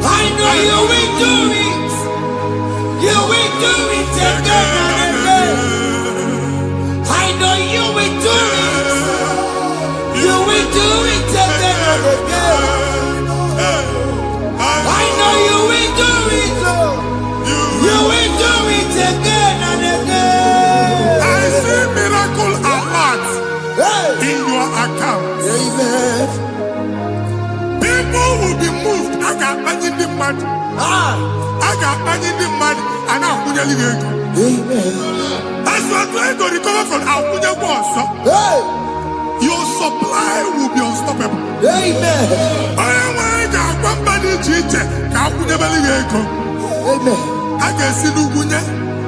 I know you will do it. You will do it again and again. I know you will do it. You will do it again and again. I know you will do it, Lord. You will do it again and again. I see miracle alert in your account. Amen. People will be moved. I got money the mad. I got money the mad. And I'm going to go. Amen. As you are trying to recover from Abuja boss, your supply will be unstoppable. Amen. I am one body teacher. Abuja Baligo. Amen. I can see Lugunya.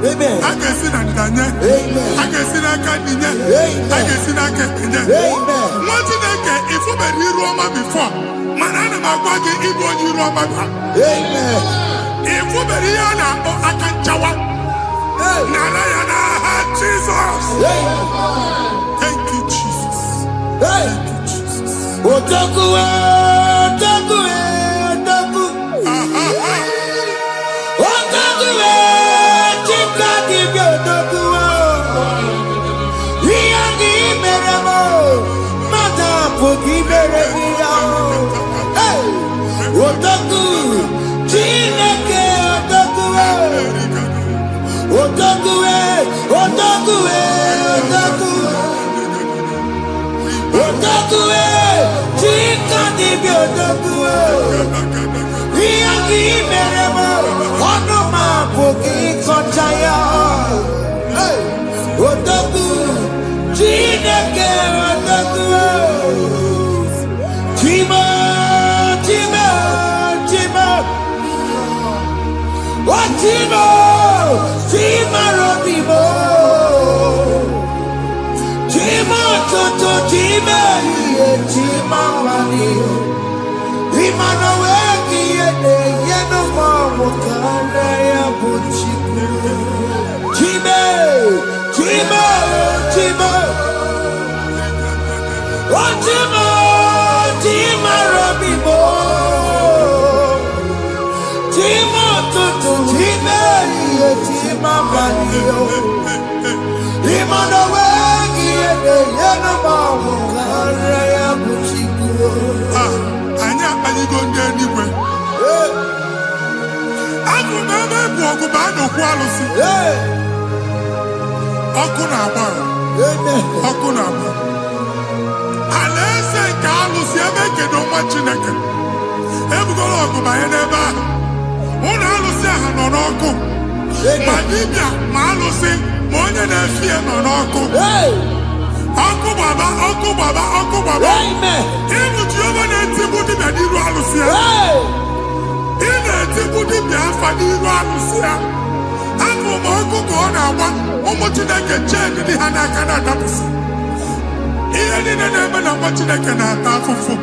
Amen. I can see Nandanya. Amen. I can see Nakaninya. Amen. I can see Nakaninya. Amen. What did I get if you were Roma before? Manana Magwagi, Igbo, you Roma. Amen. If you were Rihanna or Akanchawa. Narayana, Jesus. Thank you, Jesus. Thank you, Jesus. Otakuwe, otakuwe, otaku. Otakuwe, chika dibi otakuwe. Iyagi meremo, mata poki meremiya. Otaku, chineke otakuwe. Otakuwe, otakuwe, otaku. Otakuwe, chika dibi otakuwe. Iyagi meremo, onuma poki konchaya. Otaku, chineke otakuwe. Chima, chima, chima. Chima, chima robimo. Chima toto chima iye chima wani. Imano weki yene yeno mamu kanda ya buchiku. Chime, chima, chima. Chima, chima robimo. Chima toto chima iye chima wani. Imano weki yene yeno mamu kanda ya buchiku. Anya, I go there anyway. I don't know. okwu alụsị. Ọkụ na-agba. Ọkụ na-agba. Alaeze nke alụsị ebe ekedo nwa Chineke. Ebugoro ọgụ banye n'ebe ahụ. Ụlọ alụsị ahụ nọ n'ọkụ. Ma dibịa ma alụsị ma onye na-efi ya nọ n'ọkụ. Ọkụ gbaba, ọkụ gbaba, ọkụ gbaba. Ịbụ Jehova na-etigbu dibịa n'iru alụsị ya. Ị na-etigbu dibịa afa n'iru alụsị ya. Afọ ma ọkụ ka ọ na-agba ụmụ Chineke chee dị ha n'aka na-adapụsị. Ihe niile na-eme na nwa Chineke na-ata afụfụ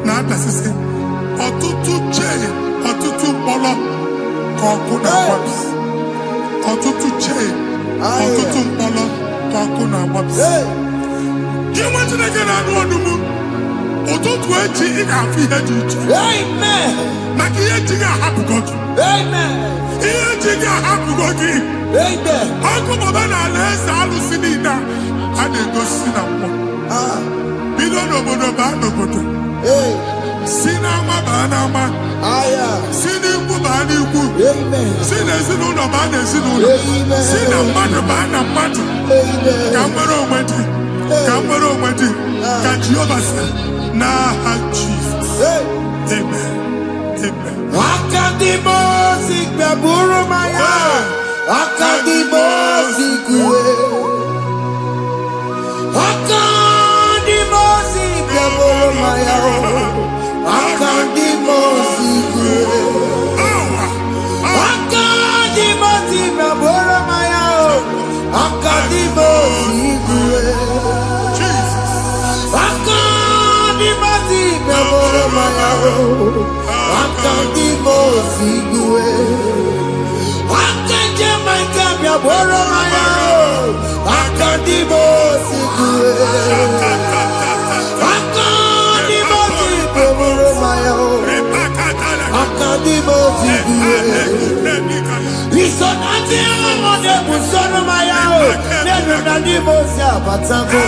na-adasịsị ọtụtụ chee, ọtụtụ mkpọrọ ka ọkụ na-agbapụsị. Ọtụtụ chee, ọtụtụ mkpọrọ ka ọkụ na-agbapụsị. Gị nwa Chineke na-anụ ọdụm, ụtụtụ echi ị ga-afụ ihe dị iche. Maka ihe ji gị ahapụgo gị. Ihe ji gị ahapụgo gị. Ọkụ baba na alaeze alụsị niile a na-egosi na mmụọ. Bido n'obodo baa n'obodo. Si n'ama baa n'ama. Si n'ikwu baa n'ikwu. Si n'ezinụlọ baa n'ezinụlọ. Si na mmadụ baa na mmadụ. Ka nwere onwe dị. Ka nwere onwe dị. Ka Jehova sị n'aha Jizọs. Amen. Amen. Akadimosi gbaburu maya. Akadimosi kuwe. Akadimosi gbaburu maya. Akadimosi kuwe. Akadimosi gbaburu maya. Akadimosi kuwe. Akadimosi gbaburu maya. Akadimosi kuwe. Akadimosi gbaburu maya. Akadimosi kuwe. Akadimosi gbaburu maya. Akadimosi kuwe. Isonati amode busono maya. Nenu nadimosi abatako.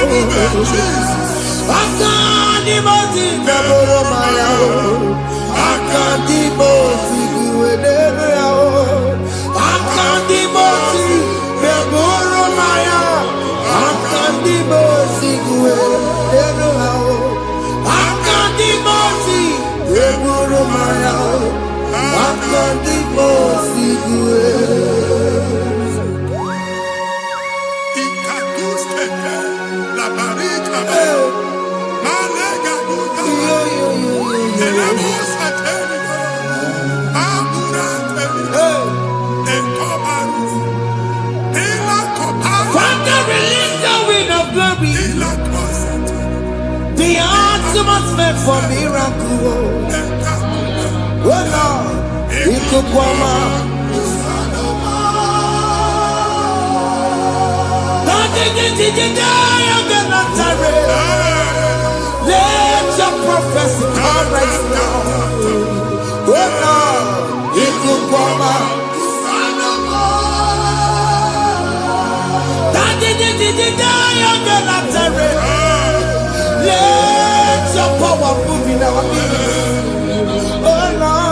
Akadimosi gbaburu maya. Akadimosi kuwe nenu yao. Akadimosi gbaburu maya. Akadimosi kuwe nenu yao. Akadimosi gbaburu maya. Akadimosi kuwe. La barika. Malega duta. Father, release the wind of glory. The atmosphere for miracle. Oh Lord, Ikukwama. Let your prophecy come right now. Oh Lord, Ikukwama. Let your power move in our midst. Oh Lord.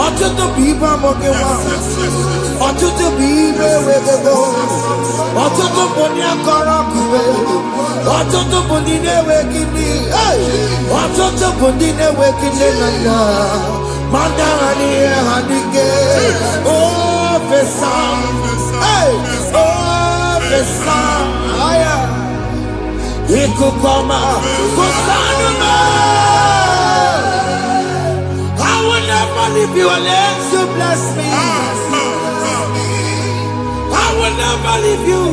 Ọtụtụ bụ ibe amụghị nwa. Ọtụtụ bụ ibe ewegego. Ọtụtụ bụ ndị akọrọ ọkụwe. Ọtụtụ bụ ndị na-enweghị nri. Ọtụtụ bụ ndị na-enweghị nne na nna. Ma ndị agha n'ihe ha n'ike. Ofesa. Ofesa. Ikuku ọma. Kusanụ m. I will never leave you unless you bless me. I will never leave you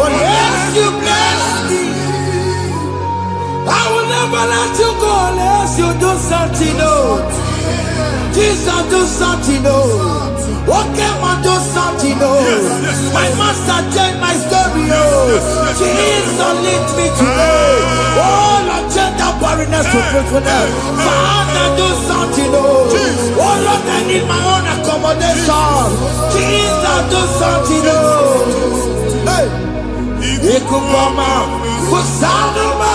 unless you bless me. I will never let you go unless you do something new. Jesus, do something new. Okay, man, do something new. My master changed my story. Jesus, lift me today. Oh, Lord, change that barrenness to fruitfulness. Father, do something. Oh, Lord, I need my own accommodation. Jesus, do something. Hey, Ikuboma, Kusanuma.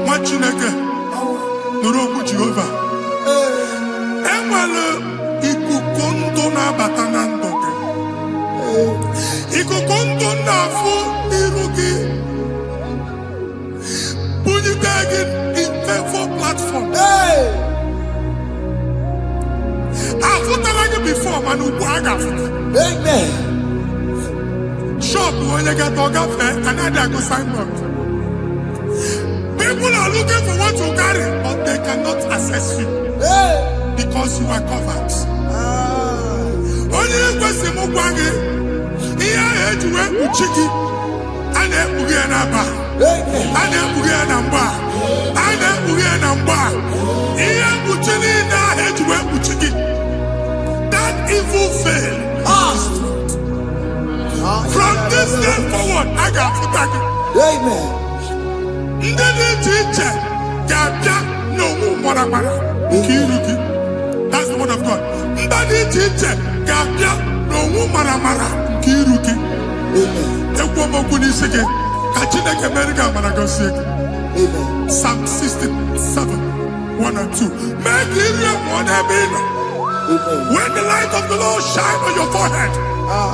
Machineke, Nurobu Jehovah. Emwale ikukondo na batanando. Ikukondo na fu irugi. Punitagin in favor platform. I've put before, man, who amen. Shop when you get dog another go signboard. People are looking for what to carry, but they cannot access you because you are covered. Only question Mugwagi, here head to where Uchiki, and then Uganaba, and then Uganamba, and then Uganamba. Here Uchini, head to where Uchiki. That evil fail. From this day forward, I got to back it. Amen. That's the word of God. Psalm 67, 1 and 2. When the light of the Lord shine on your forehead,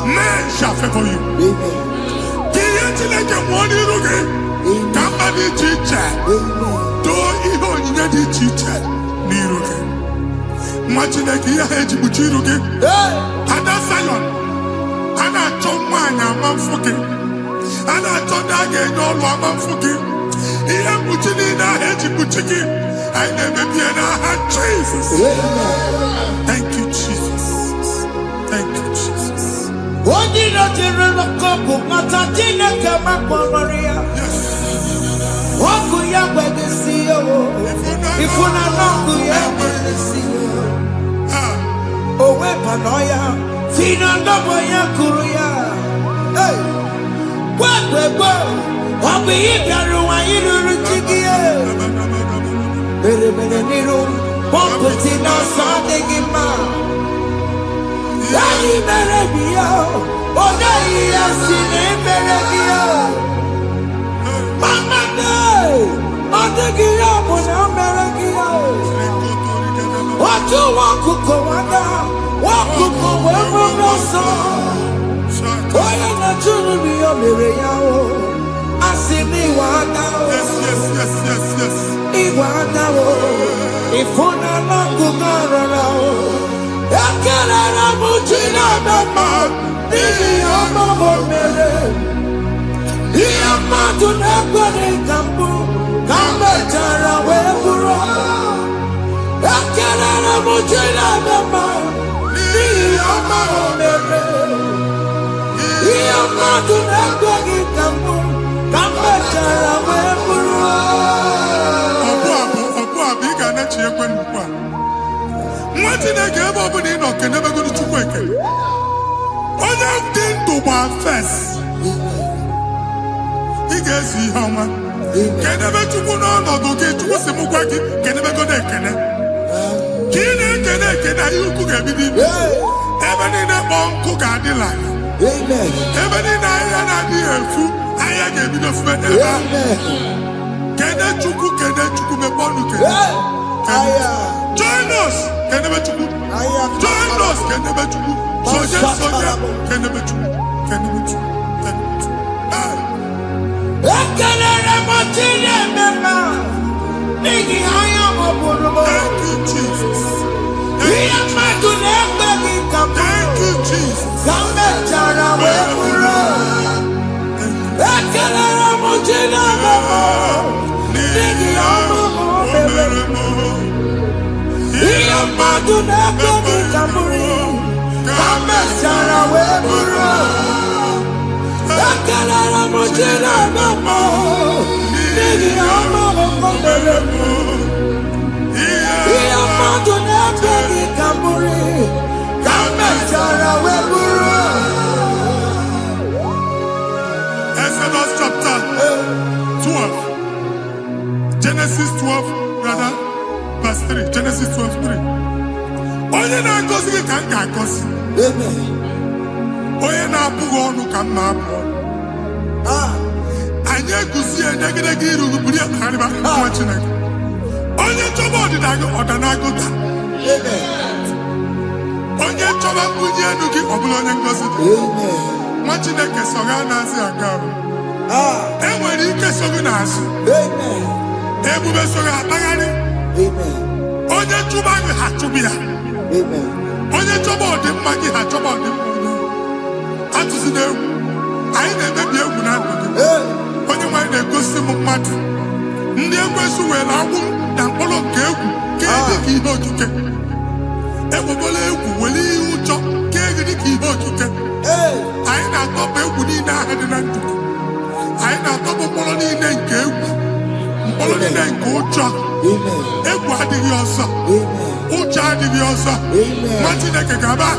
men shall favor you. Somebody teacher, do even the teacher. Niruke. Imagine here, Buchiruke. Ada Zion. Ana Chomana Mamfuke. Ana Tonage, no Mamfuke. Here, Buchina, Buchiki. I never be an Jesus. Thank you, Jesus. Thank you, Jesus. What did not you couple? Matatina come up on Maria. What could you beg to see you? If we're not good, you beg to see you. Oh, Wepanoya, Fina Noboya Kuria. Hey, what? I'll be here, you Niru, Pomputina, Sadegima. Daddy Merebio, oh, Daddy, I've seen him, Merebio. Mama, I'm taking up on America. What you want to go under? What could go over no song? Oh, you're not to be a Miria. I see me one now. Yes. Iwanao, ifuna nakumarao, yakelera mujina mama, nini amamo mere, iyamatu nekwani kambu, kambetara weburo, yakelera mujina mama, nini amamo mere, iyamatu nekwani kambu, kambetara weburo. What did I give up in Enoch and never go to work? All of them to one first. He gets you how much. Can never to go on or go get to what's the Mugwaki, can never go there, can I? Can you cook everything? Heaven in a bomb cook at the line. Heaven in I and food, I gave you the food. Can I cook me bonu? Join us, can never to good. Join us, can never to good. Soldier, can never to good. Can never to Thank you, Jesus. Thank you, Jesus. ka m ga-agọzi. Onye na-abụghị ọnụ ka m na-abụ ọnụ. Anyị eguzie egedege iru buru ya karịba nwa Chineke. Onye chọba ọdịda gị ọdanagụta. Onye chọba mbunye elu gị ọ bụla onye ngozi. Nwa Chineke so gị anazi aga ahụ. Enwere ike so gị n'azụ. Ebube so gị akpagharị. Onye chụba gị ha chụbi ya. Onye chọba ọdịmma gị ha chọba ọdịmma onye. Atụzina egwu. Anyị na-emebi egwu na ndụ gị. Onye nwanyị na-egosi m mmadụ. Ndị ekwensu were agwụ na mkpụrụ nke egwu kee dị ka ihe okike. Ekwebola egwu were ihe ụjọ kee gị dị ka ihe okike. Anyị na-atọpụ egwu niile ahụ dị na ndụ. Anyị na-atọpụ mkpụrụ niile nke egwu. Mkpụrụ niile nke ụjọ. Egwu adịghị ọzọ. Ụjọ adịghị ọzọ. Nwa Chineke ga-aba.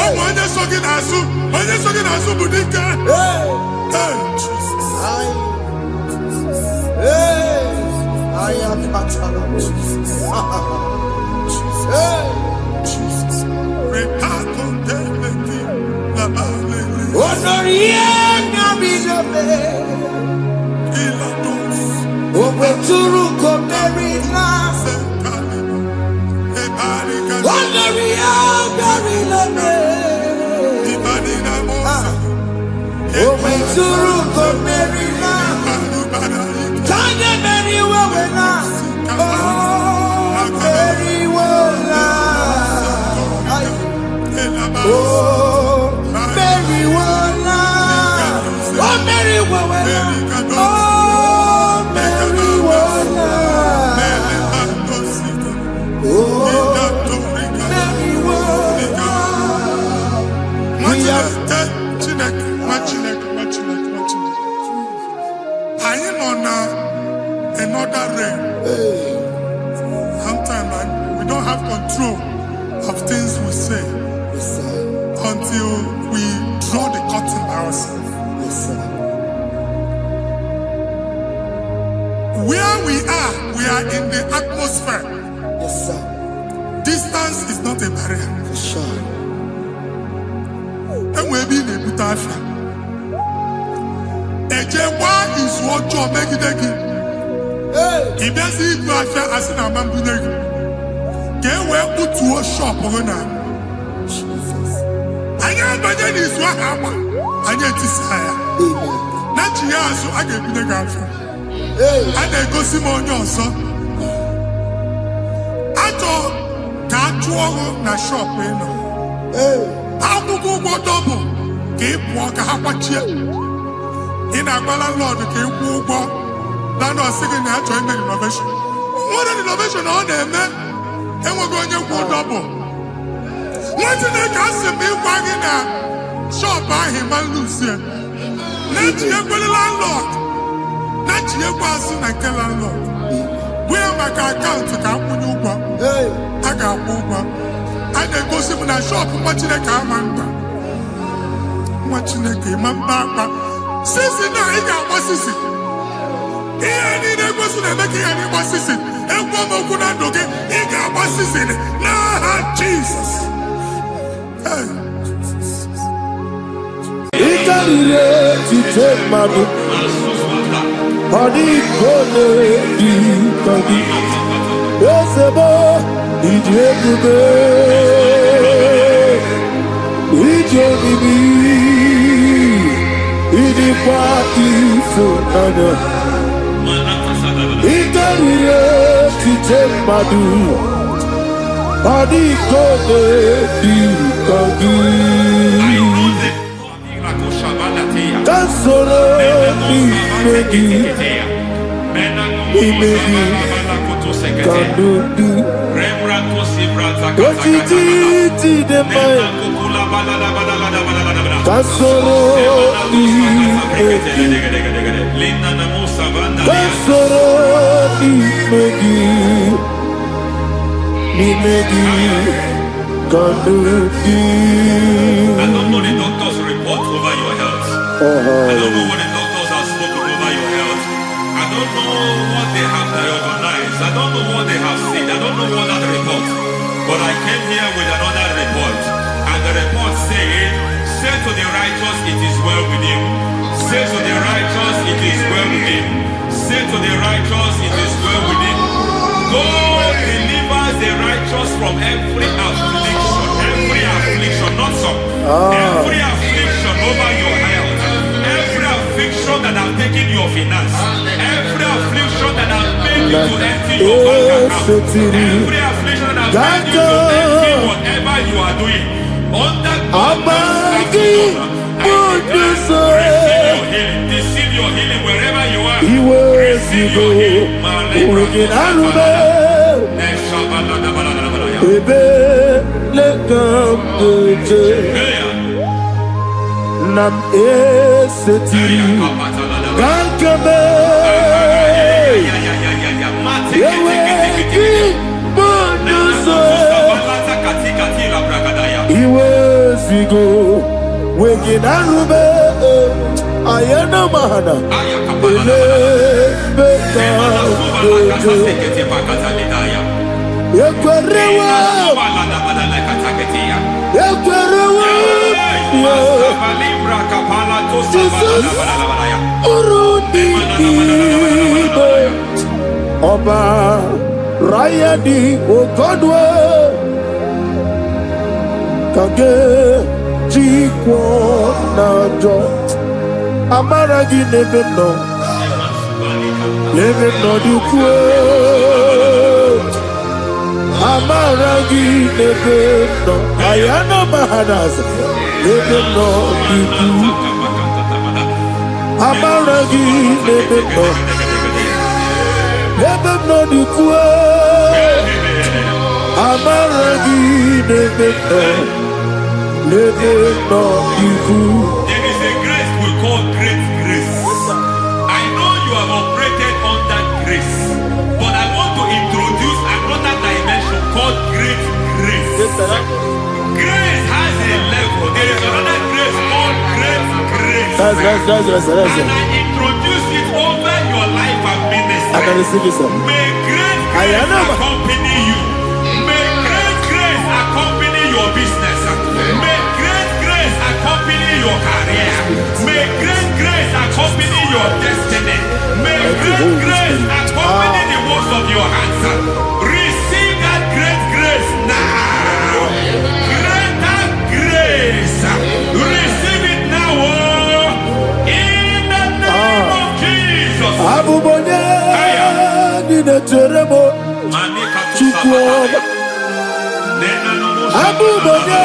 Ọ bụ onye so gị n'azụ. Onye so gị n'azụ bụ dike. I am Jesus. Jesus. Another realm. Sometimes we don't have control of things we say until we draw the curtain by ourselves. Where we are in the atmosphere. Distance is not a barrier. And we'll be in a butafia. Ejekwa is what you're making. If there's a butafia as in a mambuneg, can we put to a shop over now? I am Bajan is what happened. I get this higher. Not years, I get the girlfriend. And they go Simon also. I thought that you na shop, you know. How to go double? Keep walk a hapachi. In a landlord, keep walk. Land was singing that joint innovation. What an innovation on them, man. And we're going to go double. What's in the castle? Me wagging a shop by him and Lucia. Let you go to landlord. Let you go and tell landlord. We have my account to come with you. I got over. And they go see my shop, watching the camera. Watching the game, Sissy, now he got what sissy. He ain't a person that make any what sissy. And woman could not do it. He got what sissy. Now, Jesus. He got it to take my book. Body gonna be body. Yes, a boy. He did the bed. He did the He did party for another. He got it to take my book. Body gonna be body. That's all he made can do. What he did the man. That's all he made. That's all he made. He made can do. I don't know the doctor's report over your health. I don't know what the doctors have spoken over your health. I don't know what they have diagnosed. I don't know what they have said. I don't know what that report. But I came here with another report. righteous, it is well with him. Say to the righteous, it is well with him. Say to the righteous, it is well with him. God delivers the righteous from every affliction, not some. Every affliction over your health, every affliction that have taken your finance, every affliction that have made you to empty your bank account, every affliction that have made you to empty whatever you are doing. Under God's receive your healing wherever you are. Receive your healing. Nam esetiri gankame yeweki bonuso iwezigo weginarube ayana mahana ele beka yekwerewa Ọba Rayadi Ogodwe Kage Jikwo Najo Amaragi Nebeno Nebeno Dukwe Amaragi Nebeno Ayana Mahanas Nebeno Dukwe Amaragi Nebeno Nebeno Dukwe Amaragi Nebeno Nebeno Dukwe. There is a grace we call great grace. I know you have operated under grace, but I want to introduce another dimension called great grace. Grace has a level. There is another grace called great grace. That's and I introduce it over your life and ministry. I can receive it, sir. May great grace accompany you. May great grace accompany your business. May great grace accompany your career. May great grace accompany your destiny. May great grace accompany the works of your hands. Receive that great grace now. Greater grace. Receive it now. In the name of Jesus. Abubonye Nina Teremo Chukwo Abubonye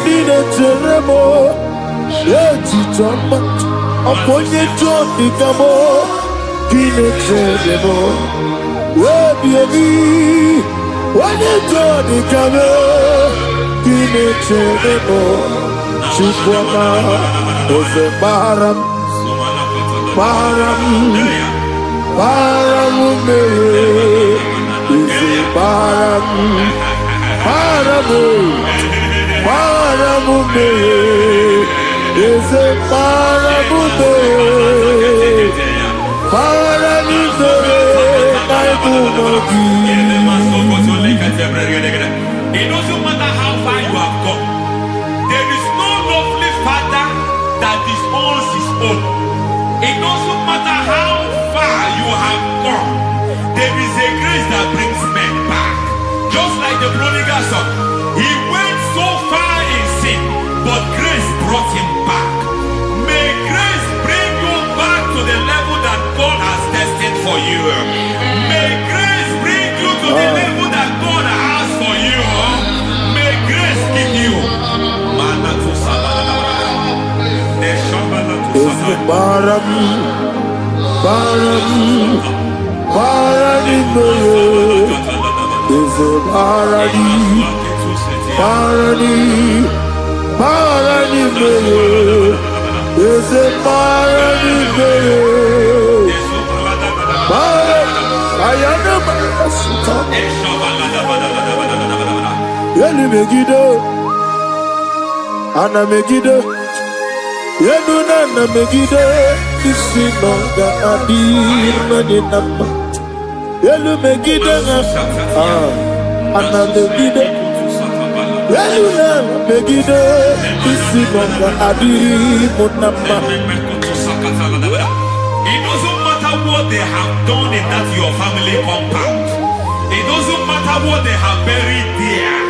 Nina Teremo Eti Choma Aponye Choni Kamo Kine Teremo Webi Wanye Choni Kamo Kine Teremo Chukwo Ose Baram Baram Paramume Ise Paramume Ise Paramume It doesn't matter how far you have gone. There is no lovely father that disowns his own. It doesn't matter how far you have gone. There is a grace that brings men back. Just like the prodigal son. He went so far in sin, but grace brought him back. May grace bring you back to the level that God has destined for you. May grace bring you to the level that God has for you. May grace give you. Ana Megiddo, Yeduna Megiddo, Isinonga Adina Dinama, Yelu Megiddo, Ana Megiddo, Yeduna Megiddo, Simonga Adiri Munamba. It doesn't matter what they have done in that your family compound. It doesn't matter what they have buried there.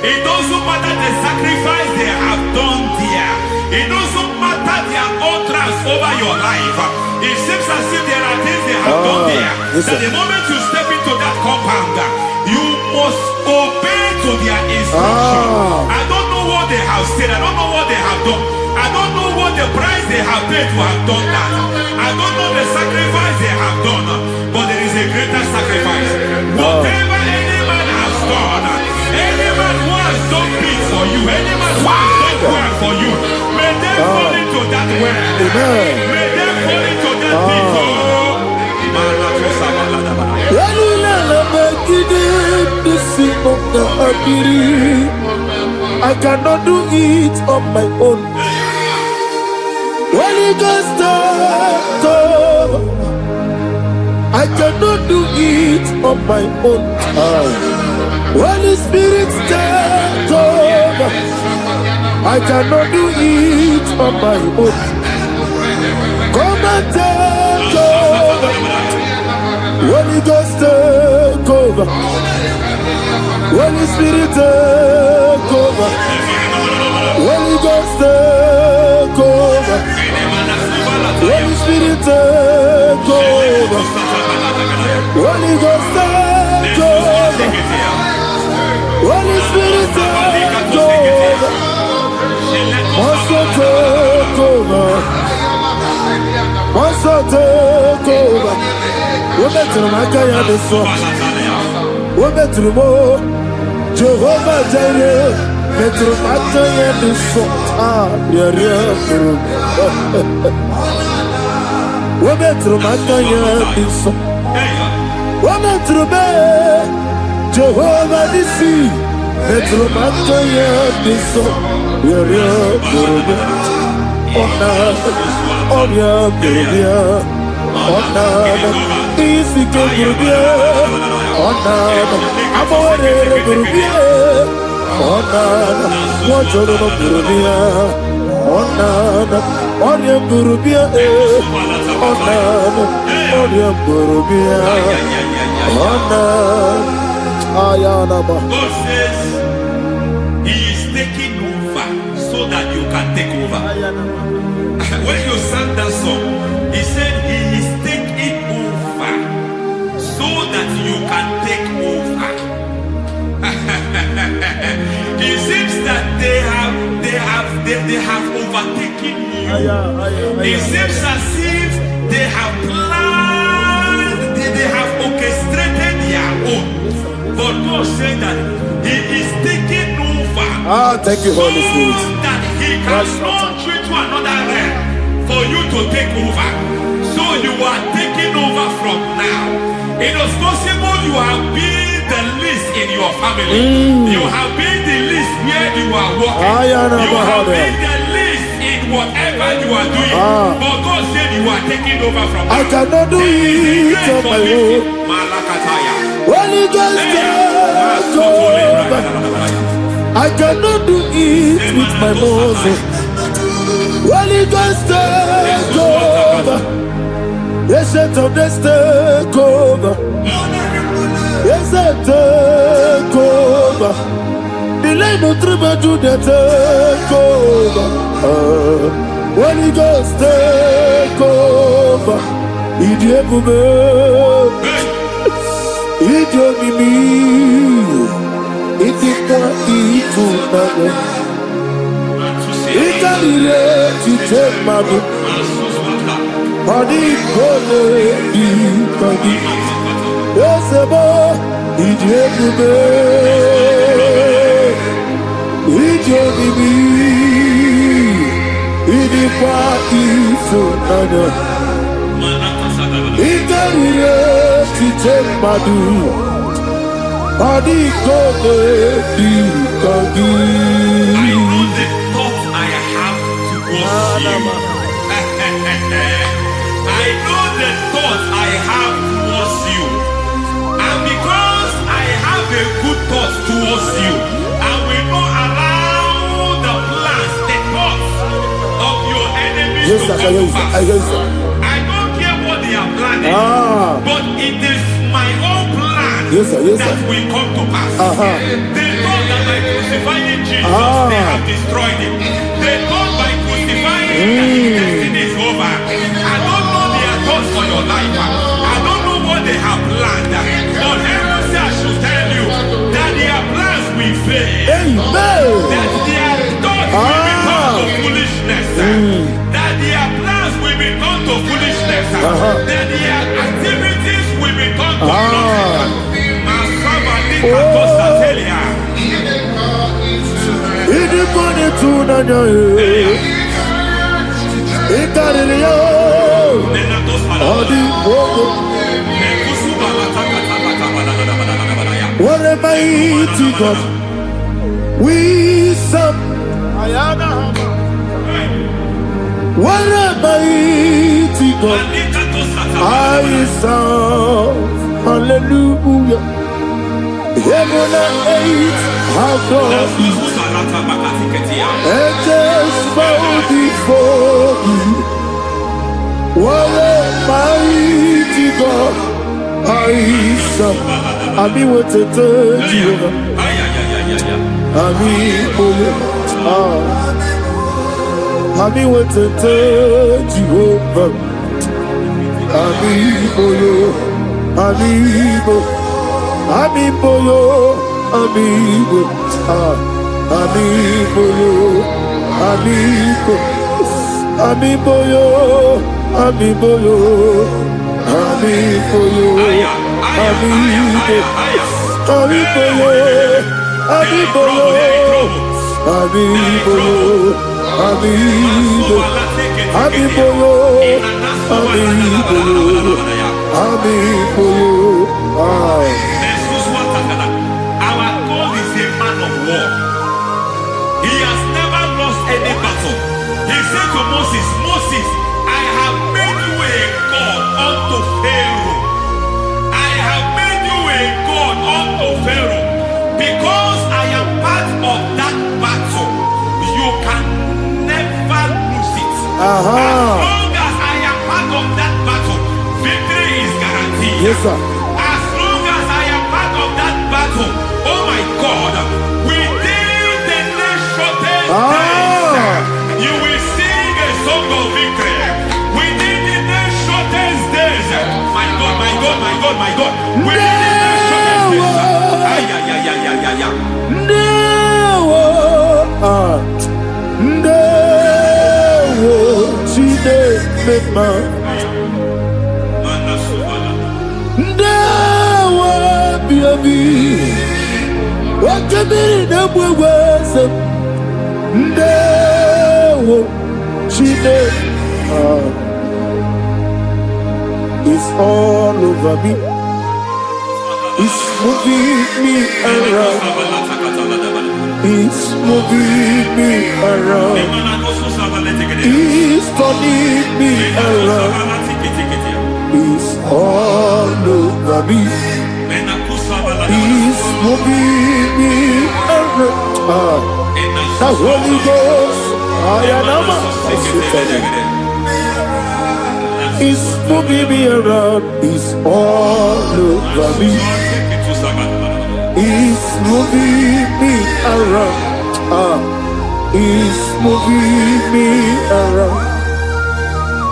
It doesn't matter the sacrifice they have done there. It doesn't matter their utterance over your life. It seems as if there are things they have done there. That the moment you step into that compound, you must obey to their instruction. I don't know what they have said. I don't know what they have done. I don't know what the price they have paid to have done that. I don't know the sacrifice they have done. But there is a greater sacrifice. Whatever any man has done, any man who has done big for you, any man who has done well for you, may they fall into that well. May they fall into that pit. I cannot do it on my own. Holy Ghost, I cannot do it on my own. Holy Spirit, take over. I cannot do it on my own. Come and take over. Holy Ghost, take over. Holy Spirit, take over. Holy Ghost, take over. Holy Spirit, take over. Holy Ghost, take over. Holy Spirit, take over. Master, take over. Master, take over. Women to my kaya the song. Women to more. Jehovah Jireh. Metro my kaya the song. Women to my kaya the song. Women to me. Jehovah the sea. Metro my kaya the song. Easy to Gurubia, Onana, Amore Gurubia, Onana, Wajoro Gurubia, Onana, Onion Gurubia, Onana, Onion Gurubia, Onana, Ayanaba. God says He is taking over so that you can take over. When you sang that song, He said He is taking over so that you can take over. It seems that they have overtaken you. It seems as if they have planned, they have orchestrated their own. But God said that He is taking over. Thank you, Holy Spirit. So that He can launch you to another realm for you to take over. So you are taking over from now. It is possible you have been the least in your family. You have been the least where you are working. You have been the least in whatever you are doing. But God said you are taking over from now. I cannot do it on my own. Holy Ghost, take over. I cannot do it with my muscle. Holy Ghost, take over. Yes, take over. Yes, take over. Delay no trouble to the take over. Holy Ghost, take over. Idiomimi, idikwa itunabo. Ikalire titemadu. Padi kole ikagi. Yosebo idiomimi, idiomimi, idikwa itunabo. Ikalire titemadu. Padi kole ikagi. I know the thoughts I have towards you. And because I have a good thought towards you, I will not allow the plans, the thoughts things Yes, to sir. come to Yes, pass. sir. Yes, sir. I don't care what they are planning, but it is my own plan Yes, sir. Yes, that sir. will come to pass. They thought that by crucifying Jesus, they have destroyed him. They thought by crucifying him that his destiny is over. I don't know their thoughts for your life. I don't know what they have planned. But heaven says I should tell you that their plans will fail. Amen. That their thoughts will become to foolishness. That their plans will become to foolishness. That their activities will become to nothing. Idi kone tunanya ikaririyo adi wogo. What a mighty God we serve. What a mighty God I serve. Hallelujah. Heaven and earth have done it. Angels bow before you. What a mighty God I serve. Ami wetete Jehovah. Ami boyo. Ami wetete Jehovah. Ami boyo. Ami boyo. Amibo yo, amibo, amibo yo, amibo, amibo yo, amibo yo, amibo yo, amibo, amibo yo, amibo yo, amibo yo, amibo, amibo yo, amibo yo, amibo yo. Our God is a man of war. He has never lost any battle. He said to Moses, Moses, I have made you a God unto Pharaoh. I have made you a God unto Pharaoh. Because I am part of that battle, you can never lose it. As long as I am part of that battle, victory is guaranteed. Yes, sir. Oh my God, within the next shortest days, you will sing a song of victory. Within the next shortest days, my God, my God, my God, my God. Within the next shortest days. What a minute of words of no, she did. It's all over me. It's moving me around. It's moving me around. It's turning me around. It's all over me. He's moving me around. The Holy Ghost, I am He's moving me around. He's all over me. He's moving me around. He's moving me around.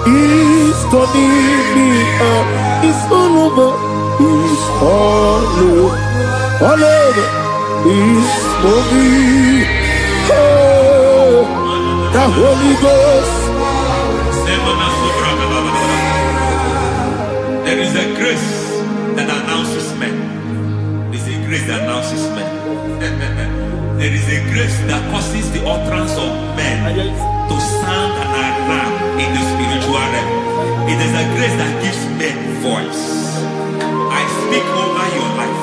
He's turning me up. He's all over. He's all over, he's moving, oh, the Holy Ghost. There is a grace that announces men. There is a grace that announces men. There is a grace that causes the utterance of men to sound an alarm in the spiritual realm. It is a grace that gives men voice. I speak over your life.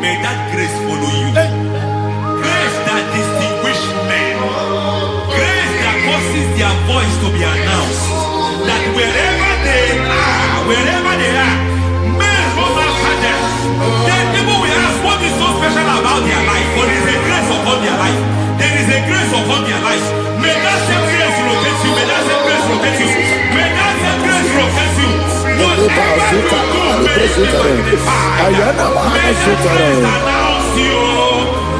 May that grace follow you. Grace that distinguishes men. Grace that causes their voice to be announced. That wherever they are, men from after them. Then people will ask what is so special about their life. But there is a grace upon their life. There is a grace upon their life. May that same grace rotate you. May that same grace rotate locate you. May that same grace locate you. Whatever you do, may it be magnified. May that grace announce you.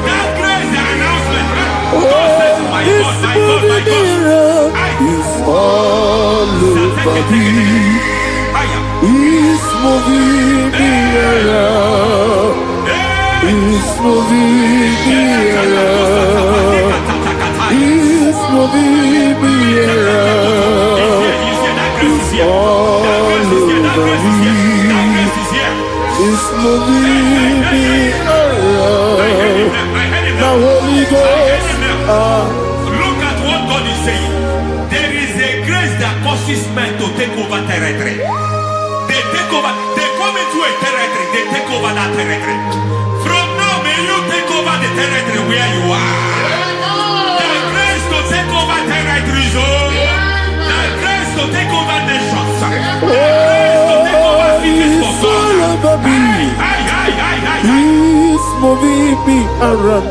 That grace, the announcement. God says, my God, my God, my God. It's all over me. It's moving me around. It's moving me around. It's moving me around. It's all over me. It's moving me around. Now Holy Ghost. Look at what God is saying. There is a grace that causes men to take over territory. They take over. They come into a territory. They take over that territory. From now, may you take over the territory where you are. The grace to take over territories. The grace to take over nations. The grace to take over cities for God. He's moving me around.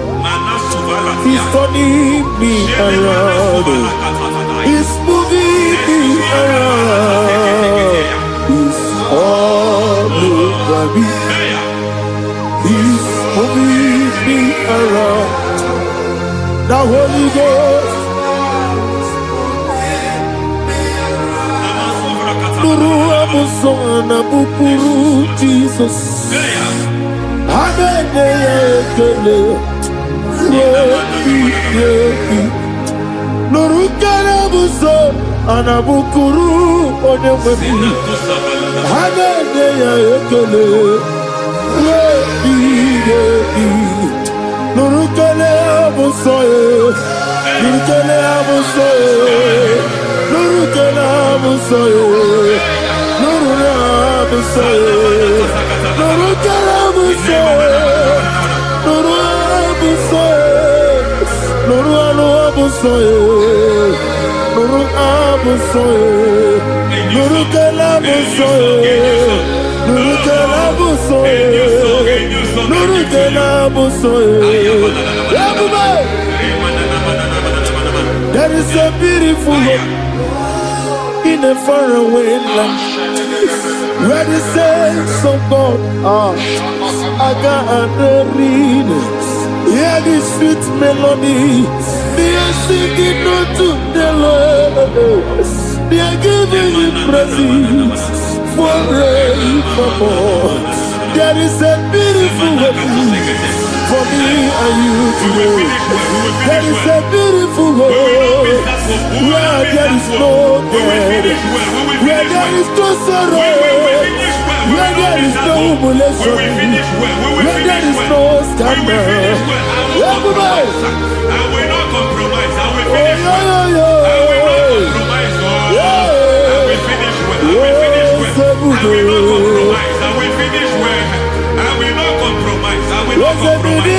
He's turning me around. He's moving me around. He's all over me. He's moving me around. The Holy Ghost. Nuru amusona bupuru Jesus. Amene ekele. Nurukana buso anabukuru onyememi Hagende ya ekele Nurukele buso Nurukele buso Nurukele buso Nurukele buso Nurukele buso Nuru abusoye, Nuru abusoye, Nuru kelabusoye, Nuru kelabusoye, Nuru kelabusoye. There is a beautiful hope in a faraway land where the saints of God are. I got the readings. Hear the sweet melody. They are singing unto the Lord. They are giving you praise forevermore. There is a beautiful way for me and you today. There is a beautiful way where there is no death, where there is no sorrow, where there is no humiliation, where there is no scandal. I will not compromise. I will finish well. I will not compromise. I will finish well. I will finish well. I will not compromise. I will finish well. I will not compromise. I will not compromise.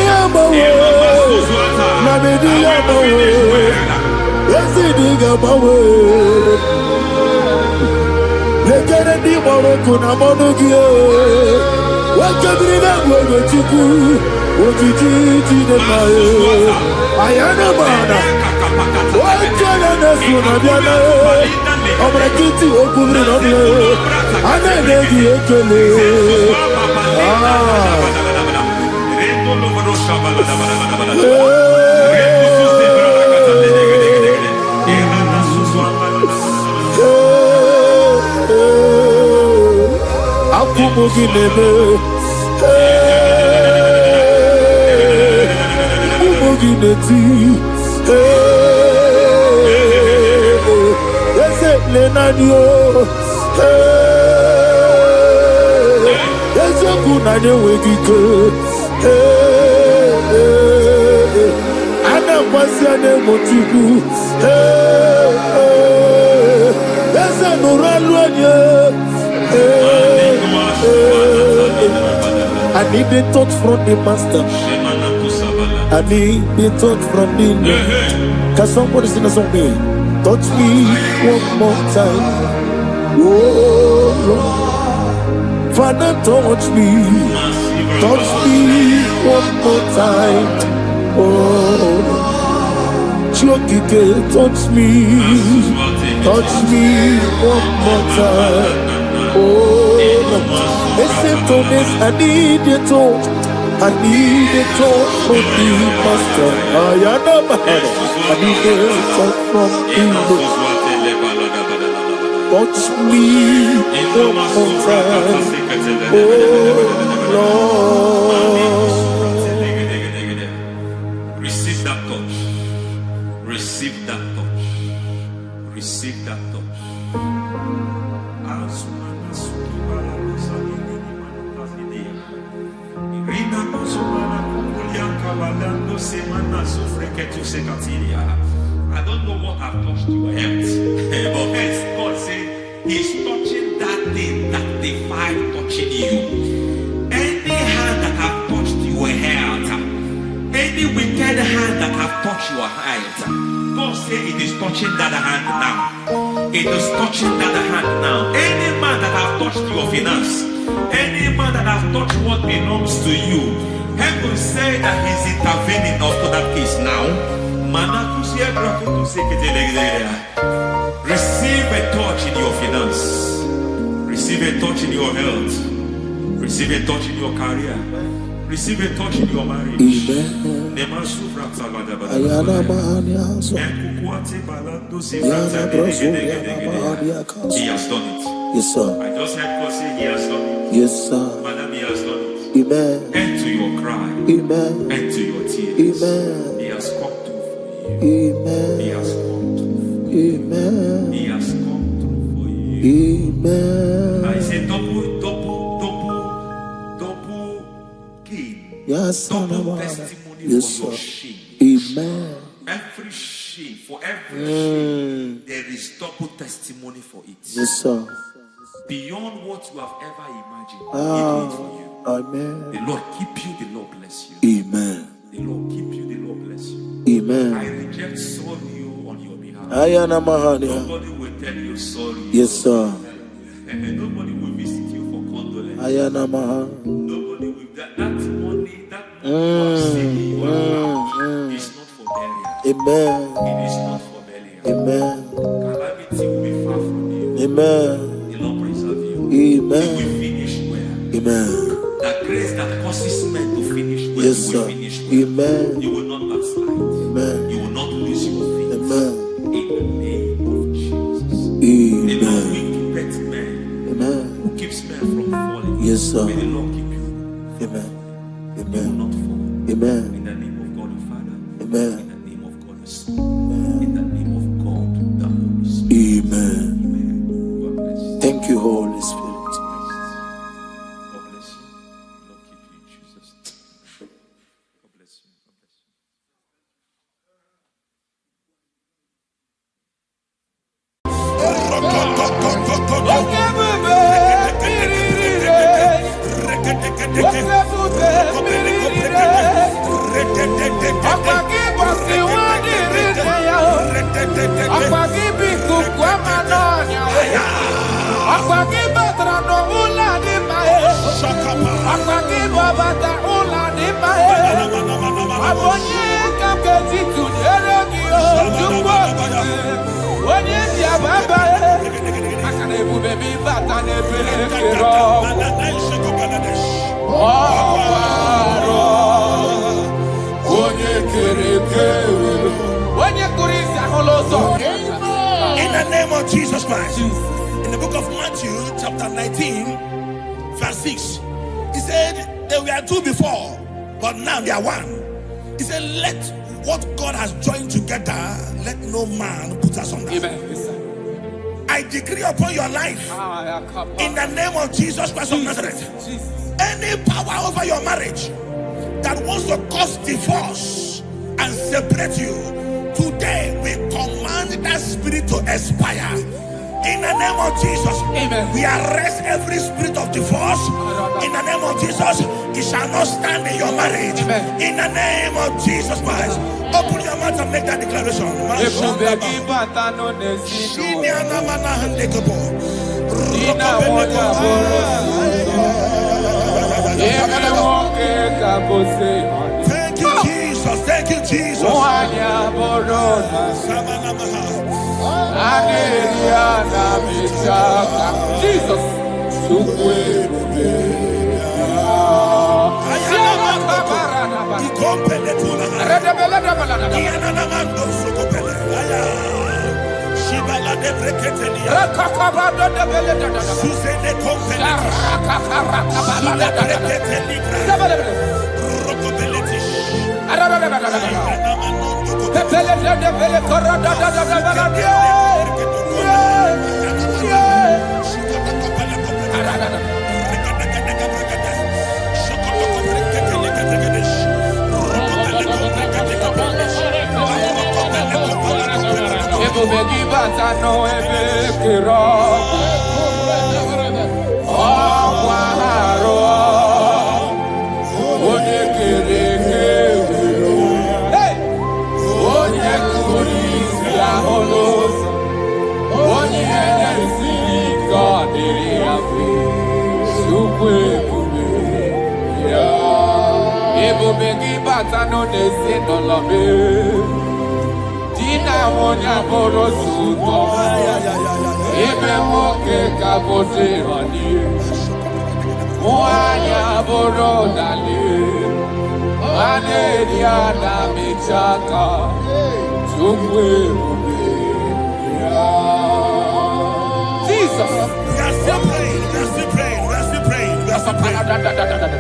I need the touch from the master. I need the touch from the Lord. Can somebody sing a song me? Touch me one more time. Oh Lord, Father, touch me one more time. Oh, Touch me one more time. Oh Lord, listen to this. I need your touch. I need a touch from the Master. I need a touch from you. Touch me one more time. Oh Lord. Receive that touch. Receive that touch. Receive that touch. I don't know what I've touched your health, but hence God said He's touching that thing that defied touching you. Any hand that have touched your health, any wicked hand that have touched your health, God said it is touching that hand now. It is touching that hand now. Any man that have touched your finance, any man that have touched what belongs to you, heaven say that He's intervening after that case now. Receive a touch in your finance. Receive a touch in your health. Receive a touch in your career. Receive a touch in your marriage. Amen. He has done it. Yes, sir. I just heard God say He has done it. Yes, sir. Madam, He has done it. Amen. End to your cry. Amen. End to your tears. Amen. He has come through for you. Amen. He has come through for you. Amen. He has come through for you. Amen. I say double gain. Yes, Double testimony yes, for your sir. shame. Amen. Every shame, for every shame, there is double testimony for it. Yes, sir. Beyond what you have ever imagined. He did it for you. Amen. The Lord keep you, the Lord bless you. Amen. The Lord keep you, the Lord bless you. Amen. I reject sorrow on your behalf. Nobody will tell you sorry. Yes, sir. And nobody will visit you for condolence. Nobody will that money you have saved you have is not for burial. Amen. It is not for burial. Amen. Calamity will be far from you. Amen. The Lord preserve you. Amen. You will finish well. Amen. That grace that causes men to finish well, Yes, you will sir. finish well. Amen. You will not backslide. Amen. You will not lose your faith. Amen. In the name of Jesus. The Lord Amen. will keep men. Amen. Who keeps men from falling. Yes, sir. May the Lord keep you. Amen. You will Amen. not fall. Amen. In the name of God the Father. Amen. In the name of God the Son. In the name of God the Holy Spirit. Amen. Amen. God bless you. Thank you, Holy Spirit. God bless you. Lord keep you in Jesus' name. God bless you. God bless you. In the name of Jesus Christ. In the book of Matthew, chapter 19, verse 6, he said, they were two before, but now they are one. He said, let what God has joined together, let no man put us asunder. Amen. I decree upon your life, in the name of Jesus Christ of Nazareth, any power over your marriage that wants to cause divorce and separate you, today we command that spirit to expire. In the name of Jesus, amen. We arrest every spirit of divorce. In the name of Jesus, it shall not stand in your marriage. Amen. In the name of Jesus Christ, open your mouth and make that declaration. Thank you, Jesus. Thank you, Jesus. Jesus.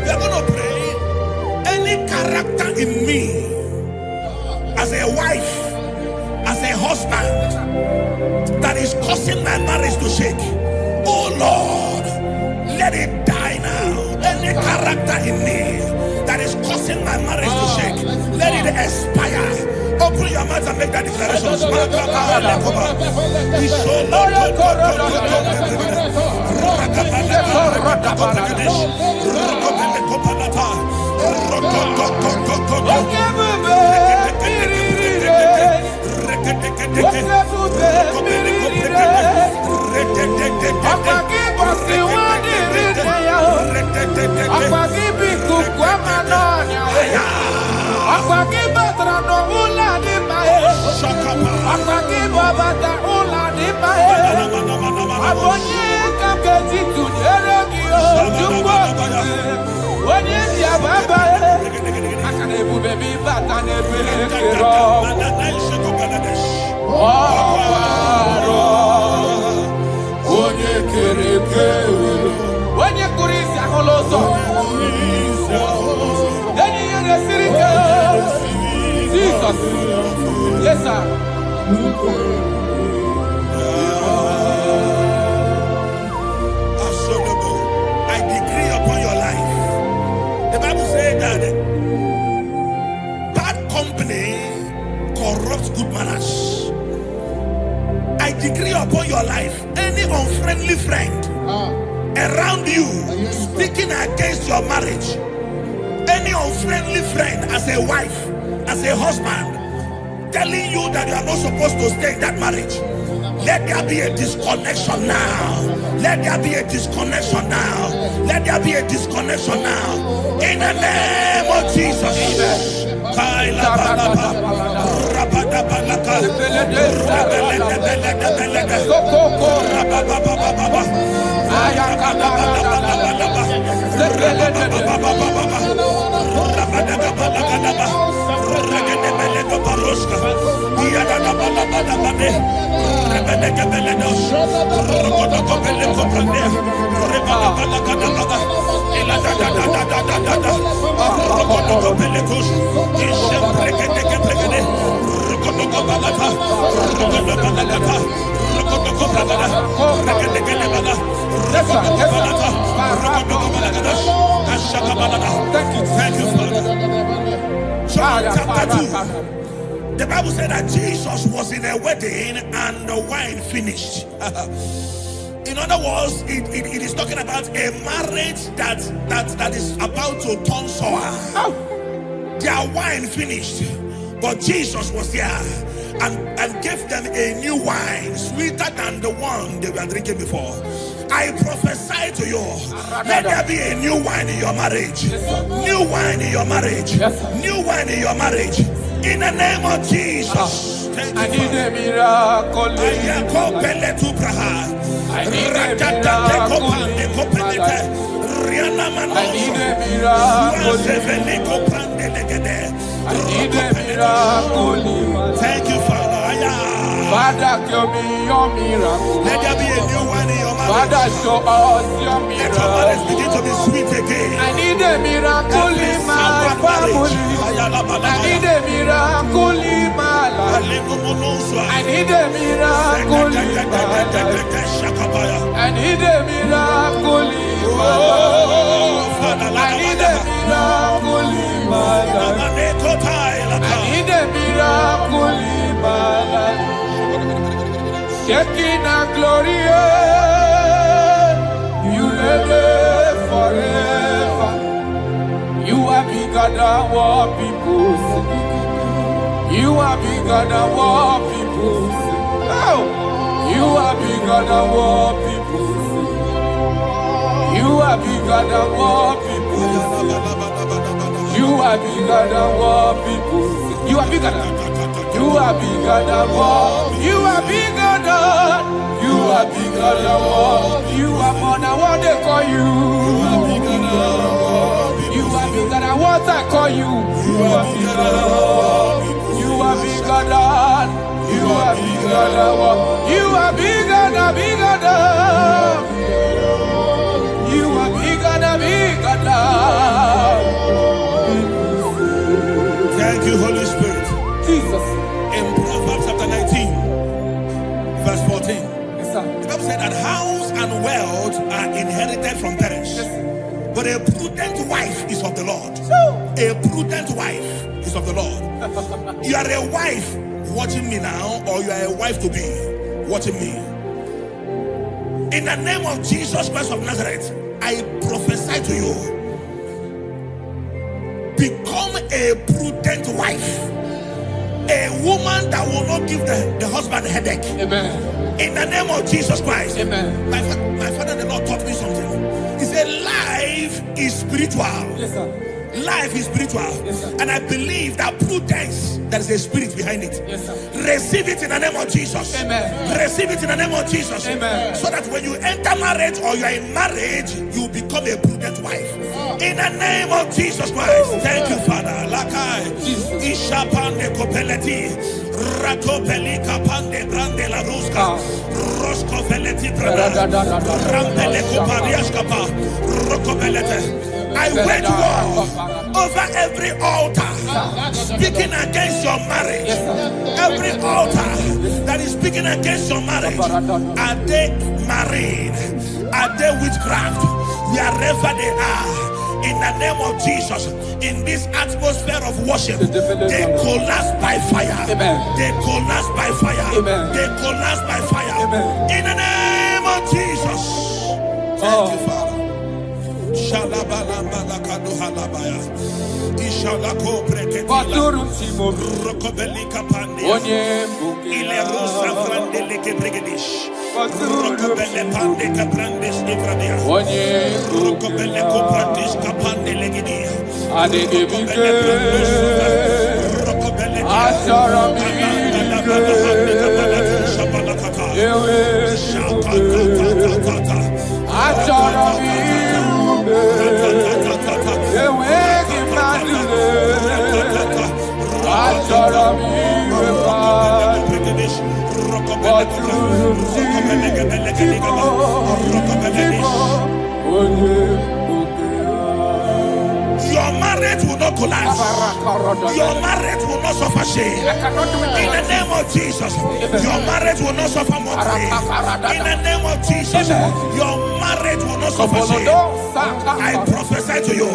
We are going to pray. Any character in me, as a wife, as a husband, that is causing my marriage to shake, oh Lord, let it die now. Any character in me that is causing my marriage to shake, let it expire. Open your mouth and make that declaration. Yes, sir. I decree upon your life. The Bible says that bad company corrupts good manners. I decree upon your life, any unfriendly friend around you speaking against your marriage, any unfriendly friend as a wife, as a husband, telling you that you are not supposed to stay in that marriage, let there be a disconnection now. Let there be a disconnection now. Let there be a disconnection now. In the name of Jesus. Thank you, Father. John chapter 2. The Bible said that Jesus was in a wedding and the wine finished. In other words, it is talking about a marriage that is about to turn sour. Their wine finished, but Jesus was there and gave them a new wine, sweeter than the one they were drinking before. I prophesy to you. Let there be a new wine in your marriage. New wine in your marriage. New wine in your marriage. In the name of Jesus. I need a miracle. I need a miracle. I need a miracle. I need a miracle. Thank you, Father. Father, give me your miracle. Let there be a new one in your marriage. Father, show us your Let miracle. your marriage begin to be sweet again. I need a miracle in my family. I need a miracle in my life. I need a miracle in my life. I need a miracle in my life. I need a miracle in my life. I need a miracle in my life. Shaking our glory, you live forever. You are bigger than what people say. You are bigger than what people say. Oh, you are bigger than what people say. You are bigger than what people say. You are bigger than what people say. You are bigger than. You are bigger than what. You are bigger than. You are bigger than what. You are more than what they call you. You are bigger than what. You are bigger than what I call you. You are bigger than what. You are bigger than. You are bigger than what. You are bigger than bigger than. You are bigger than bigger than. Thank you, Holy Spirit. Jesus. In Proverbs chapter 19, verse 14, Yes, sir. the Bible said that house and wealth are inherited from parents. But a prudent wife is of the Lord. A prudent wife is of the Lord. You are a wife watching me now, or you are a wife to be watching me. In the name of Jesus Christ of Nazareth, I prophesy to you. Become a prudent wife. A woman that will not give the husband a headache. Amen. In the name of Jesus Christ. Amen. My father, the Lord taught me something. He said, life is spiritual. Yes, sir. Life is spiritual. Yes, sir. And I believe that prudence, there is a spirit behind it. Yes, sir. Receive it in the name of Jesus. Amen. Receive it in the name of Jesus. Amen. So that when you enter marriage or you are in marriage, you become a prudent wife. In the name of Jesus Christ. Thank you, Father. Lakai. Ishapande kopeleti. Ratopeli kapande brande la ruska. Rosko veleti brada. Rampele kopariaskapa. Rokopelete. I wage war over every altar speaking against your marriage. Every altar that is speaking against your marriage. Are they married? Are they witchcraft? Wherever they are, in the name of Jesus, in this atmosphere of worship, they collapse by fire. They collapse by fire. They collapse by fire. In the name of Jesus. Thank you, Father. Shalabala malakadu halabaya. Ishalako breketi. Rokobelika pandia. Ile rusa frandeleke bregedish. Rokobele pande kaprandes ibradia. Rokobele koprandish kapande legidia. Rokobele prandus. Rokobele Your marriage will not collapse. Your marriage will not suffer shame. In the name of Jesus, your marriage will not suffer mockery. In the name of Jesus, your marriage will not suffer shame. I prophesy to you,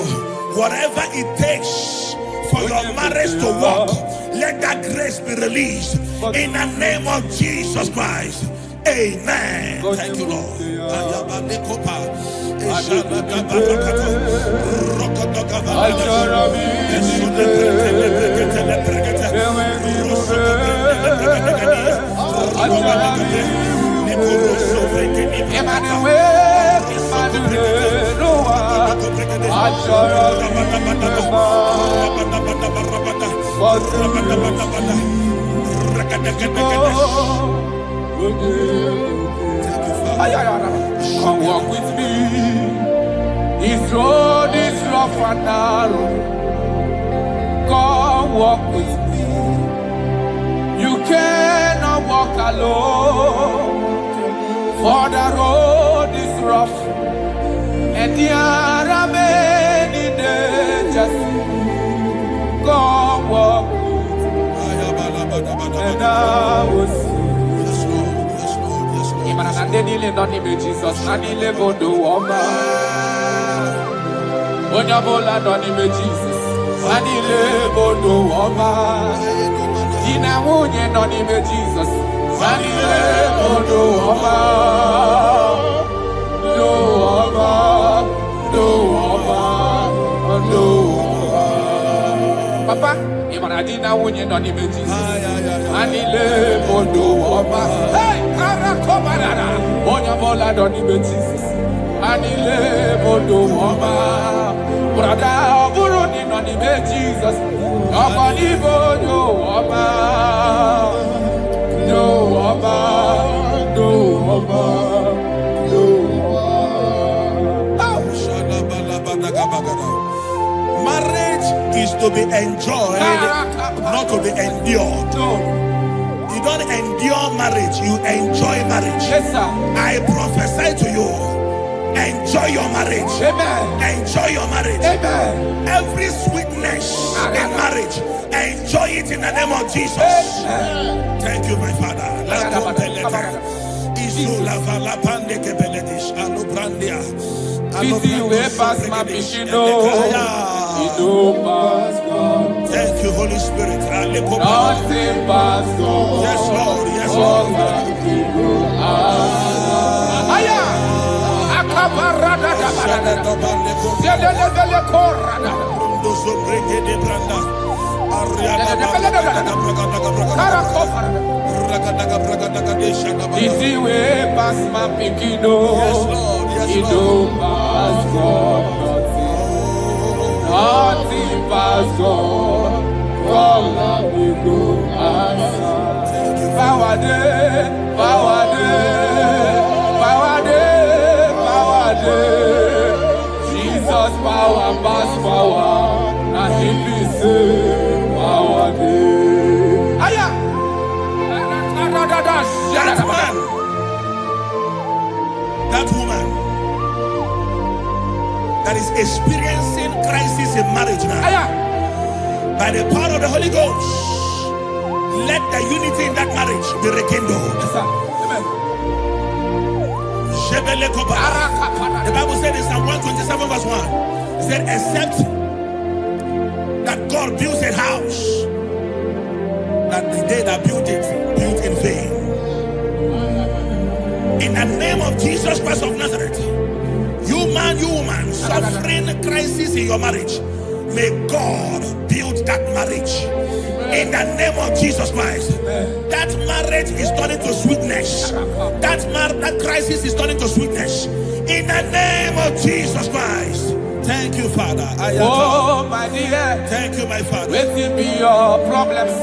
whatever it takes for your marriage to work, let that grace be released. In the name of Jesus Christ. Amen. Thank you, Lord. Emmanuel. Come walk with me. This road is rough and narrow. Come walk with me. You cannot walk alone. For the road is rough and there are many dangers. Come walk with me. And I will see. Jesus, Nanile Bodo Woma. Onyabola Nonime Jesus, Nanile Bodo Woma. Dina Munye Nonime Jesus, Nanile Bodo Woma. Do Woma, do Woma, do Woma. Papa, Imanadina Munye Nonime Jesus, Nanile Bodo Woma. Hey! Onyabola Nonime Jesus, Anile Bodo Woma. Brother Buruni Nonime Jesus, Nobody Bodo Woma. No Woma, no Woma, no Woma. Marriage is to be enjoyed, not to be endured. No. You don't endure marriage, you enjoy marriage. Yes, sir. I prophesy to you, enjoy your marriage. Amen. Enjoy your marriage. Amen. Every sweetness in marriage, enjoy it in the name of Jesus. Amen. Thank you, my Father. Thank you, Holy Spirit. Nothing pass God. Yes, Lord. Yes, Lord. Easy way pass my pikino. Yes, Lord. Yes, It don't pass God. Nothing pass God. Come let me go answer. Power day, power day, power day, power day. Jesus power pass power, and He be say power day. Aya, that man, that woman that is experiencing crisis in marriage now. Aya. By the power of the Holy Ghost, let the unity in that marriage be rekindled. Yes, sir. Amen. The Bible said in Psalm 127 verse 1, it said, except that God builds a house, that the day that built it, built in vain. In the name of Jesus Christ of Nazareth, you man, you woman, suffering crisis in your marriage, may God build that marriage. In the name of Jesus Christ. That marriage is turning to sweetness. That crisis is turning to sweetness. In the name of Jesus Christ. Thank you, Father. Oh, my dear. Thank you, my Father. Waiting be your problems.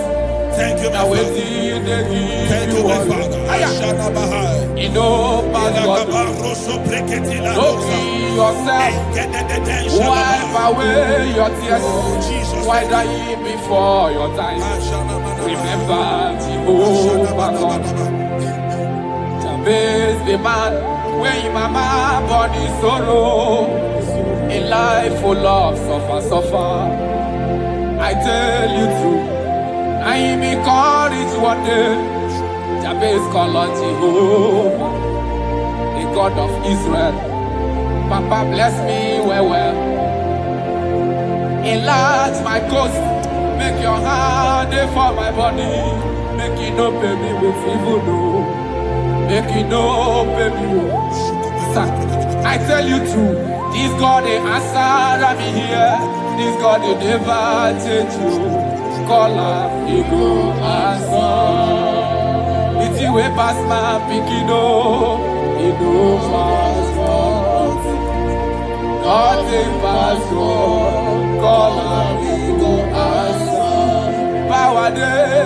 Thank you, my Father. Thank you, my Father. You know, Pastor, don't be yourself. Wipe away your tears. Why die before your time? Remember Jehovah God. Jabez the man, when your mama born in sorrow, a life full of suffer. I tell you true, I am encouraged one day. Jabez called on Jehovah, the God of Israel. Papa bless me well. Enlarge my coast, make your hand for my body. Make it no pay me with evil, no. Make it no pay me. Sir, I tell you true, this God they answer me here. This God they never change you. Call her, he go answer. It's you way past my picking, no. He go pass God. Nothing pass on. Call on me, go answer. Power day.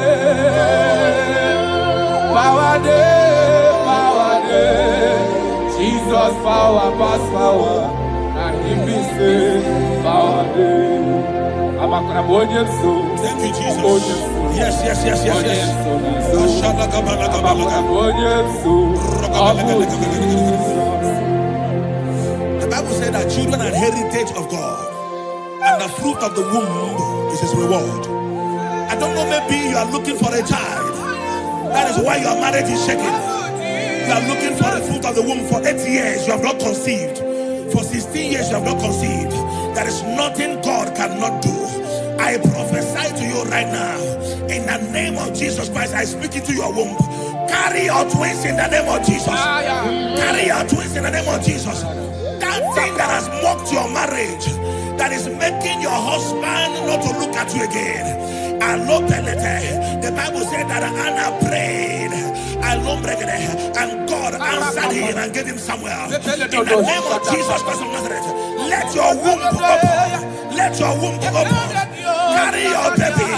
Power day. Power day. Jesus power pass power. And him be say power day. Thank you, Jesus. Yes. The Bible said that children are heritage of God, and the fruit of the womb is his reward. I don't know, maybe you are looking for a child. That is why your marriage is shaking. You are looking for the fruit of the womb. For 8 years you have not conceived. For 16 years you have not conceived. There is nothing God cannot do. I prophesy to you right now, in the name of Jesus Christ. I speak into your womb. Carry your twins in the name of Jesus. Carry your twins in the name of Jesus. That thing that has mocked your marriage, that is making your husband not to look at you again. The Bible said that Anna prayed, and God answered him and gave him Samuel. In the name of Jesus Christ of Nazareth, let your womb be open. Let your womb be open. Carry your baby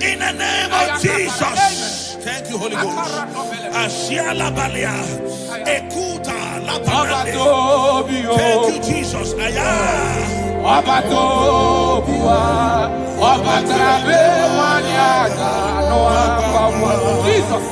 in the name of Jesus. Thank you, Holy Ghost. Ashiala Balia, Ekuta Labanade. Thank you, Jesus. Jesus.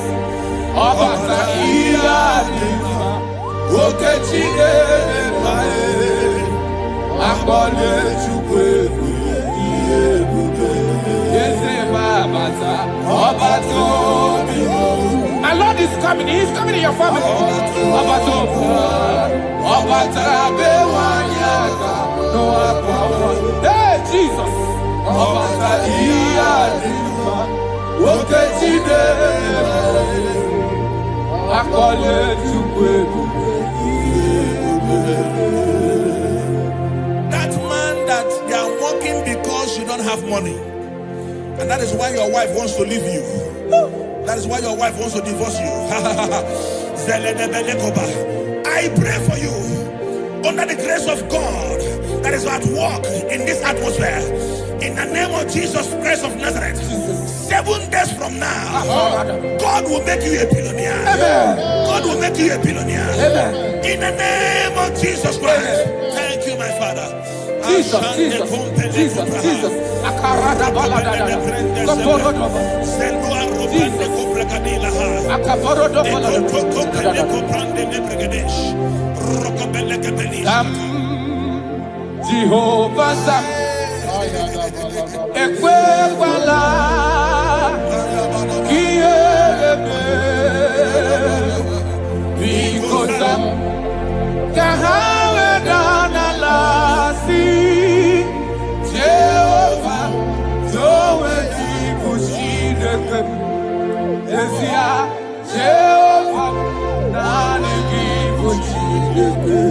My Lord is coming. He is coming in your family. Hey, Jesus. That man that they are working because you don't have money, and that is why your wife wants to leave you. That is why your wife wants to divorce you. I pray for you, under the grace of God that is at work in this atmosphere, in the name of Jesus Christ of Nazareth. 7 days from now, God will make you a billionaire. God will make you a billionaire. In the name of Jesus Christ. Thank you, my Father. Jesus. Jehovah Ekwebala Kiebe Bikosa Kahawe Danalasi Jehovah Zoe Dikushideke Ezia Jehovah Nani Dikushideke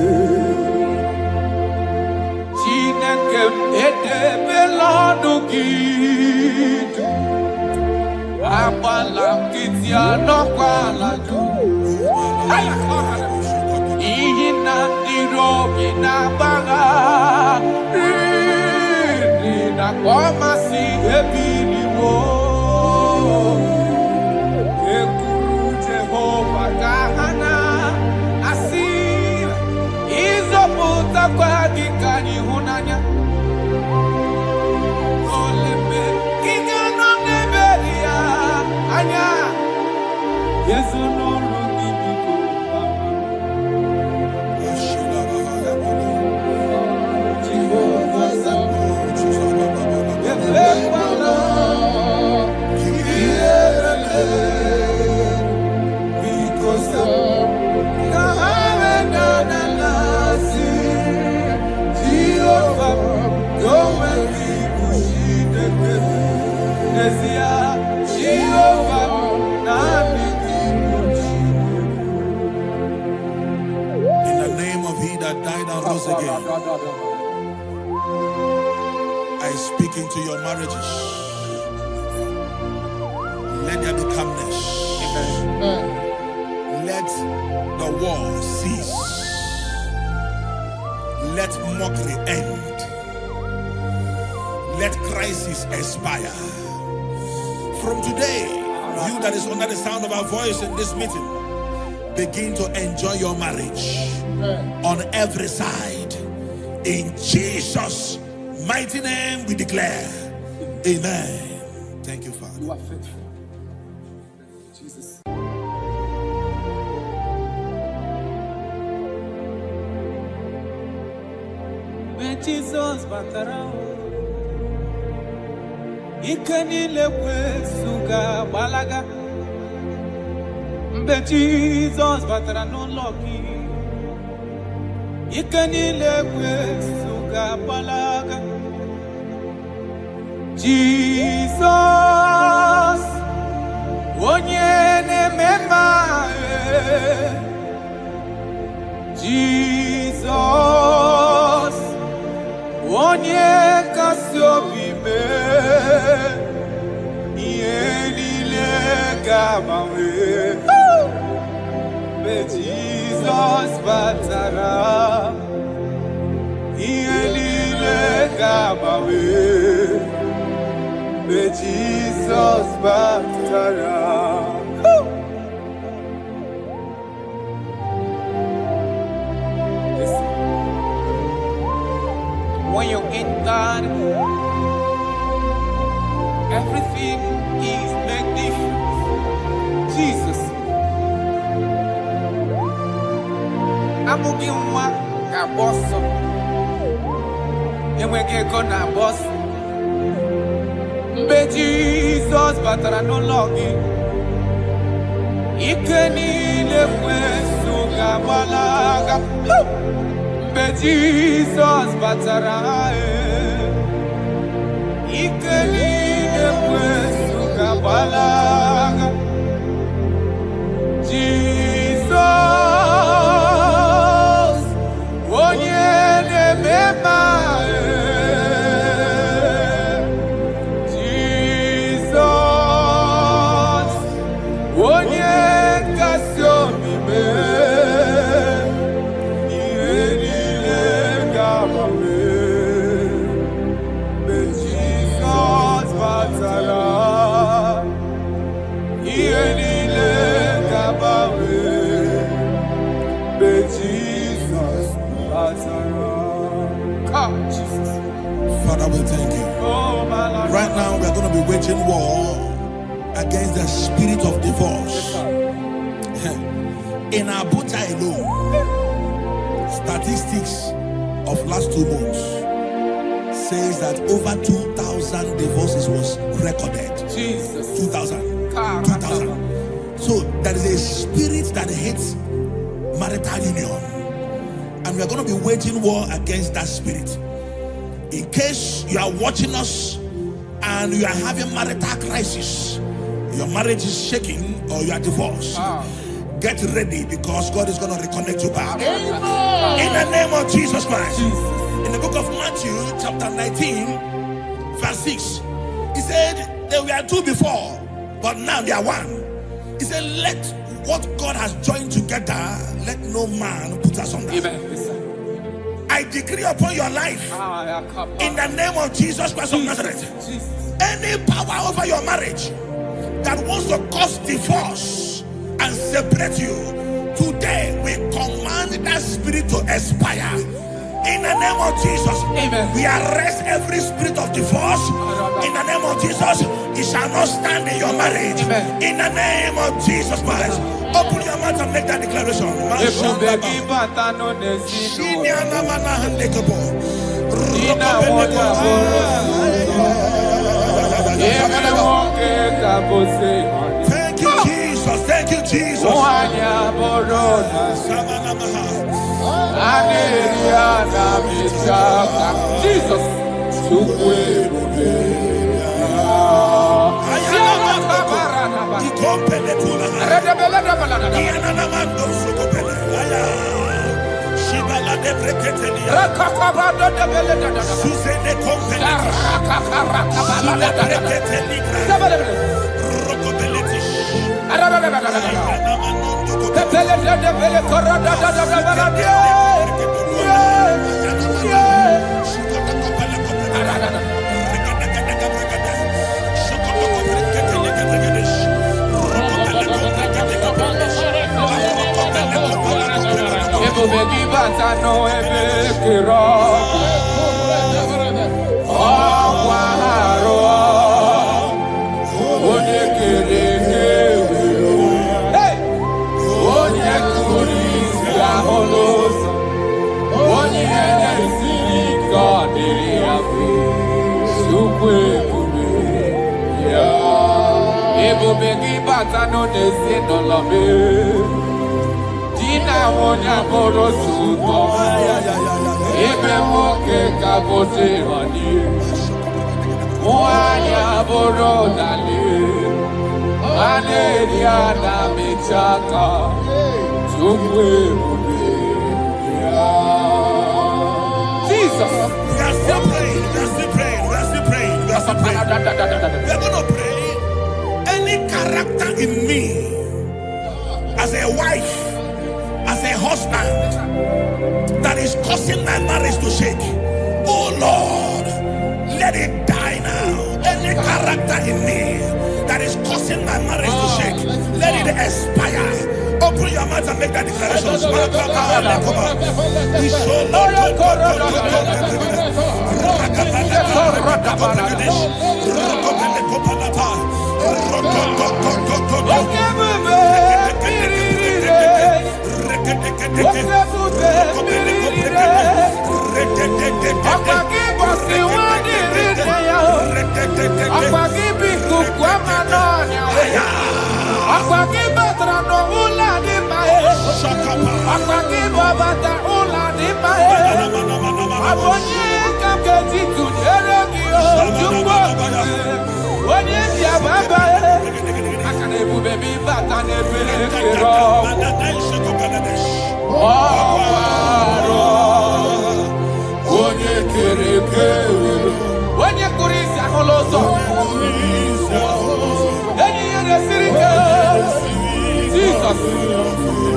I speak into your marriages. Let there be calmness. Let the war cease. Let mockery end. Let crisis expire. From today, you that is under the sound of our voice in this meeting, begin to enjoy your marriage on every side. In Jesus' mighty name we declare, amen. Thank you, Father. You are faithful. Jesus. When Jesus batara, ikanile kwesuga balaga. When Jesus batara no lucky, ikanile kwesuga balaga. Jesus, onyene mema. Jesus, onye kasiobi me, yenile gamawe. Be Jesus batara, yenile gamawe. Be Jesus batara. When you're in God, everything is magnificent. Jesus. Amugiwa ka boss. Enwege go na boss. Mbe Jesus batara no logi. Ikeni le kwesu ga balaga. Mbe Jesus batara. Ikeni le kwesu ga balaga. Jesus, onye ne-emema. Jesus, onye nkasi obi me. Ihe niile ga-agbanwe. Mgbe Jesus batara, ihe niile ga-agbanwe. Mgbe Jesus batara. Come, Jesus. Father, we thank you. Oh, my Lord. Right now, we are going to be waging war against the spirit of divorce. In Abuja alone, statistics of last 2 months says that over 2,000 divorces was recorded. Jesus. 2,000. 2,000. So there is a spirit that hates marital union. And we are going to be waging war against that spirit. In case you are watching us and you are having marital crisis, your marriage is shaking or you are divorced, get ready because God is going to reconnect you back. In the name of Jesus Christ. In the book of Matthew chapter 19 verse 6, he said there were 2 before, but now they are 1. He said, let what God has joined together, let no man put asunder. Amen. I decree upon your life, in the name of Jesus Christ of Nazareth, any power over your marriage that wants to cause divorce and separate you, today we command that spirit to expire. In the name of Jesus, Amen. We arrest every spirit of divorce. In the name of Jesus, it shall not stand in your marriage. Amen. In the name of Jesus Christ, open your mouth and make that declaration. Thank you, Jesus. Thank you, Jesus. Jesus. Ebo begi bata no ebe kiro. Waharo. Onye kere kewe. Hey! Onye kuri si aholos. Onye si kadiri afi. Sukwe kube. Ya. Ebo begi bata no nesi no lame. Dina wonya boro suto. Ebe moke kabote wani. Mwanya boro dali. Aneria na michaka. Chukwe ube. Jesus. We are still praying. We are still praying. We are still praying. We are still praying. We are going to pray. Any character in me, as a wife, as a husband, that is causing my marriage to shake. Oh Lord, let it die now. Any character in me that is causing my marriage to shake, let it expire. Open your mouth and make that declaration.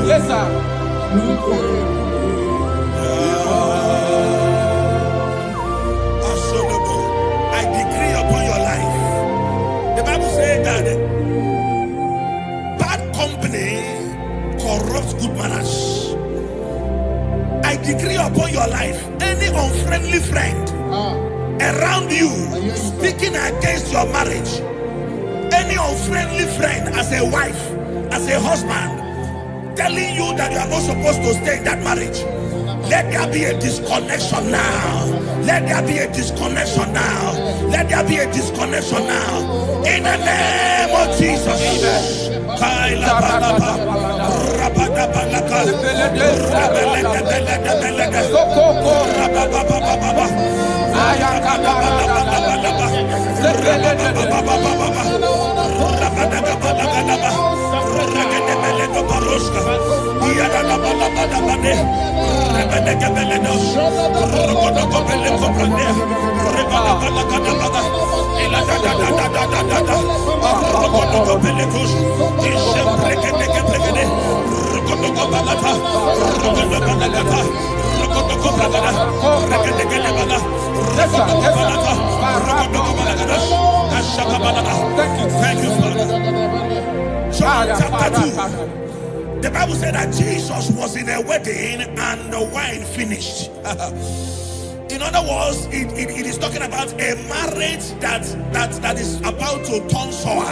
Yes, sir. I decree upon your life. The Bible says that bad company corrupts good manners. I decree upon your life, any unfriendly friend around you speaking against your marriage, any unfriendly friend as a wife, as a husband, telling you that you are not supposed to stay in that marriage, let there be a disconnection now. Let there be a disconnection now. Let there be a disconnection now. In the name of Jesus. Thank you, Father. John chapter 2. The Bible said that Jesus was in a wedding and the wine finished. In other words, it is talking about a marriage that is about to turn sour.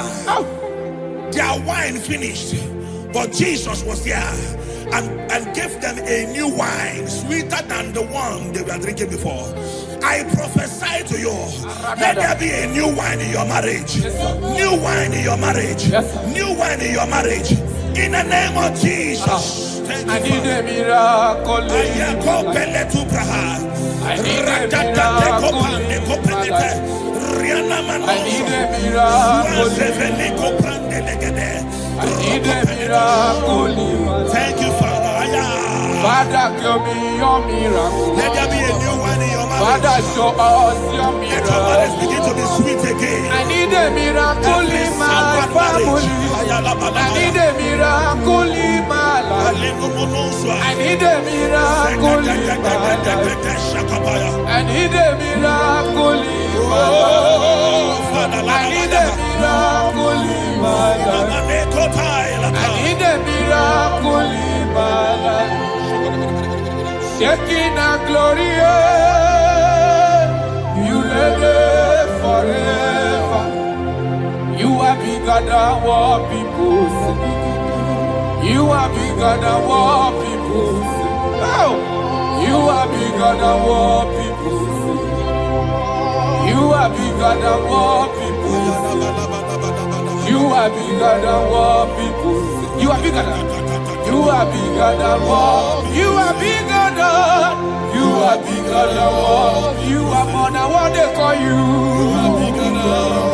Their wine finished, but Jesus was there and gave them a new wine, sweeter than the one they were drinking before. I prophesy to you, let there be a new wine in your marriage. New wine in your marriage. New wine in your marriage. In the name of Jesus. I need a miracle. I need a miracle. Thank you, Father. Father, give me your miracle. Let there be a new wine in your marriage. Father, show us your miracle. Let your marriage begin to be sweet again. I need a miracle in my family. I need a miracle in my life. I need a miracle in my life. I need a miracle in my life. I need a miracle in my life. I need a miracle in my life. Shekinah glory, you reign forever. You are bigger than what people say. You are bigger than what people say. Oh, you are bigger than what people say. You are bigger than what people say. You are bigger than what people say. You are bigger than. You are bigger than what. You are bigger than. You are bigger than what. You are more than what they call you. You are bigger than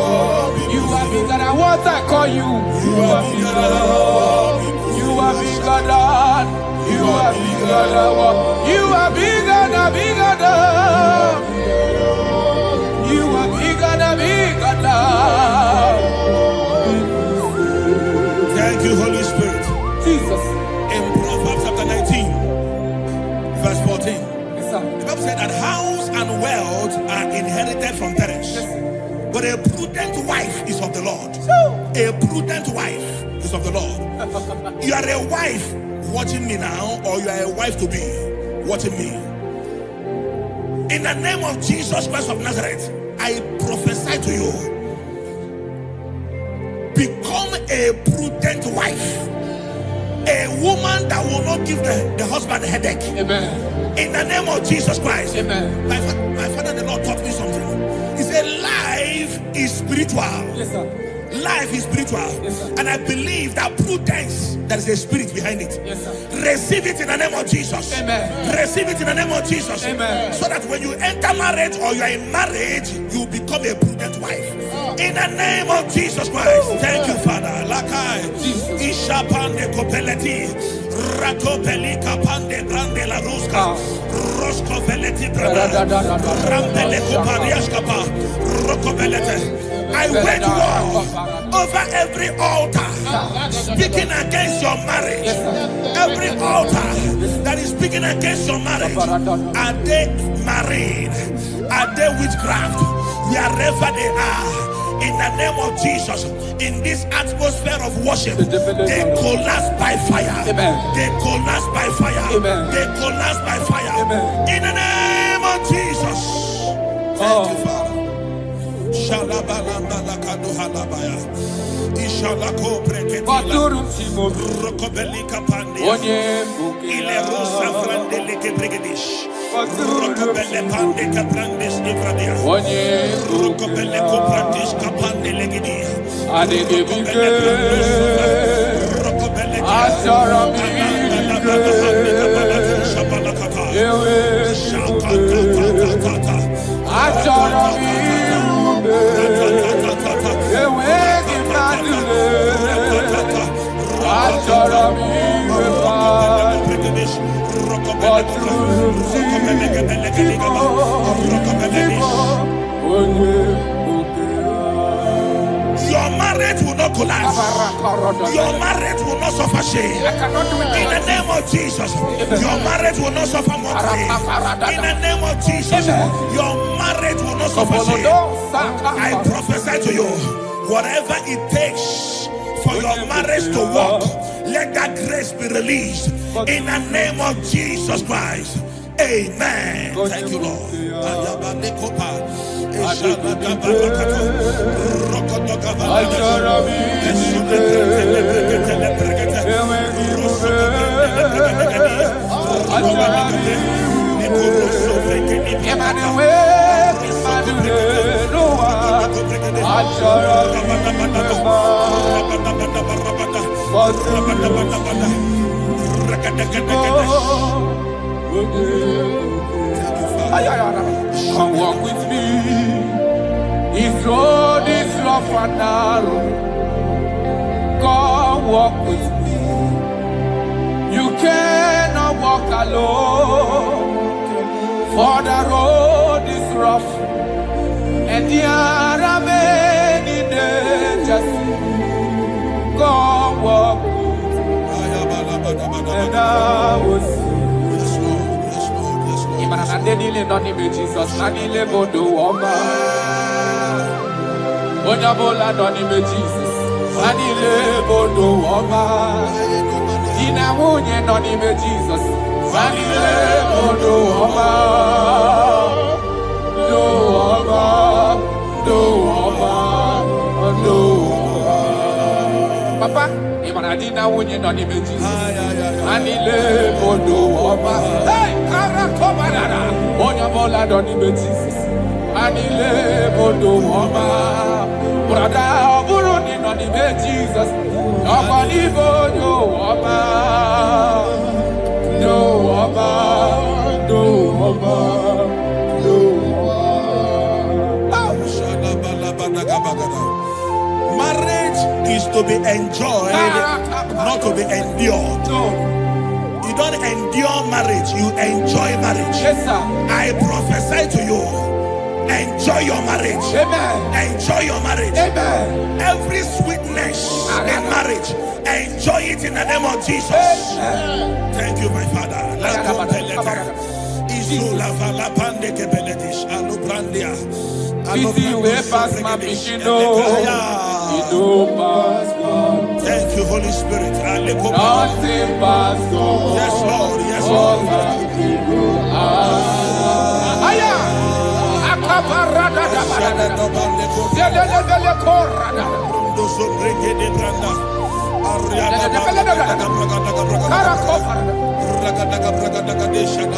what. You are bigger than what I call you. You are bigger than what. You are bigger than. You are bigger than what. You are bigger than bigger than. You are bigger than bigger than. Thank you, Holy Spirit. Jesus. In Proverbs chapter 19, verse 14, Yes, sir. the Bible said that house and wealth are inherited from parents, but a prudent wife is of the Lord. A prudent wife is of the Lord. You are a wife watching me now, or you are a wife to be watching me. In the name of Jesus Christ of Nazareth, I prophesy to you, become a prudent wife. A woman that will not give the husband a headache. Amen. In the name of Jesus Christ. Amen. My father, the Lord, taught me something. He said, life is spiritual. Yes, sir. Life is spiritual. Yes, sir. And I believe that prudence, there is a spirit behind it. Yes, sir. Receive it in the name of Jesus. Amen. Receive it in the name of Jesus. Amen. So that when you enter marriage or you are in marriage, you become a prudent wife. In the name of Jesus Christ. Thank you, Father. Lakai. Ishapande kopeleti. Ratopeli kapande grande la ruska. Rosko veleti brada. Rampele koparias kapa. Rokobelete. I wage war over every altar speaking against your marriage. Every altar that is speaking against your marriage. Are they married? Are they witchcraft? Wherever they are, in the name of Jesus, in this atmosphere of worship, they collapse by fire. They collapse by fire. They collapse by fire. In the name of Jesus. Thank you, Father. Shalabalambalacaduhalabaya. Ishalako breketila. Rokobelika pandia. Ile rusa frandelike bregedish. Rokobele pande kaprandis ibradia. Rokobele koprandish kapande legidia. Rokobele prandus. Rokobele Your marriage will not collapse. Your marriage will not suffer shame. In the name of Jesus, your marriage will not suffer mockery. In the name of Jesus, your marriage will not suffer shame. I prophesy to you, whatever it takes for your marriage to work, let that grace be released. In the name of Jesus Christ. Amen. Thank you, Lord. Come walk with me. This road is rough and narrow. Come walk with me. You cannot walk alone. For the road is rough and there are many dangers. Come walk with me. And I will see. Jesus, Nanile Bodo Woma. Onyabola Donime Jesus, Nanile Bodo Woma. Inamunye Donime Jesus, Papa, Imanadina wunye no ni meji. Anile modo oba. Hey, karakobarara. Onya bola do ni meji. Anile modo oba. Brother, oburu ni no ni meji Jesus. Nobody bodo oba. No oba. No oba. No oba. Marriage is to be enjoyed, not to be endured. You don't endure marriage, you enjoy marriage. Yes, sir. I prophesy to you, enjoy your marriage. Amen. Enjoy your marriage. Amen. Every sweetness in marriage, enjoy it in the name of Jesus. Amen. Thank you, my Father. Thank you, Holy Spirit. Nothing pass God. Yes, Lord. Yes, Lord.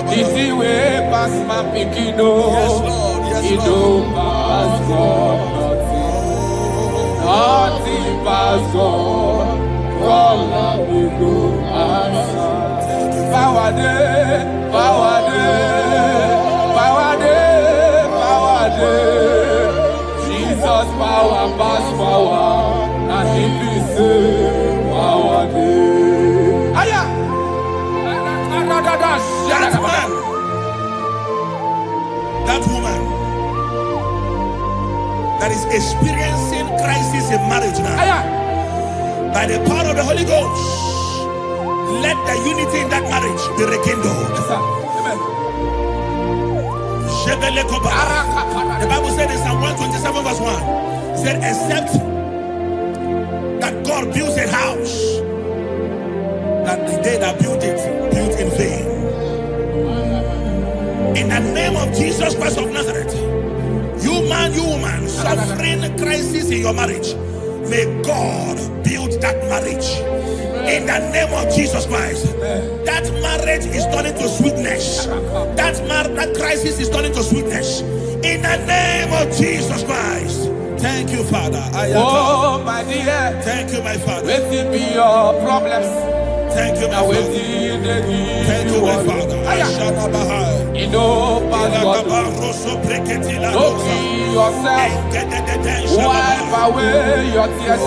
Easy way pass my pikino. Yes, Lord. Yes, It Lord. don't pass God. Nothing pass God. Call up the good answer. Power day, power day, power day, power day. Jesus power pass power, and He be say power day. Aya. That man, that woman that is experiencing crisis in marriage now, Aya. by the power of the Holy Ghost, let the unity in that marriage be rekindled. Yes, sir. Amen. The Bible said in Psalm 127 verse 1, it said, except that God builds a house, that the day that built it, built in vain. In the name of Jesus Christ of Nazareth, you man, you woman, suffering crisis in your marriage, may God build that marriage. In the name of Jesus Christ, that marriage is turning to sweetness. That crisis is turning to sweetness. In the name of Jesus Christ. Thank you, Father. Oh, my dear. Thank you, my Father. Let it be your problems. Thank you, my Now, Father. Thank you, my Father. You know, Pastor, don't be yourself. Wipe away your tears.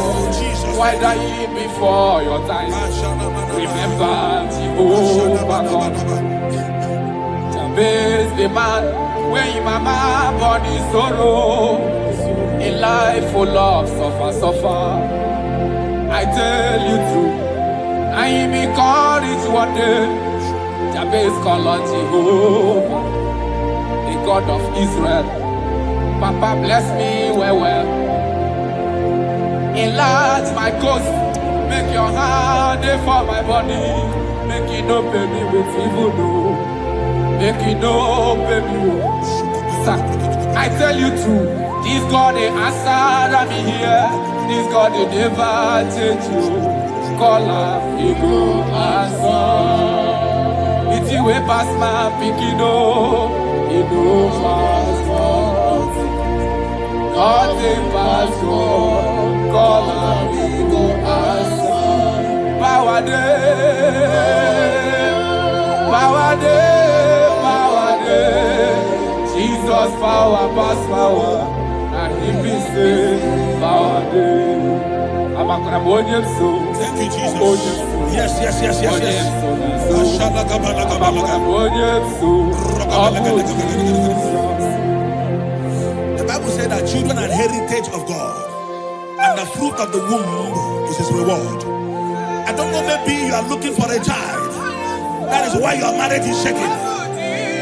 Why die before your time? Remember Jehovah God. Jabez the man, when mama body sorrow, a life full of suffer. I tell you true, I am encouraged one day. Jabez call on Jehovah, the God of Israel. Papa bless me well. Enlarge my coast, make your hand for my body. Make it no pay me with evil, no. Make it no pay me. Sir, I tell you true, this God they answer me here. This God they never change you. Call her, he go answer. It's you way past my pikino, he go pass God. Nothing pass God. Call her, he go answer. Power day, power day, power day. Jesus power pass power, and he be say power day. I'm a crabonian soul. Thank you, Jesus. Yes. The Bible said that children are heritage of God, and the fruit of the womb is his reward. I don't know, maybe you are looking for a child. That is why your marriage is shaking.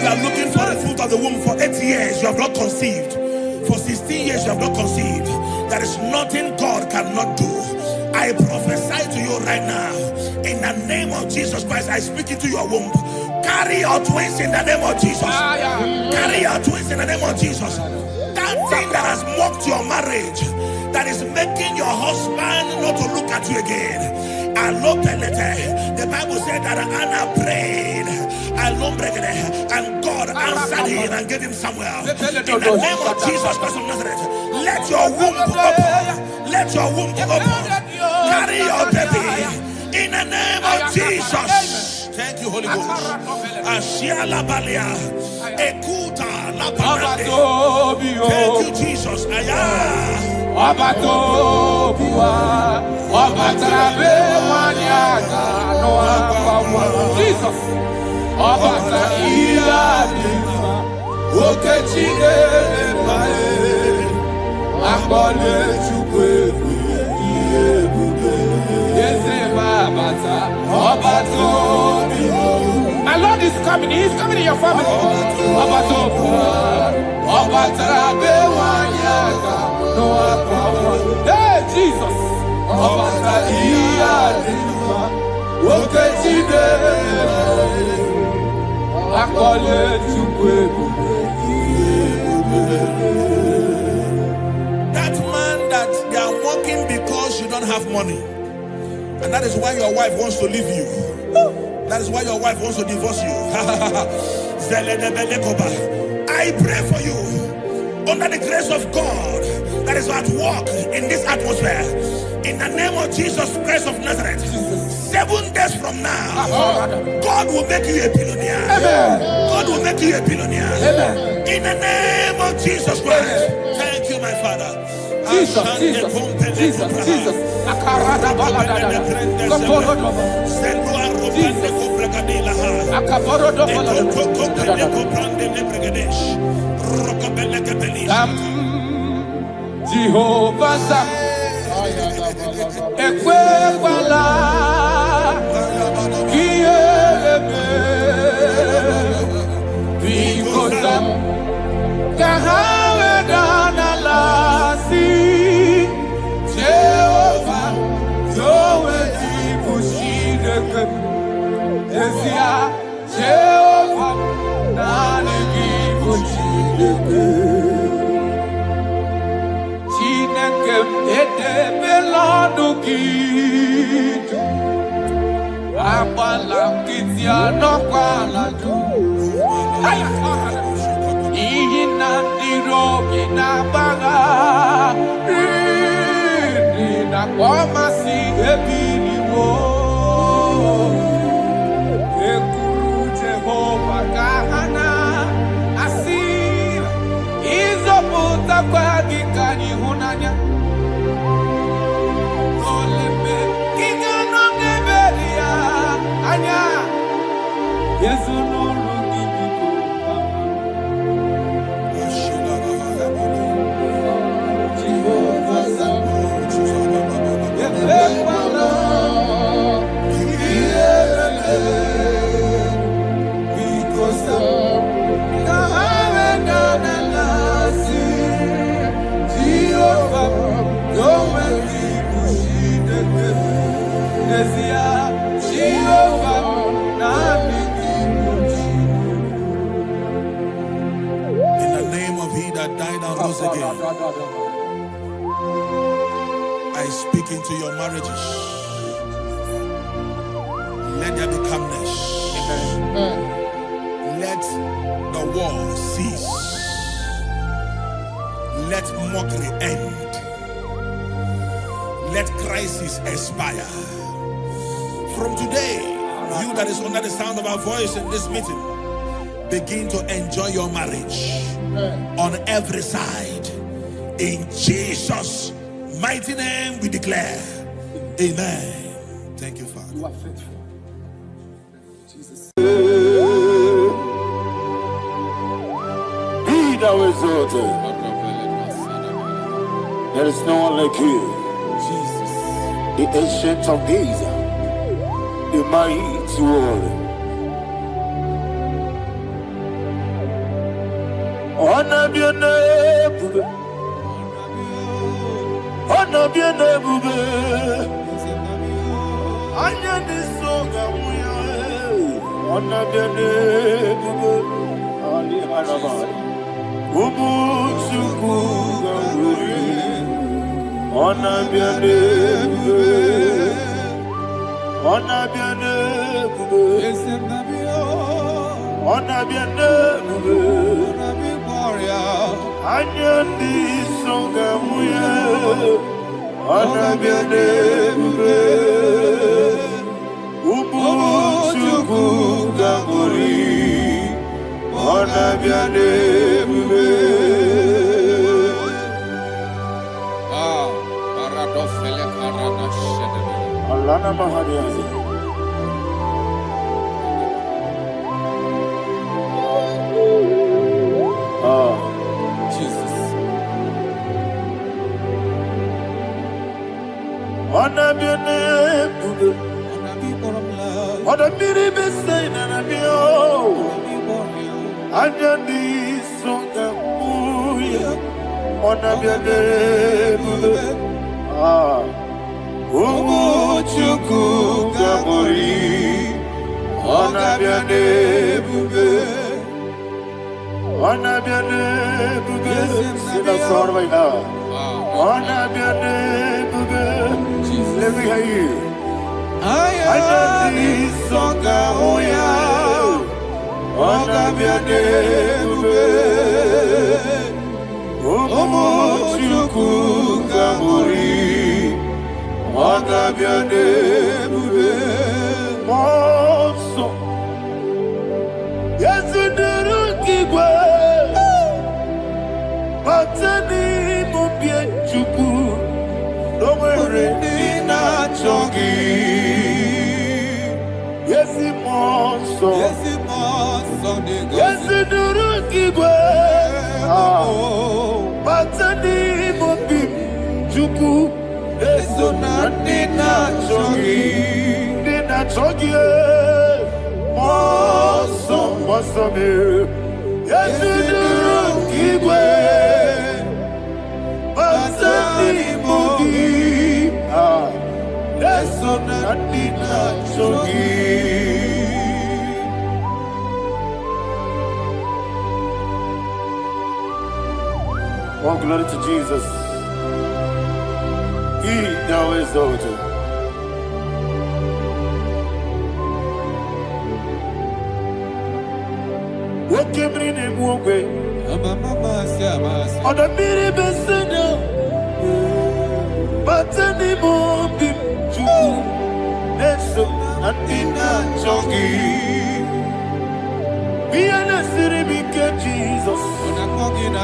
You are looking for the fruit of the womb. For 8 years you have not conceived. For 16 years you have not conceived. There is nothing God cannot do. I prophesy to you right now, in the name of Jesus Christ, I speak into your womb. Carry your twins in the name of Jesus. Carry your twins in the name of Jesus. That thing that has mocked your marriage, that is making your husband not to look at you again. The Bible said that Anna prayed, and God answered him and gave him Samuel. In the name of Jesus Christ of Nazareth, let your womb open. Let your womb open. Carry your baby in the name of Jesus. Thank you, Holy Ghost. Ashiala Balia, Ekuta Lapande. Thank you, Jesus. Jesus. My Lord is coming. He is coming in your family. Hey, Jesus. That man that they are working because you don't have money, and that is why your wife wants to leave you. That is why your wife wants to divorce you. I pray for you under the grace of God that is at work in this atmosphere. In the name of Jesus Christ of Nazareth, 7 days from now, God will make you a billionaire. God will make you a billionaire. In the name of Jesus Christ. Thank you, my Father. Jesus, Jesus, Jesus, Jesus. Jehovah Sam, Ekwebala, Kielebe, Bigosam, Kahawedanalasi, Jehovah, Zoeti Pushideke, Esia, Jehovah, Nanegi Pushideke. I speak into your marriages. Let there be calmness. Let the war cease. Let mockery end. Let crisis expire. From today, you that is under the sound of our voice in this meeting, begin to enjoy your marriage on every side. In Jesus' mighty name we declare, amen. Thank you, Father. You are faithful. Jesus. Be thou exalted. There is no one like you. Jesus. The ancient of days, the mighty warrior. Honor be your name. Honor be your name. Anya ni soga muya. Ona biane bube ali arabari. Ubu chuku ganguri. Ona biane bube. Ona biane bube. Ona biane bube. Anya di songa muye. Ona biane bube. Ubu chuku ganguri. Ona biane bube. Paradofele karana shedebe. Alana mahadiyazi. Jesus. Ona biane bube. Ona biri besena na bio. Anya di songa muye. Ona biane bube. Ubu chuku gabori. Ona biane bube. Ona biane bube. Sina sorvaina. Ona biane bube. Let me hear you. Anya di songa muye. Ona biane bube. Ubu chuku gabori. Ona biane bube. Monso. Yesu kigwe. Batani mubie chuku. Nomere nina chongi. Yesi monso. Yesu kigwe. Batani mubie chuku. Yesu nina chongi. Nina chongi. Monso me. Yesu kigwe. Batani mubie. Yesu nina chongi. Oh, glory to Jesus. He thou exalted. What came in a walkway? On the miri besena. But anymore be true. Neso Natina Chogi. Be an city became Jesus.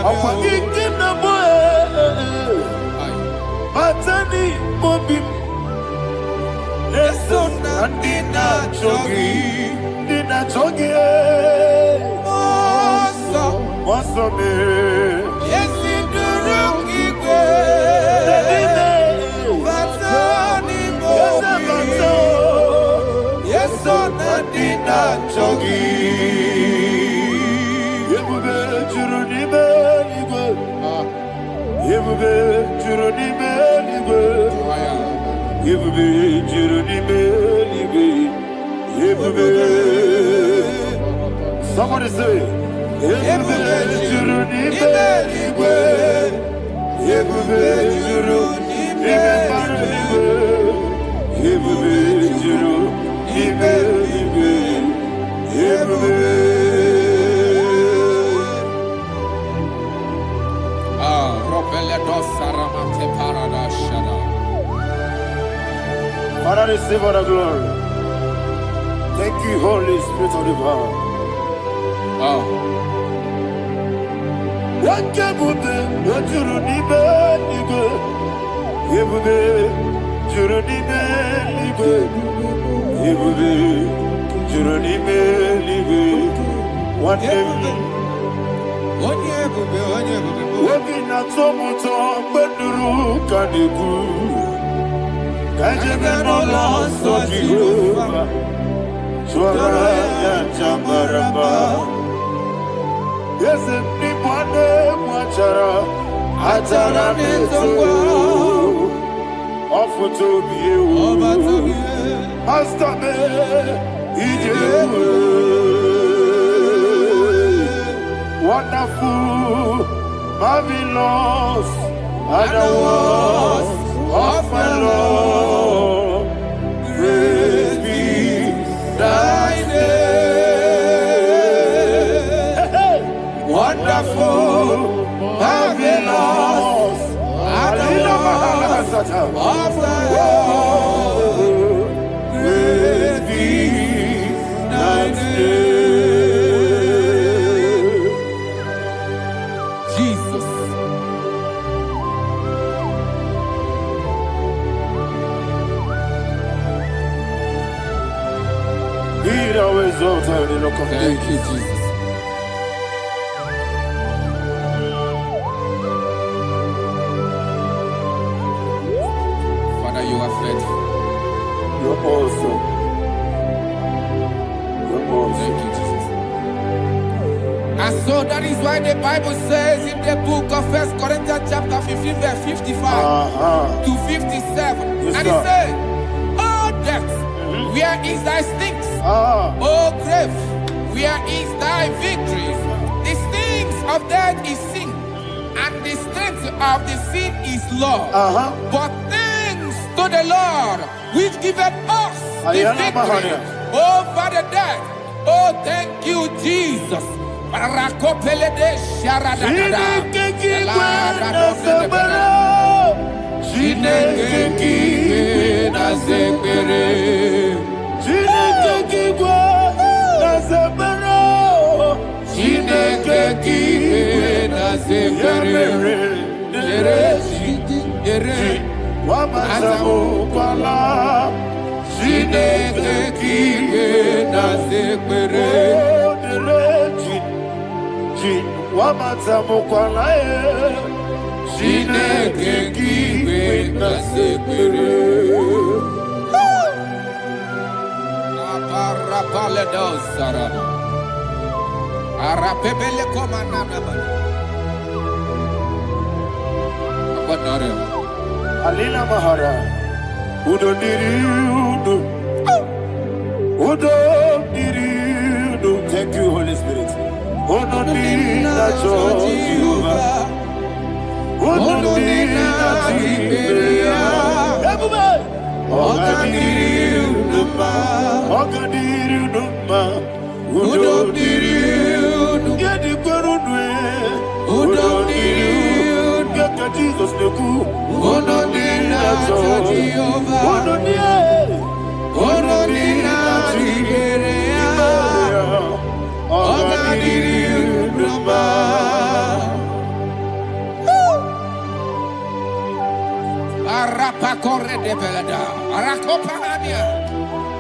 I'm forgetting the boy. Batani mobim. Leso Natina Chogi. Nina Chogi. Mosso me. Yes, in the room, Batani mobim. Yes, on Natina Chogi. Yebube Juruni Beligwe. Yebube Juruni Beligwe. Yebube Juruni Beligwe. Yebube. Somebody say, Yebube Juruni Beligwe. Yebube Juruni Beligwe. Yebube Juruni Beligwe. Yebube. Father, receive all the glory. Thank you, Holy Spirit of divine. What can we do? What you don't need, Wonderful, marvelous, are the words of my Lord. Praise be thy name. Wonderful, marvelous, are the words of my Lord. Praise be thy name. Thank you, Jesus. Father, you are faithful. You're awesome. You're awesome. Thank you, Jesus. And so that is why the Bible says in the book of 1 Corinthians chapter 15, verse 55 to 57. Yes, and it says, "Oh death, where is thy sting? Oh grave, where is thy victory? The stings of death is sin, and the strength of the sin is law. But thanks to the Lord, which giveth us the victory over the death." Oh, thank you, Jesus. Alina Mahara, Udo Diriudo, Udo Diriudo. Thank you, Holy Spirit. Udo Diriudo, Jehovah. Udo Diriudo, Oga Diriudo, Oga Diriudo, Udo Diriudo, Gedi Gurudwe, Udo Diriudo, Gaka Jesus Neku. Udo Jehovah, Udo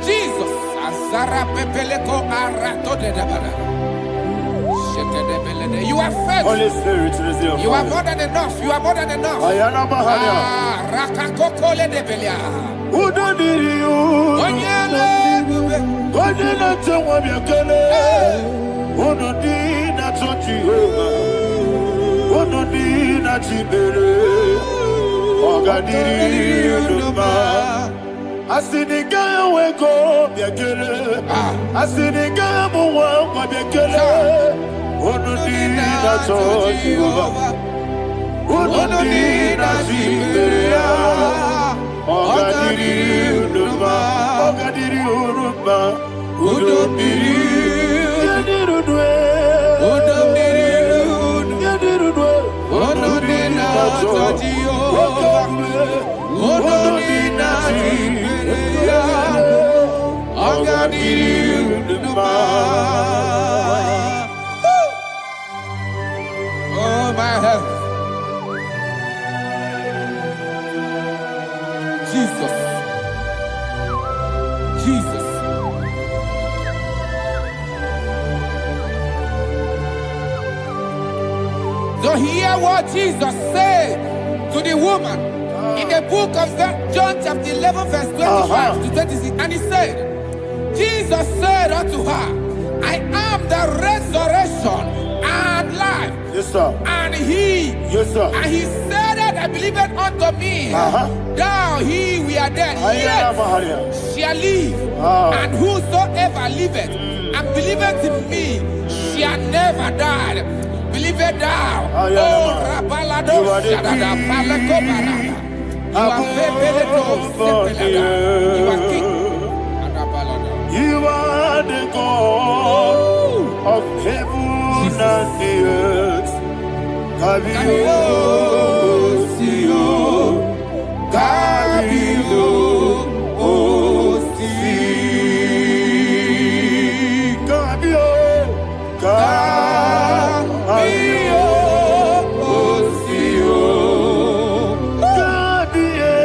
Jesus, you are faithful. Holy Spirit, resume. You are more than enough. You are more than enough. Ayana Mahania. Udo Diriudo, Odina Tawabakale, Udo Dina Jehovah, Udo Dina Jibere, Oga Diriudo. Asidiga weko biakele, asidiga muwa biakele, Udo Dina Jehovah, Udo Dina Jibere. Oga Diriudo, Oga Diriudo, Udo Diriudo, Udo Diriudo, Udo Jehovah, Udo Oga Diriudo. Oh my heaven. Jesus. Jesus. So hear what Jesus said to the woman in the book of John chapter 11 verse 25 to 26. And he said, Jesus said unto her, I am the resurrection and life. Yes, sir. And he, Yes, sir. and he said that I believe believeth unto me, thou he we are dead, yet shall live. And whosoever liveth and believeth in me shall never die. Believeth thou, oh Rabalado Shadada Palakobarada. You are you are king. You are the God of heaven and the earth. Kabio, Sio, Kabio, Osi, Kabio, Kabio, Osio, Kabio,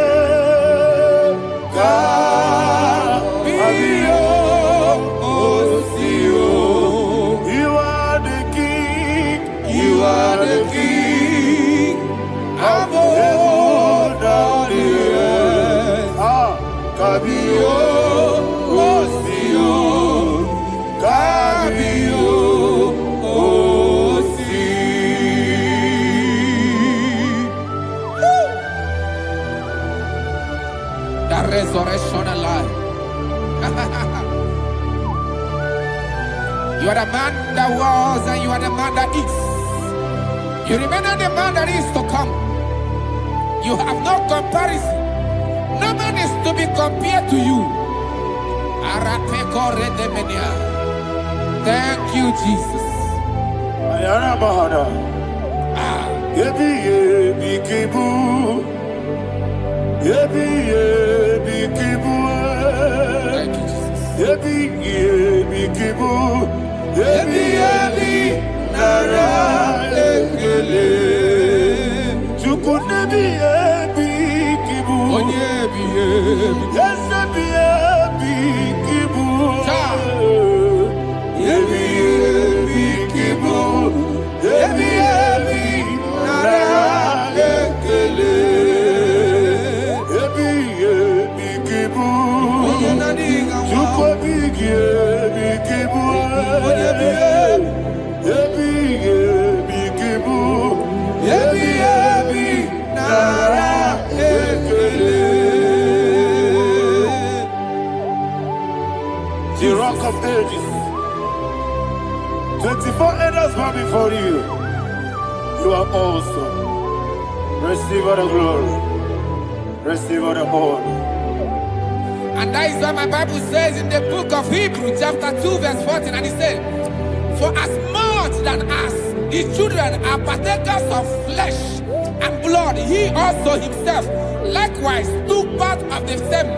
Kabio, Osio. You are the king. You are the king of heaven and the earth. Kabio, Osio, Kabio, Osi. The resurrection alive. You are the man that was and you are the man that is. You remember the man that is to come. You have no comparison. No man is to be compared to you. Thank you, Jesus. Ayana Bahada. Yebi yebi kibu. Yebi yebi kibu. Thank you, Jesus. Yebi yebi kibu. Yebi yebi nara ekele. Chuku nebi yebi kibu. Onyebi yebi. Yes yebi yebi kibu. Yebi yebi kibu. Yebi yebi nara ekele. Yebi yebi kibu. Chuku bigi yebi kibu. Yebi yebi kibu. Yebi yebi nara ekele. The rock of ages. 24 elders bow before you. You are awesome. Receive all the glory. Receive all the honor. And that is what my Bible says in the book of Hebrews chapter 2 verse 14. And it said, for as much that as the children are partakers of flesh and blood, he also himself likewise took part of the same,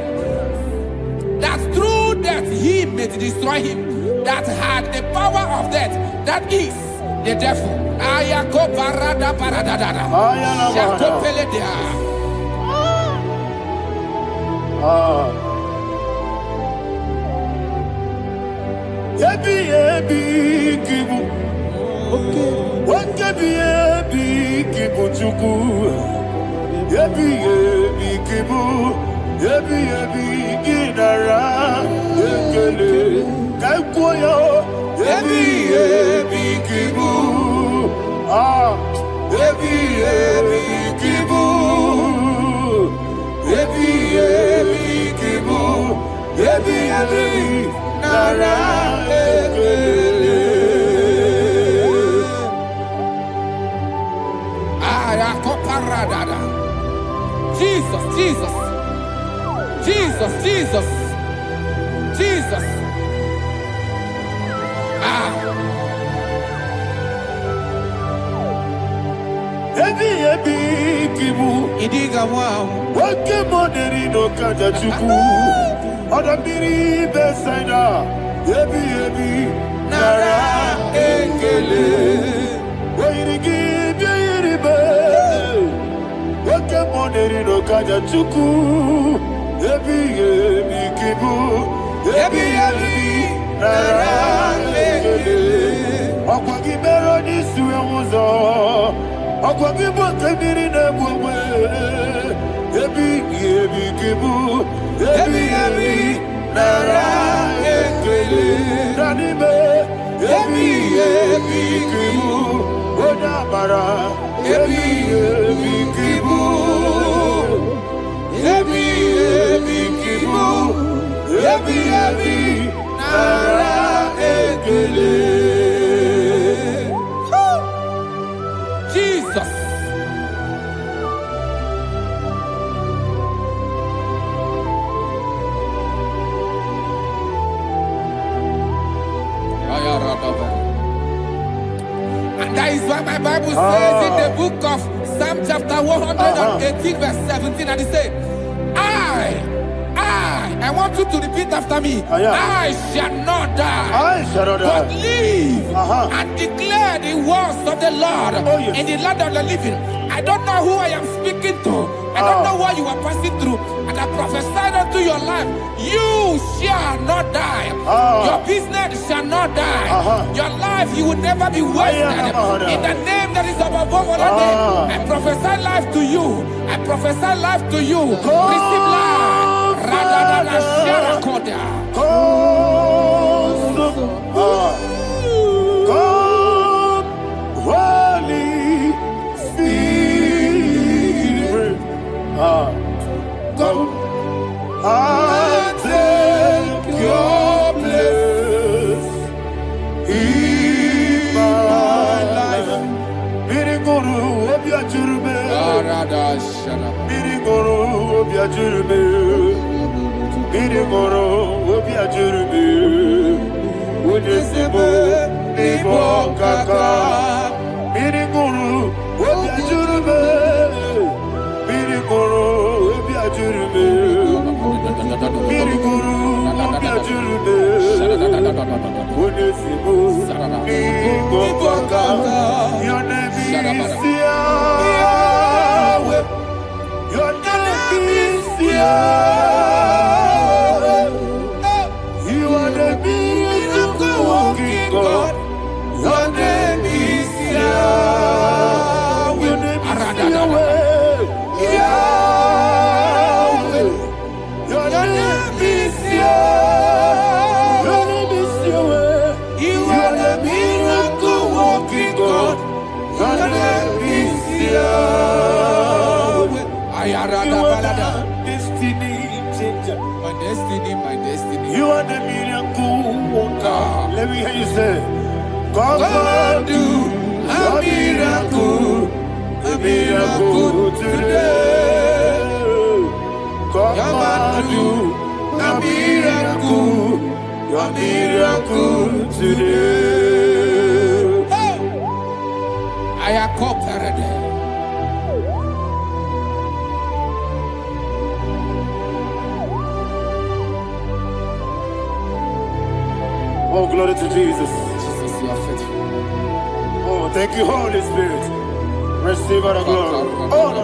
that through death he may destroy him that had the power of death, that is the devil. Ayako barada baradadada. Shako peledea. Yebi yebi kibu. Wakebi yebi kibu chuku. Yebi yebi kibu. Yebi yebi ginara ekele. Kaikoyo. Yebi yebi kibu. Yebi yebi kibu. Yebi yebi kibu. Yebi yebi nara ekele. Ayakoparadada. Jesus, Jesus, Jesus, Jesus, Jesus. Yebi yebi kibu. Idiga wow. Wake moneri no kaja chuku. Odambiri besaida. Yebi yebi nara ekele. Wairigi biiribe. Wake moneri no kaja chuku. Yebi yebi kibu. Yebi yebi nara ekele. Okwagi bero ni suwe muzo. Okwagi bote miri ne bwewe. Yebi yebi kibu. Yebi yebi nara ekele. Nanime. Yebi yebi kibu. Onamara, Ebi, Ebi, Kibu, Ebi, Ebi, Kibu, Ebi, Ebi, Nara, Ekele. Jesus. And that is why my Bible says in the book of Psalm chapter 118 verse 17, and it says, I want you to repeat after me. I shall not die, but live and declare the words of the Lord in the land of the living. I don't know who I am speaking to. I don't know what you are passing through. And I prophesied unto your life, you shall not die. Your business shall not die. Your life, you will never be wasted. In the name that is above all other name, I prophesy life to you. I prophesy life to you. Receive life. Radadada Sharakoda. Come, Holy Spirit. Come and take your place in my life. Miriguru Obiajurube. Miriguru Obiajurube. Miriguru Obiajurube. Unesimo Ibo Kaka. Miriguru Obiajurube. Miriguru Obiajurube. Miriguru Obiajurube. Unesimo Ibo Kaka. Your name is Yahweh. Your name is Yahweh. You are the miracle working God. Your name is Yahweh. Your name is Yahweh. Yahweh. Your name is Yahweh. Your name is Yahweh. You are the miracle working God. Your name is Yahweh. You are the destiny changer. My destiny, my destiny. You are the miracle worker. Let me hear you say, come and do a miracle today. Come and do a miracle today. I am cooperative. Oh, glory to Jesus. Jesus, you are faithful. Oh, thank you, Holy Spirit. Receive our glory. Oh, no,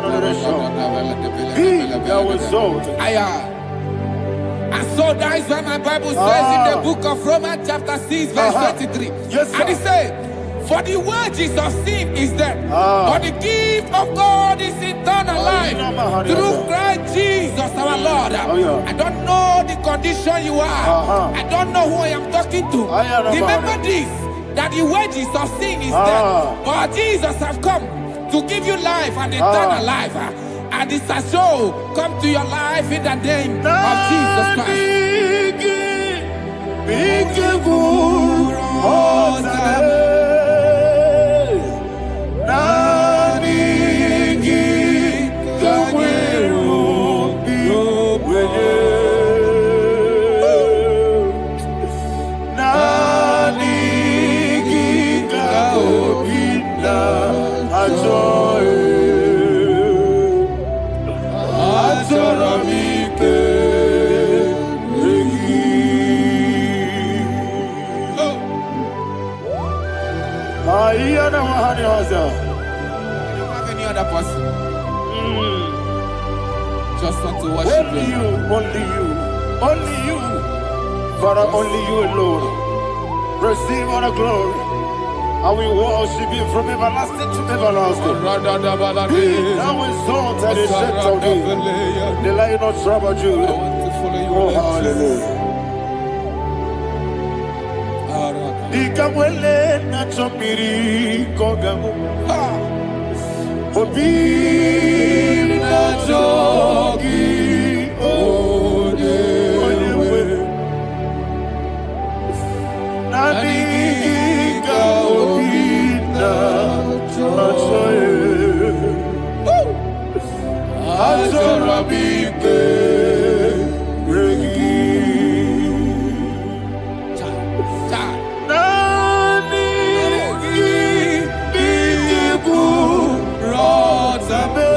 Be thou exalted. And so that is why my Bible says in the book of Romans chapter 6 verse 23. Yes, sir. And it says, for the wages of sin is death, but the gift of God is eternal life through Christ Jesus our Lord. I don't know the condition you are. I don't know who I am talking to. Remember this, that the wages of sin is death, but Jesus has come to give you life and eternal life. And this has so come to your life in the name of Jesus Christ. You don't have any other person. Just want to worship only you, only you, only you. Father, only you alone. Receive all the glory. And we worship you from everlasting to everlasting. Be thou exalted and set on thee. The Lion of Tribe of Judah. Oh, hallelujah. Ikamwele na chomiri ko Kogamu. Obi na jogi ode. Nani ka obi na jogi. Azorabike regi. Nani biku rotabe.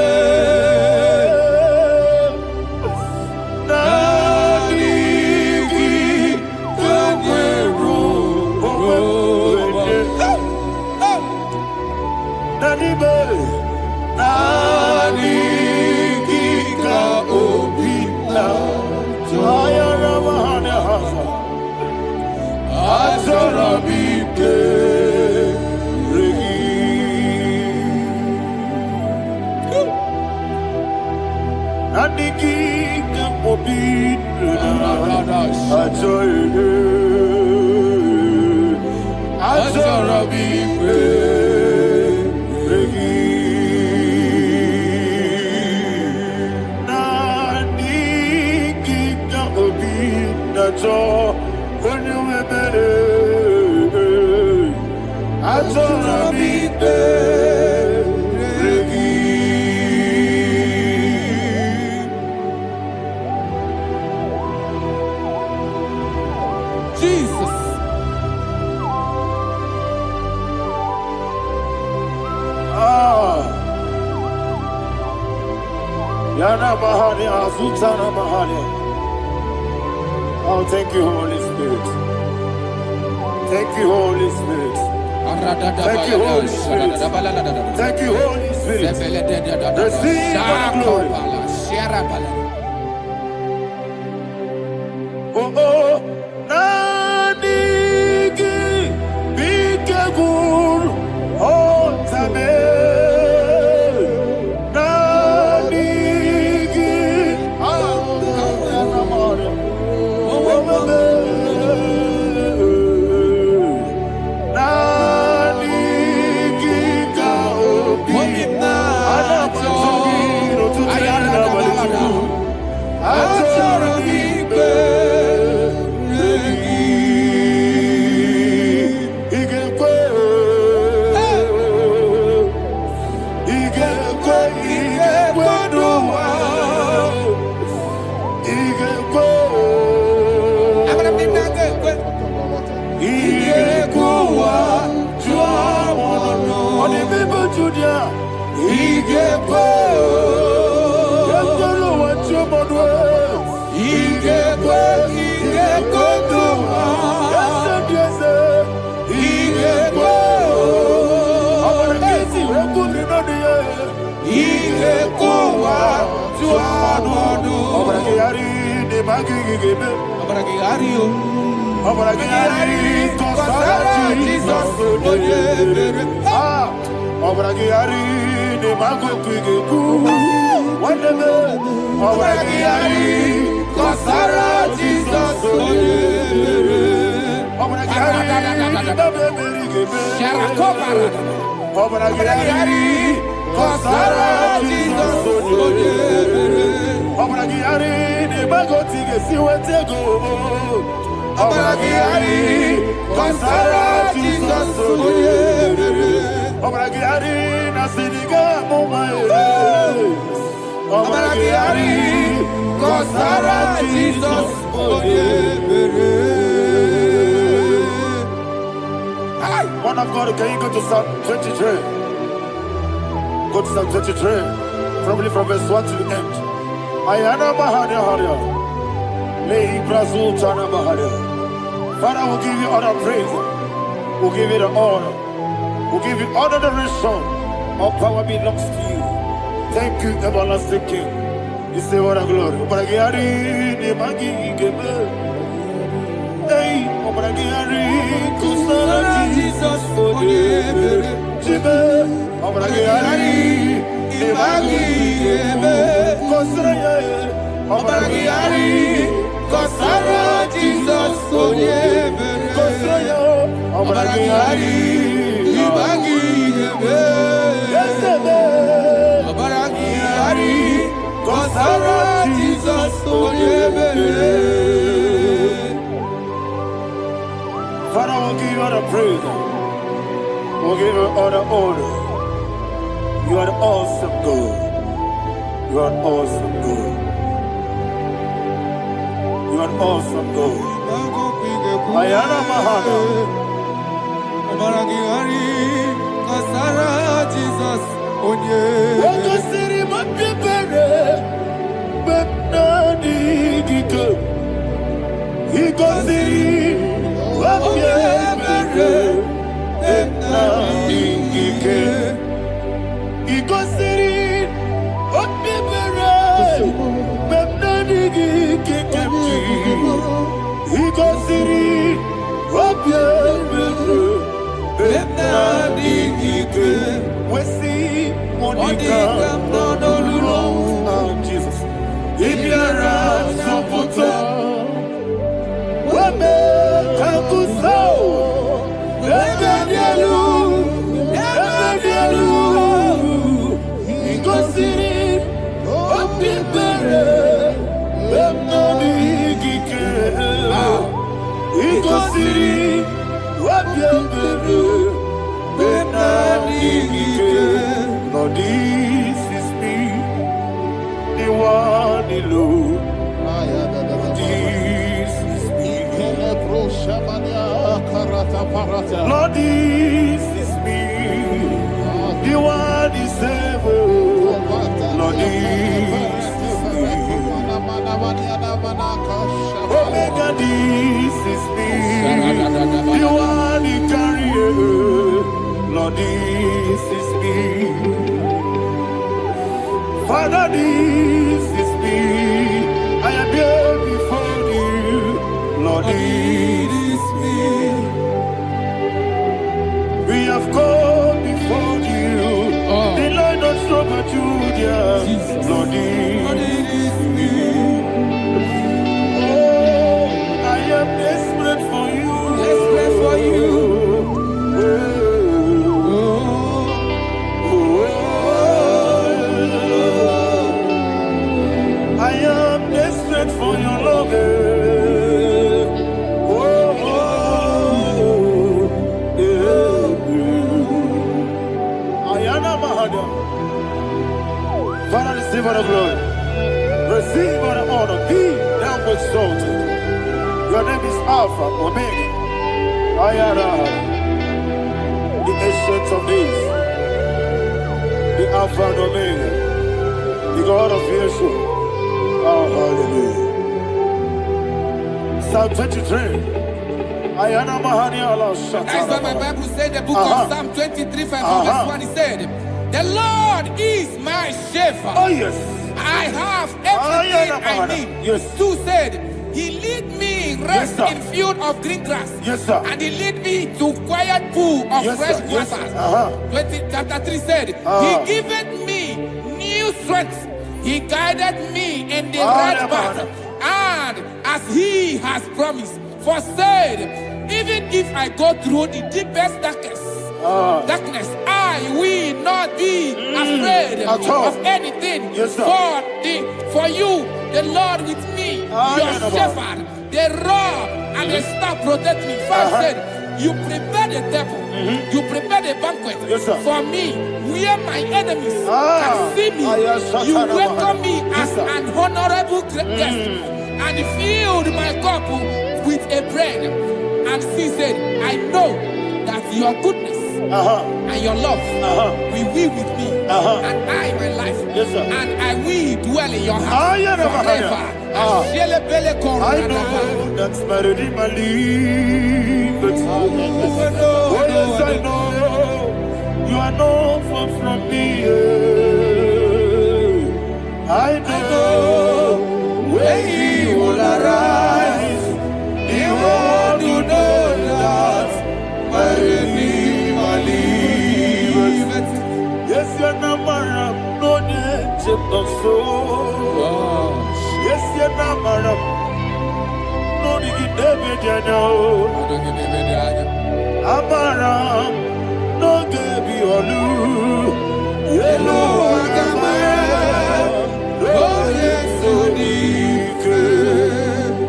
Nani kagweru Nani be. Nani Azorabike regi. Aniki kapobin Azorabike regi. Naniki kapobin Azorabike regi. Jesus. Yana Mahani Azutana Mahani. Oh, thank you, Holy Spirit. Thank you, Holy Spirit. Thank you, Holy Spirit. Thank you, Holy Spirit. Receive the glory. Oh, oh, Nanigi, Bikagur, oh, Tame. Nanigi, Man of God, can you go to Psalm 23? Go to Psalm 23, probably from verse 1 to the end. Ayana Mahania Haria. Lei Brazil Chana Mahania. Father, we'll give you all the praise. We'll give you the honor. We'll give you all the adoration. All power belongs to you. Thank you, everlasting King. You say what a glory. Obragiari, the Magi, Gebe. Hey, Obragiari, Kusara, Jesus, forgive. Jibe, Obragiari, the Magi, Gebe. Kusara, Obragiari, Kusara, Jesus, forgive. Kusara, Obragiari, the Magi, Gebe. We'll give you all the honor. You are an awesome God. You are an awesome God. You are an awesome God. Ayana Mahana. Jesus, onye. Wakasiri mapibere, bepnani gike. Ikosiri mapibere, bepnani gike. Ikosiri mapibere, bepnani gike kemti. Ikosiri mapibere, bepnani gike. We see Monica, oh Jesus. If you're a Sopoto, Wame Kakuso, Ebedielu, Igosiri, Opibere, Bemnani Gike, Igosiri, Opibere. Lord, this is me, the one alone. This is me. Lord, this is me, the one is able. Lord, this is me. Omega, this is me, the one he carries. Lord, this is me. Father, this is me. I am here before you. Lord, this is me. We have come before you. The Lord of Super Judah. Lord, this is me. Oh, I am desperate for you. Desperate for you. I am desperate for your love. Ayana Mahada. Father, receive all the glory. Receive all the honor. Be thou exalted. Your name is Alpha, Omega. Ayana. The ancient of days. The Alpha and Omega. The God of Yeshua. Oh, hallelujah. Psalm 23. Ayana Mahani Allah Shata. That's what my Bible said, the book of Psalm 23, verse 1. He said, the Lord is my shepherd. Oh, yes. I have everything I need. Yes. 2 said, he lead me rest Yes, in field of green grass. Yes, sir. And he lead me to quiet pool of Yes, fresh sir. Yes, waters. sir. Chapter 3 said, he giveth me new strength. He guided me in the right path. And as he has promised, for said, even if I go through the deepest darkness, I will not be afraid of anything. Yes, sir. For you, the Lord with me, your shepherd, the rod and the staff protect me. First said, you prepare the table, you prepare the banquet for me, where my enemies can see me. You welcome me as an honorable guest, and filled my cup with a bread. And she said, I know that your goodness and your love will be with me, and I, my life, and I will dwell in your house forever. I know that's my Redeemer lives. Oh, yes, I know you are not far from me. I know when he will arise, the world will know that my Redeemer lives. Yes, you're not married, no need to so. Yes, you're not married, no need to David, you know. Amaram, no Gaby or Lou. Yellow, oh, yes, so deep.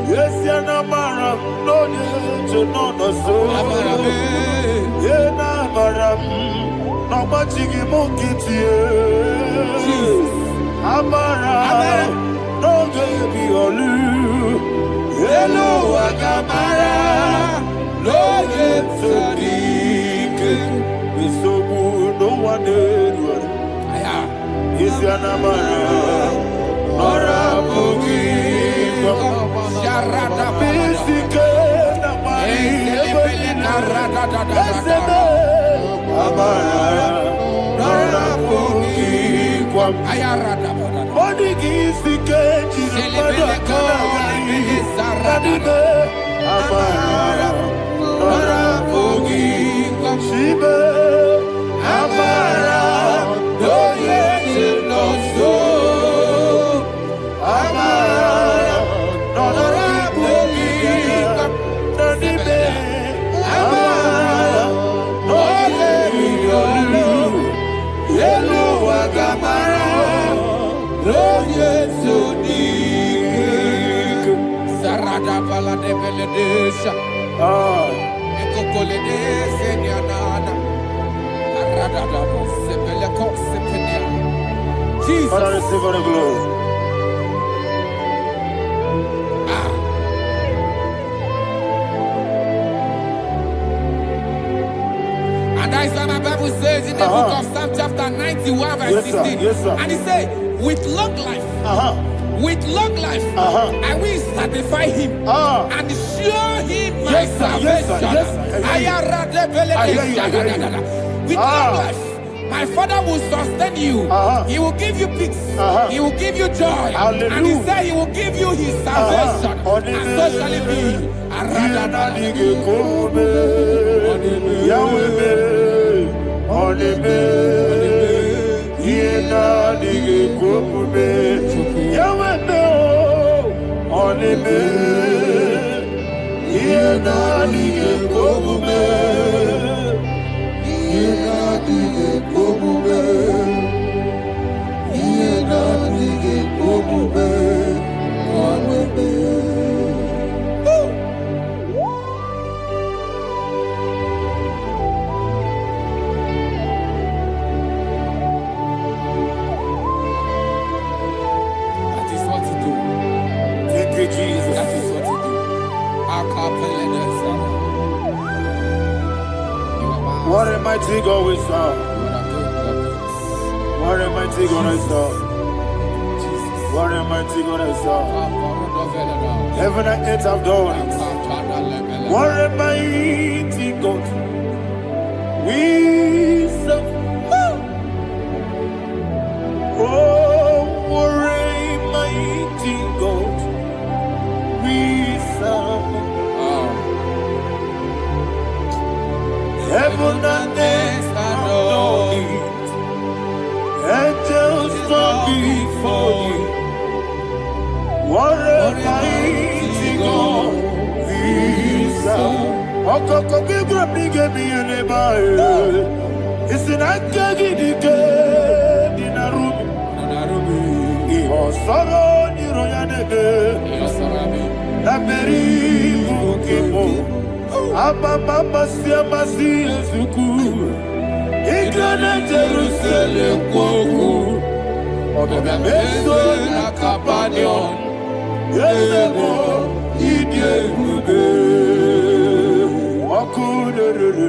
Yes, you're not married, no need to know the soul. Yeah, Namaram. Jesus. Amara, no baby olu. Hello, Agamara, no yet Sadiq. So good, no one did. Is an Amara, or a boogie. Sharada Basic, Amara, or a boogie. Body is the cage, Amara, Shiba, Amara, no yet no so, Amara, no Amara, no Yellow Agamara, no yet so deep. Sarada bala de beledesha. Ekokolede senyanana. Arada da sepele ko sepenya. Jesus. Father, receive all the glory. And that is why my Bible says in the book of Psalm chapter 91 verse 16. Yes, sir. And he said, with long life, with long life, I will satisfy him and show him my salvation. With long life, my Father will sustain you. He will give you peace. He will give you joy. Hallelujah. And he said he will give you his salvation. And so shall it be. Jesus. That is what you do. What a mighty God we serve. What a mighty God I serve. What a mighty God I serve. Heaven and earth have done it. What a mighty God we serve. Oh, what a mighty God we serve. Heaven and earth adore it. Angels bow before you. What a mighty God we serve. Okoko bibra bige mi eleba. It's an akagi dike dinarubi. Iho soro ni royanebe. Laberi bukimo. Abba mama siya masi ezuku. Igana Jerusalem kwoku. Oga meso na Capernaum. Yesebo idie gube. Wakuderere.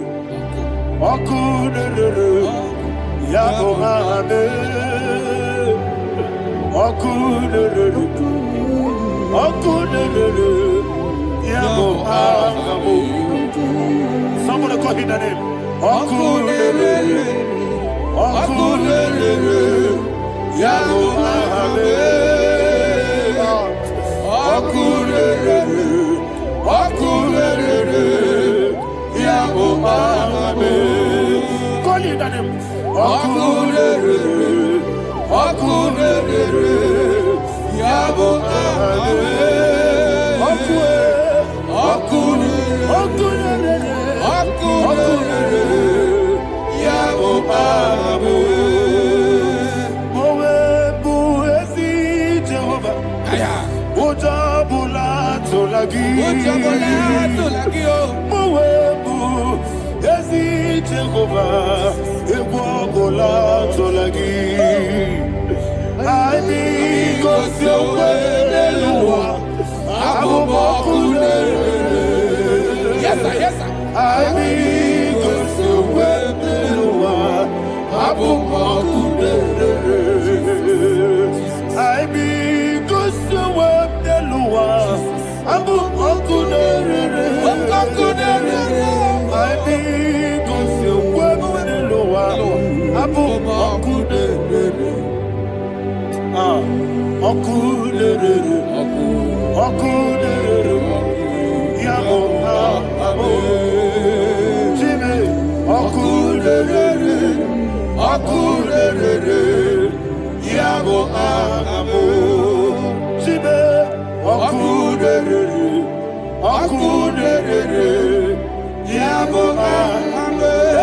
Yabo hame. Wakuderere. Yabo hame. Somebody call him the name. Wakuderere. Yabo hame. Wakuderere. Yabo hame. Call him the name. Wakuderere. Yabo hame. Jehovah, Yes, sir. Yes, sir.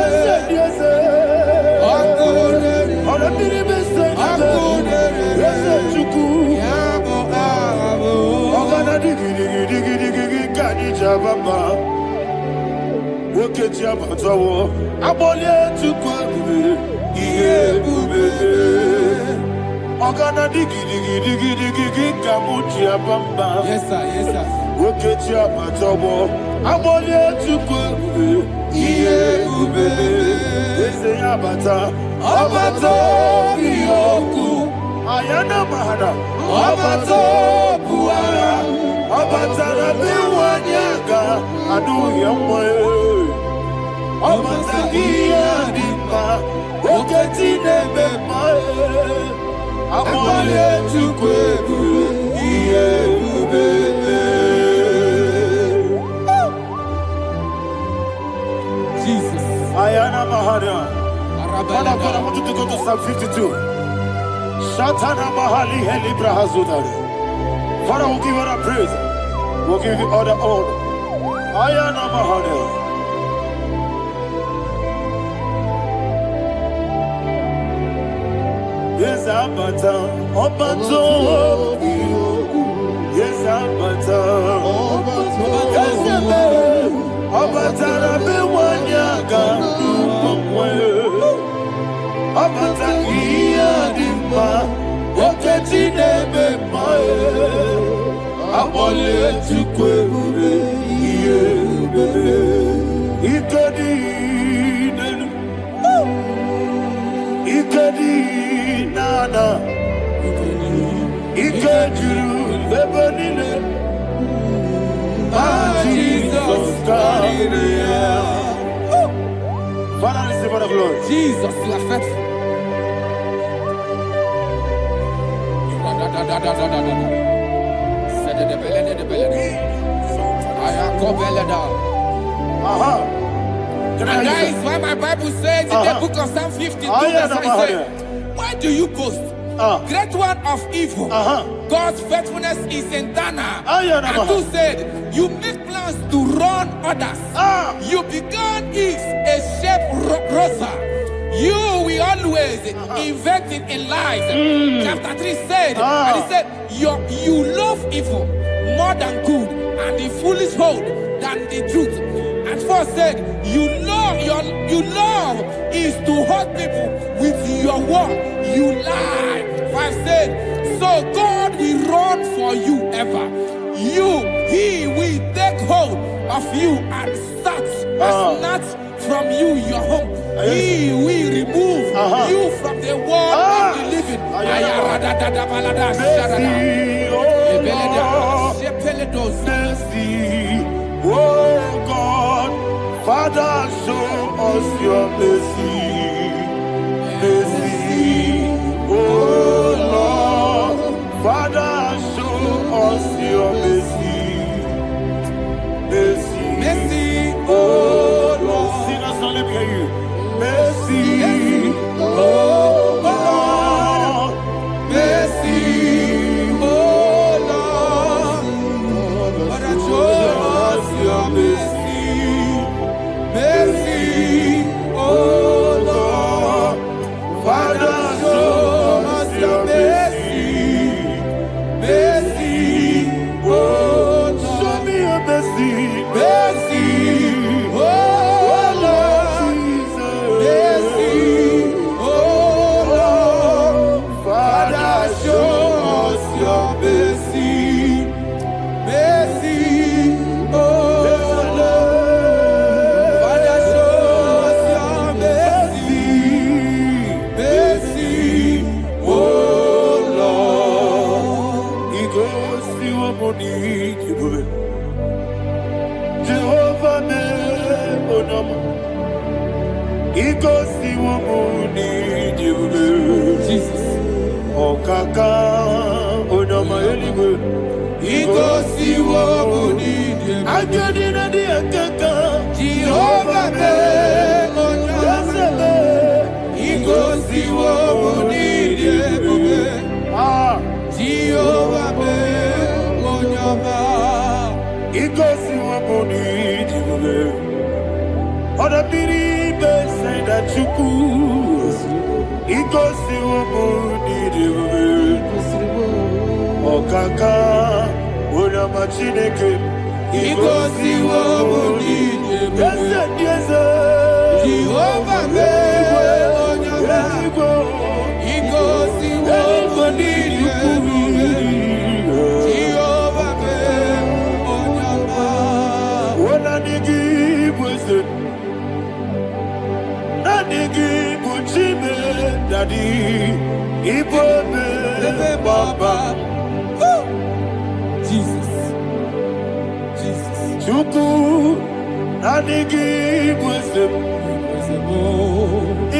Yes, sir. Yes, sir. Ayana mahana, Abato Buara, Abatara Biwanyaga, Adu Yamwe, Abatagia Dimba, Oketine Bemae, Amale Tukwebu, Jesus. Ayana mahana. Father, I want you to go to Psalm 52. Shatana Mahali Heli Brahazudari. Father, we'll give you the praise. We'll give you all the honor. Ayana Mahali. Yes, Abata. Obato. Yes, Abata. Yes, Abata. Rabe Wanyaga. Abata iya dimba, oketine bemae, abole tukwe ube, iye ube, ikedi nana, ikediru bebenine, Jesus God. Father, receive all the glory. Jesus, you are faithful. And that is why my Bible says in the book of Psalm 52, verse 5, why do you boast? Great one of evil. God's faithfulness is eternal. And who said, you make plans to run others. You began is a shape rosa. You will always inventing in lies. Chapter 3 said, and he said, you love evil more than good, and the foolish hold than the truth. And 4 said, you love is to hurt people with your word. You lie. 5 said, so God will run for you ever. He will take hold of you and snatch from you your home. He will remove you from the world of the living. Oh God, Father, show us your mercy. Oh Lord, Father, show us your mercy. Oh Lord, sing us all, let me hear you. Mercy, oh Lord, mercy, oh Lord, Father, show us your mercy, oh si wamuni diwe. Jesus. Okaka onama eligwe. Igosi wamuni diwe. Ajadina di akaka. Jehovah be onyama. Igosi wamuni diwe. Jehovah be onyama. Igosi wamuni diwe. Oda biri be say that you could. Igosi wamuni diwe. Okaka onama chineke. Igosi wamuni diwe. Yes. Jehovah be onyama. Igosi wamuni diwe. Jehovah be onyama. Wona nigi bwese na nigi buchime dadi ibobe baba Jesus. chuku na nigi bwese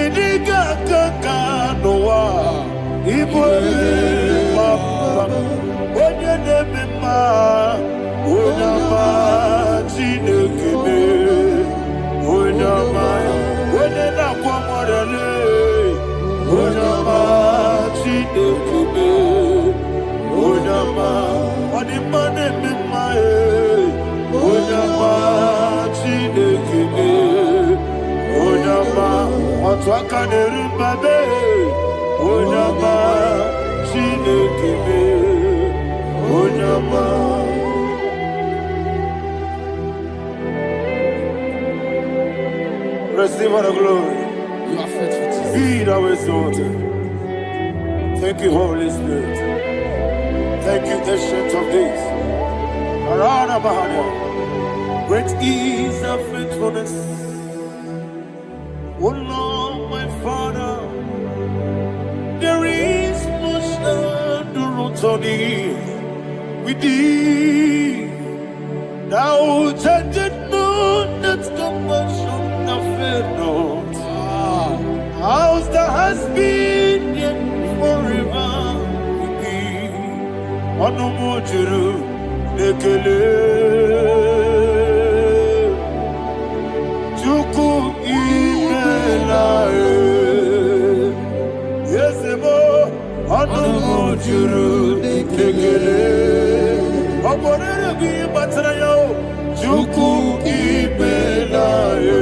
idiga kaka noa ibobe baba onye nebe ma onyama chinekebe onyama onye na-akwa mmadụ onyama chinekebe onyama ọdịmma na-eme mma onyama chinekebe onyama otu aka na-eru mbabe onyama chinekebe onyama. Receive all the glory. You are faithful, Jesus. Be thou exalted. Thank you, Holy Spirit. Thank you, Ancient of Days. Arana Bahana. Great is thy faithfulness. O Lord, my Father, there is much endurance on thee. With thee, thou changest not that compassion of faith not. How's the has been yet forever with thee? Onomojuru nekele Chuku imelae Yesebo onomojuru nekele Oborere gi batrayo Chuku imelae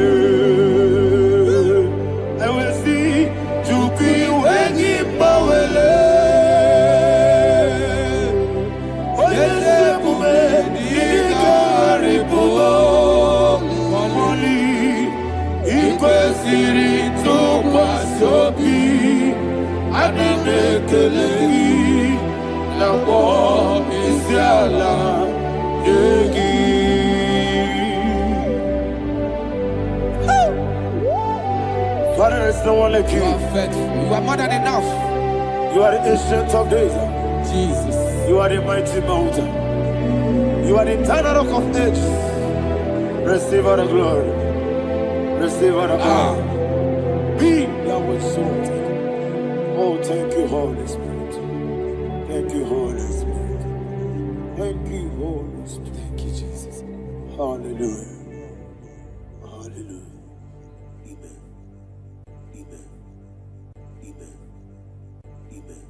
Father, there's no one like you. You are faithful. You are more than enough. You are the ancient of days. Jesus. You are the mighty mountain. You are the eternal rock of ages. Receive all the glory. Receive all the power. Be thou exalted. Oh, thank you, Holy Spirit. Thank you, Holy Spirit. Thank you, Holy Spirit. Thank you, Jesus. Hallelujah. Hallelujah. Amen. Amen. Amen. Amen.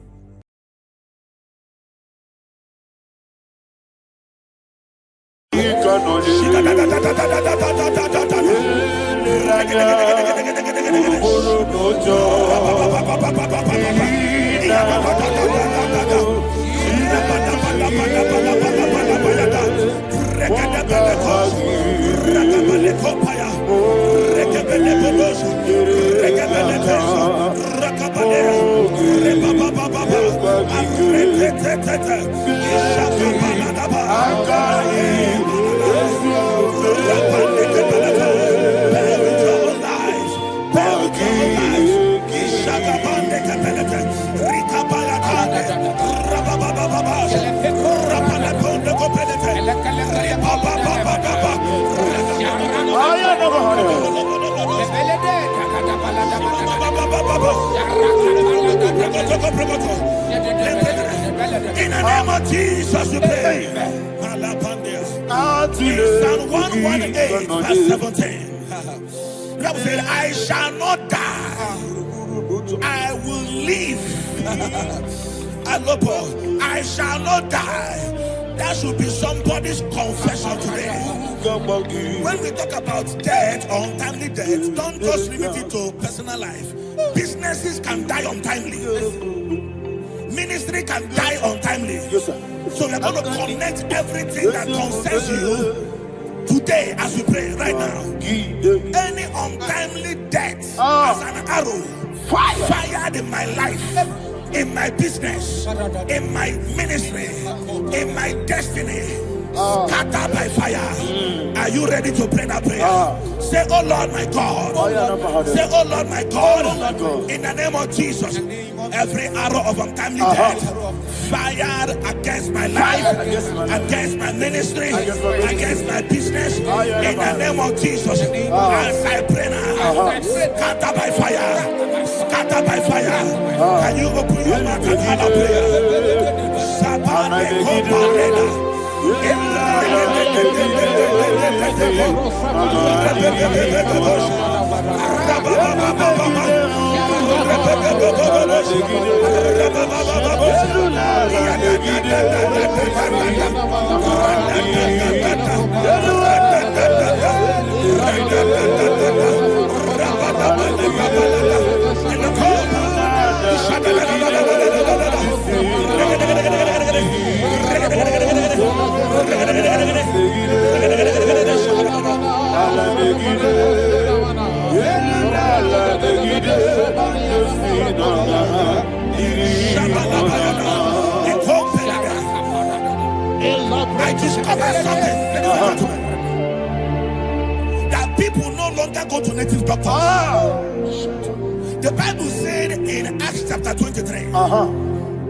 In the name of Jesus, we pray. In Psalm 118, verse 17, the Bible said, I shall not die, I will live. I shall not die. That should be somebody's confession today. When we talk about death or untimely death, don't just limit it to personal life. Businesses can die untimely. Ministry can die untimely. Yes, sir. So we're going to connect everything that concerns you today as we pray right now. Any untimely death as an arrow fired in my life, in my business, in my ministry, in my destiny, scattered by fire. Are you ready to pray that prayer? Say, oh Lord my God. Say, oh Lord my God. In the name of Jesus, every arrow of untimely death fired against my life, against my ministry, against my business, in the name of Jesus, as I pray now, scattered by fire, scattered by fire. Can you open your mouth and have a prayer? Sabane Koparena. I discovered something that people no longer go to native doctors. The Bible said in Acts chapter 23,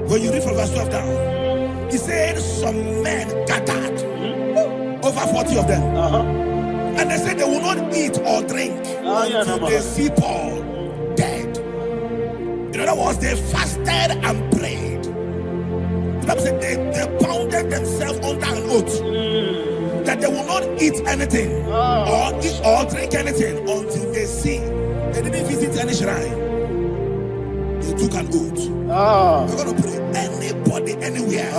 when you read from verse 12 down, it said some men gathered, over 40 of them, and they said they will not eat or drink until they see Paul dead. In other words, they fasted and prayed. The Bible said they bounded themselves under an oath that they will not eat anything or drink anything until they see. They didn't visit any shrine. They took an oath. We're going to pray. Anybody, anywhere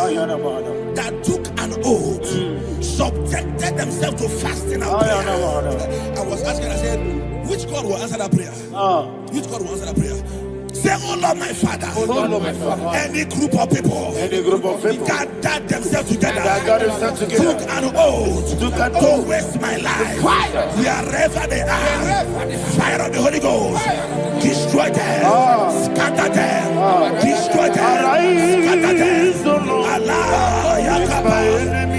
that took an oath, subjected themselves to fasting and prayer. I was asking, I said, which God will answer that prayer? Which God will answer that prayer? Say, oh Lord my Father, any group of people gathered themselves together, took an oath to waste my life. Wherever they are, fire of the Holy Ghost, destroy them, scatter them, destroy them, scatter them. Allah, Yakaba,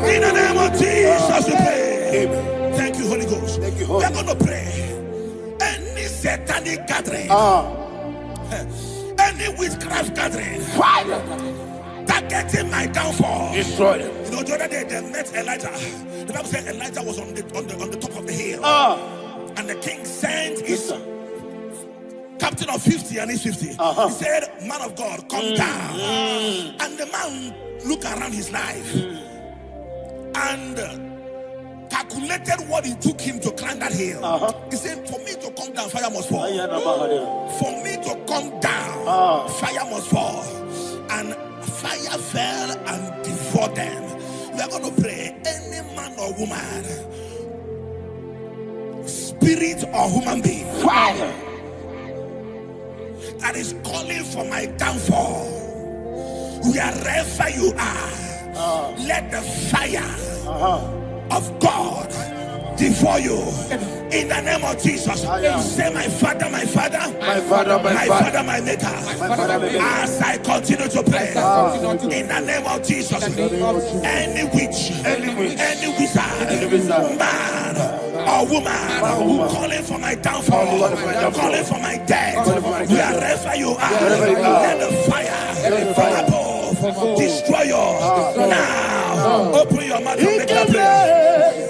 In the name of Jesus, we pray. Thank you, Holy Ghost. We're going to pray. Any satanic gathering, any witchcraft gathering, targeting my downfall, destroy them. You know, the other day they met Elijah. The Bible said Elijah was on the top of the hill, and the king sent his captain of 50 and his 50. He said, man of God, come down. And the man looked around his life and calculated what it took him to climb that hill. He said, for me to come down down, fire must fall. For me to come down, fire must fall. And fire fell and devoured them. We are going to pray. Any man or woman, spirit or human being, fire, that is calling for my downfall, wherever you are, let the fire of God devour you in the name of Jesus. Say, my father, my father, my father, my father, my maker. As I continue to pray in the name of Jesus, any witch, any wizard, man or woman calling for my downfall, calling for my death, wherever you are, let the fire from above destroy you now. Open your mouth and make a prayer.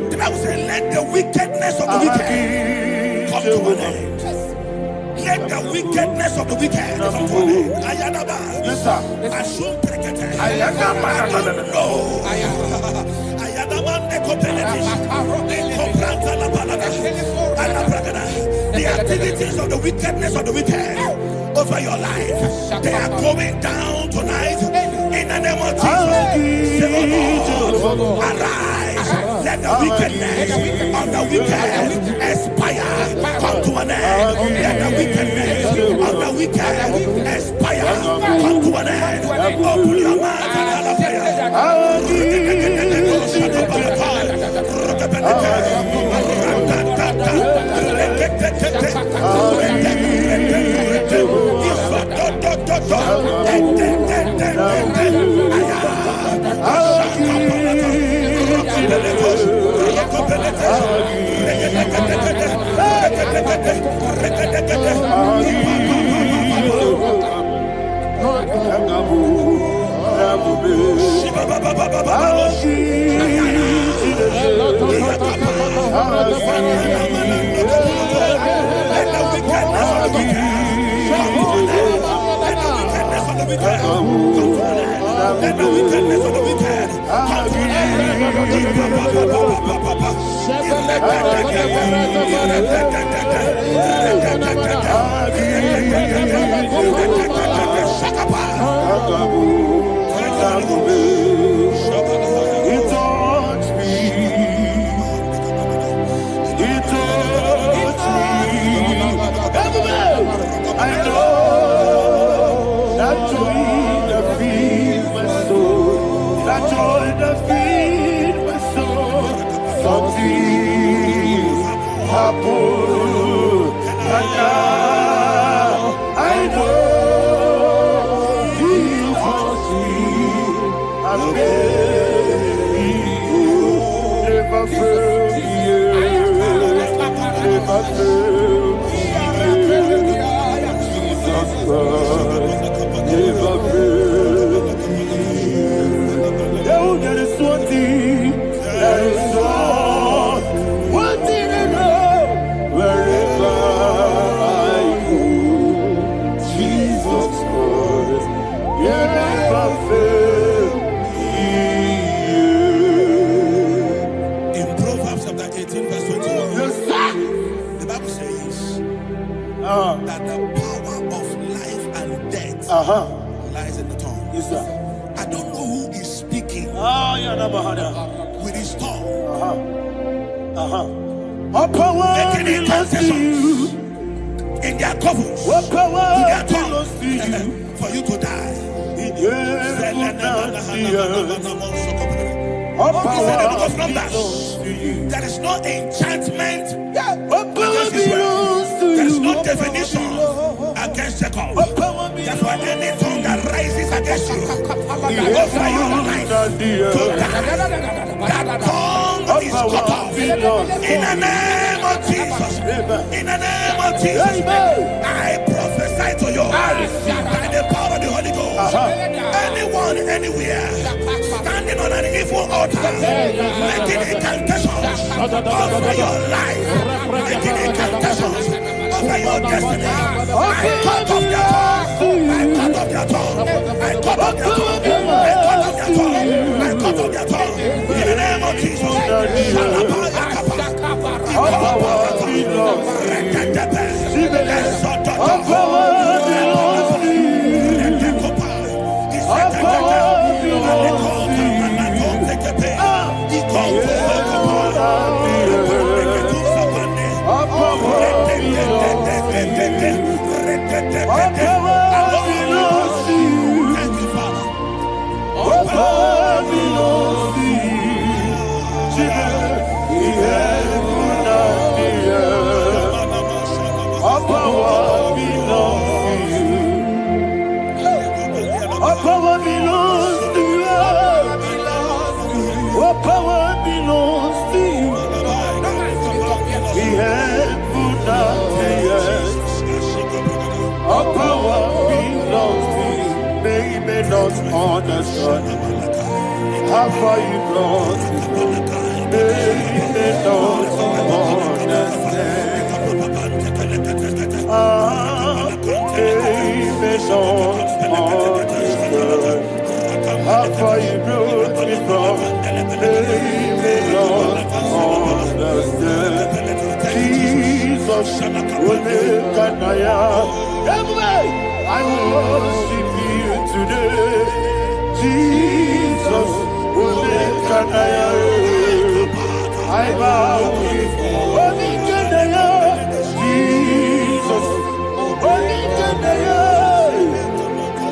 The Bible says, let the wickedness of the wicked come to an end. Let the wickedness of the wicked come to an end. Ayadaba. Yes, sir. Assume prekete. Ayadaba. No. Ayadaba. The activities of the wickedness of the wicked over your life, they are going down tonight in the name of Jesus. Oh, arise. Let the wickedness of the wicked expire. Come to an end. Let the wickedness of the wicked expire. Come to an end. Open your mouth and have a prayer. That the power of life and death lies in the tongue. Yes, sir. I don't know who is speaking with his tongue. Making incantations in their coffins, What in power their belongs to you? tombs, for you to die. In your All power in the book of belongs Numbers. to you. There is no enchantment What power against Israel. belongs to There is you? no definition against Jacob. What power Therefore, belongs any tongue that rises against you over your life to you? to die, that tongue is cut off. In the name of Jesus. In the name of Jesus. I prophesy to you by the power of the Holy Ghost. Anyone, anywhere, standing on an evil altar, making incantations over your life, making incantations over your destiny, I cut off their tongue. I cut off their tongue. I cut off their tongue. I cut off their tongue. I cut off their tongue. In the name of Jesus. Understand how far you brought me from. They don't understand. They don't understand how far you brought me from. They don't understand. Jesus will make an I worship you today. Jesus will make an I bow before Jesus will make an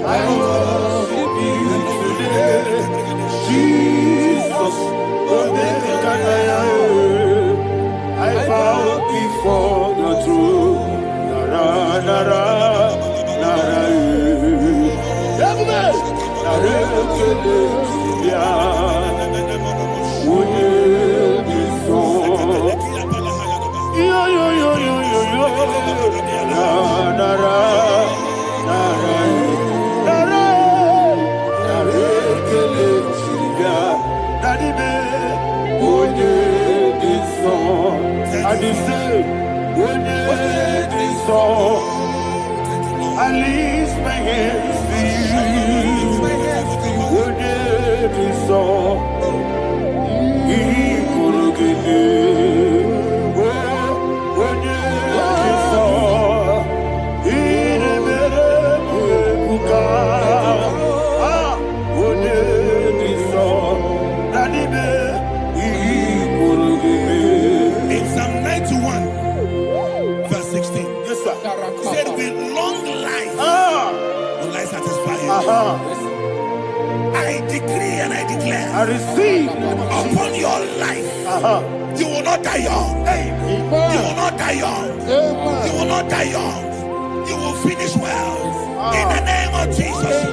I worship you today. Jesus will make an I bow before the throne. I lift my hands to you. Would you be so? In Psalm 91, verse 16, yes, sir. Said with long life will I satisfy you. I decree and I declare, I receive upon your life, you will not die young. You will not die young. You will not die young. You will finish well. In the name of Jesus.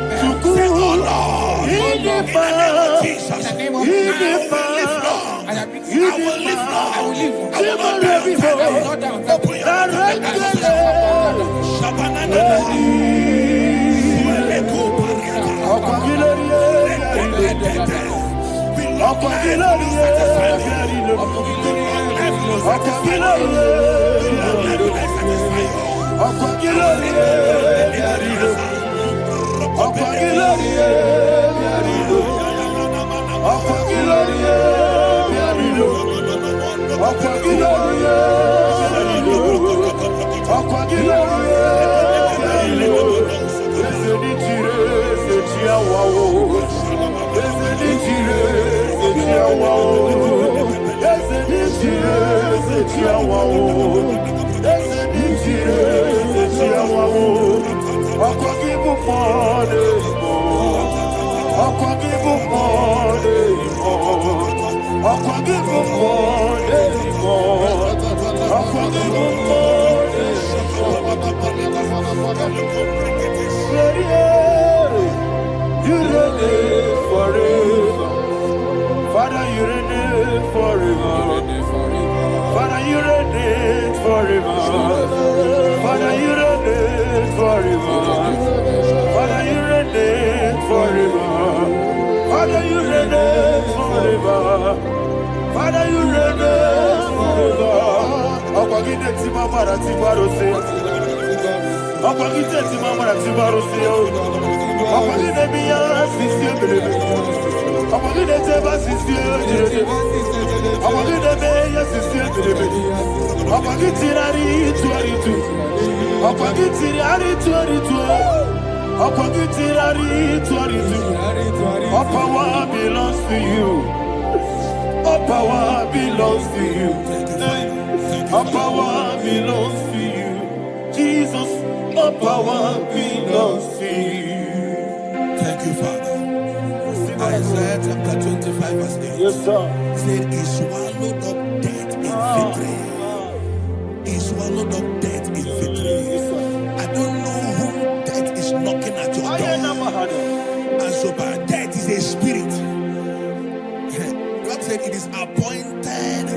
Say, oh Lord, in the name of Jesus, I will live long. I will live long. I will not die before. Open your You reign forever. Father, you reign forever. Father, you reign forever. Father, you reign forever. Father, you reign forever. Father, you reign forever. Father, you reign forever. Akwagide timamara tibarose. Akwagide timamara tibarose. Akwagide biya sisi belebe. Akwagide teba sisi belebe. Akwagide biya sisi belebe. Akwagide tirari tuaritu. Akwagide tirari tuaritu. Akwagide tirari tuaritu. All power belongs to you. All power belongs to you. All power belongs to you. Jesus, all power belongs to you. Thank you, Father. Isaiah chapter 25 verse 8. Yes, sir. Said he swallowed up death in victory. He swallowed up death in victory. I don't know who death is knocking at your door. And so by death is a spirit. God said it is appointed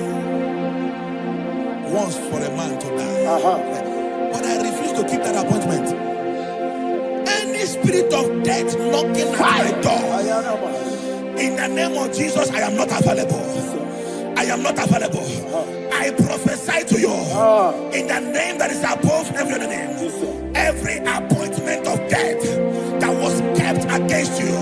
once for a man to die. But I refuse to keep that appointment. Any spirit of death knocking at my door, in the name of Jesus, I am not available. I am not available. I prophesy to you in the name that is above every other name. Every appointment of death that was kept against you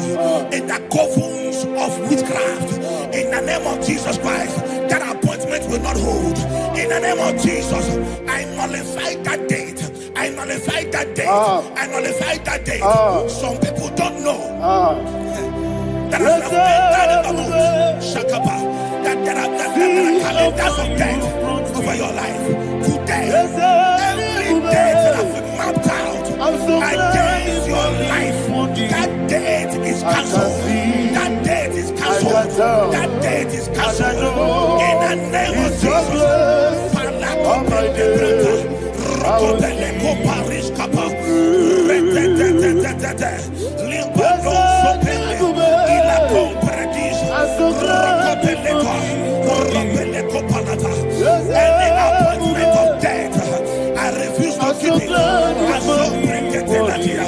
in the covens of witchcraft, in the name of Jesus Christ, that appointment will not hold. In the name of Jesus, I nullify that date. I nullify that date. I nullify that date. Some people don't know that as of Shakapa, that there are calendars of death over your life. Today, every date that has been mapped out against your life, that date is cancelled. That date is cancelled. That date is cancelled. In the name of any appointment of death, I refuse to keep it. I so bring it in that year.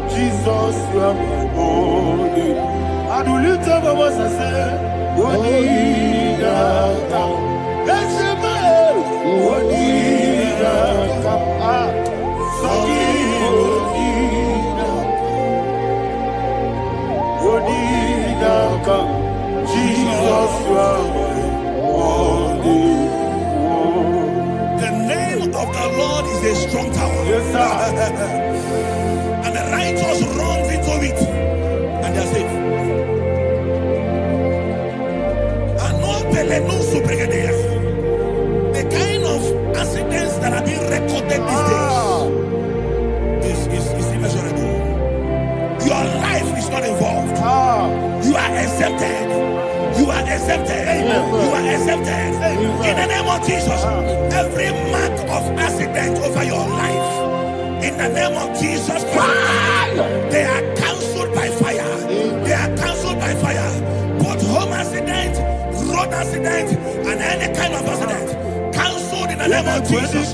Jesus, you are my body. And we lift up our voice and say, Wodida, let's say, Wodida, Wodida, Jesus, you are my body. The name of the Lord is a strong tower. Yes, sir. And the righteous runs into it and they are safe. The kind of accidents that are being recorded these days is immeasurable. Your life is not involved. You are exempted. You are exempted. You are exempted. In the name of Jesus, every mark of accident over your life, in the name of Jesus Christ, they are cancelled by fire. They are cancelled by fire. Both home accident, road accident, and any kind of accident, cancelled in the name of Jesus.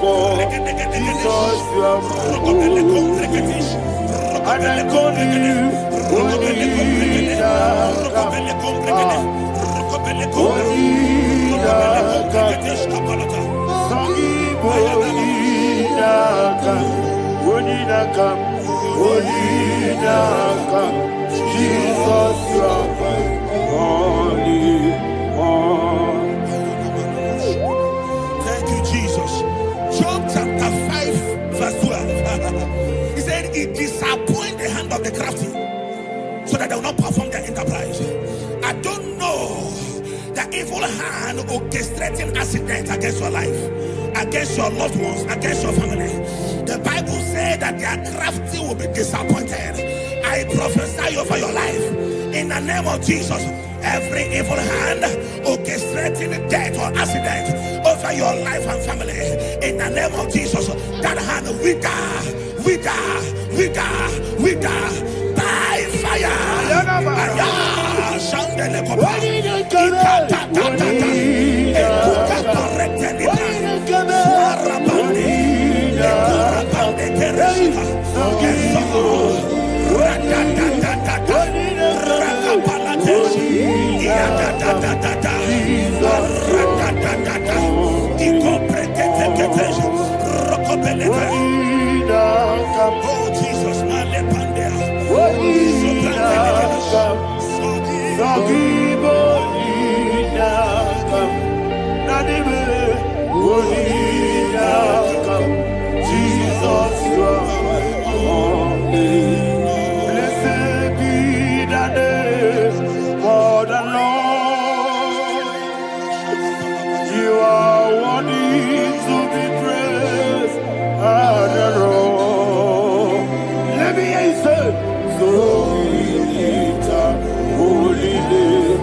for. Jesus, you are and I call you Jesus, you are holy. Thank you, Jesus. Job chapter 5, verse 12. He said, "It disappoints the hand of the crafty, so that they will not perform their enterprise." I don't know the evil hand orchestrating accidents against your life, against your loved ones, against your family. The Bible said that their crafty will be disappointed. I prophesy over your life in the name of Jesus. Every evil hand orchestrating death or accident over your life and family, in the name of Jesus, that hand wither by fire. Oh Jesus, Jesus, you are holy. Blessed be the name of the Lord. You are worthy to be praised and adored. Let me hear you say, so we lift up holy name.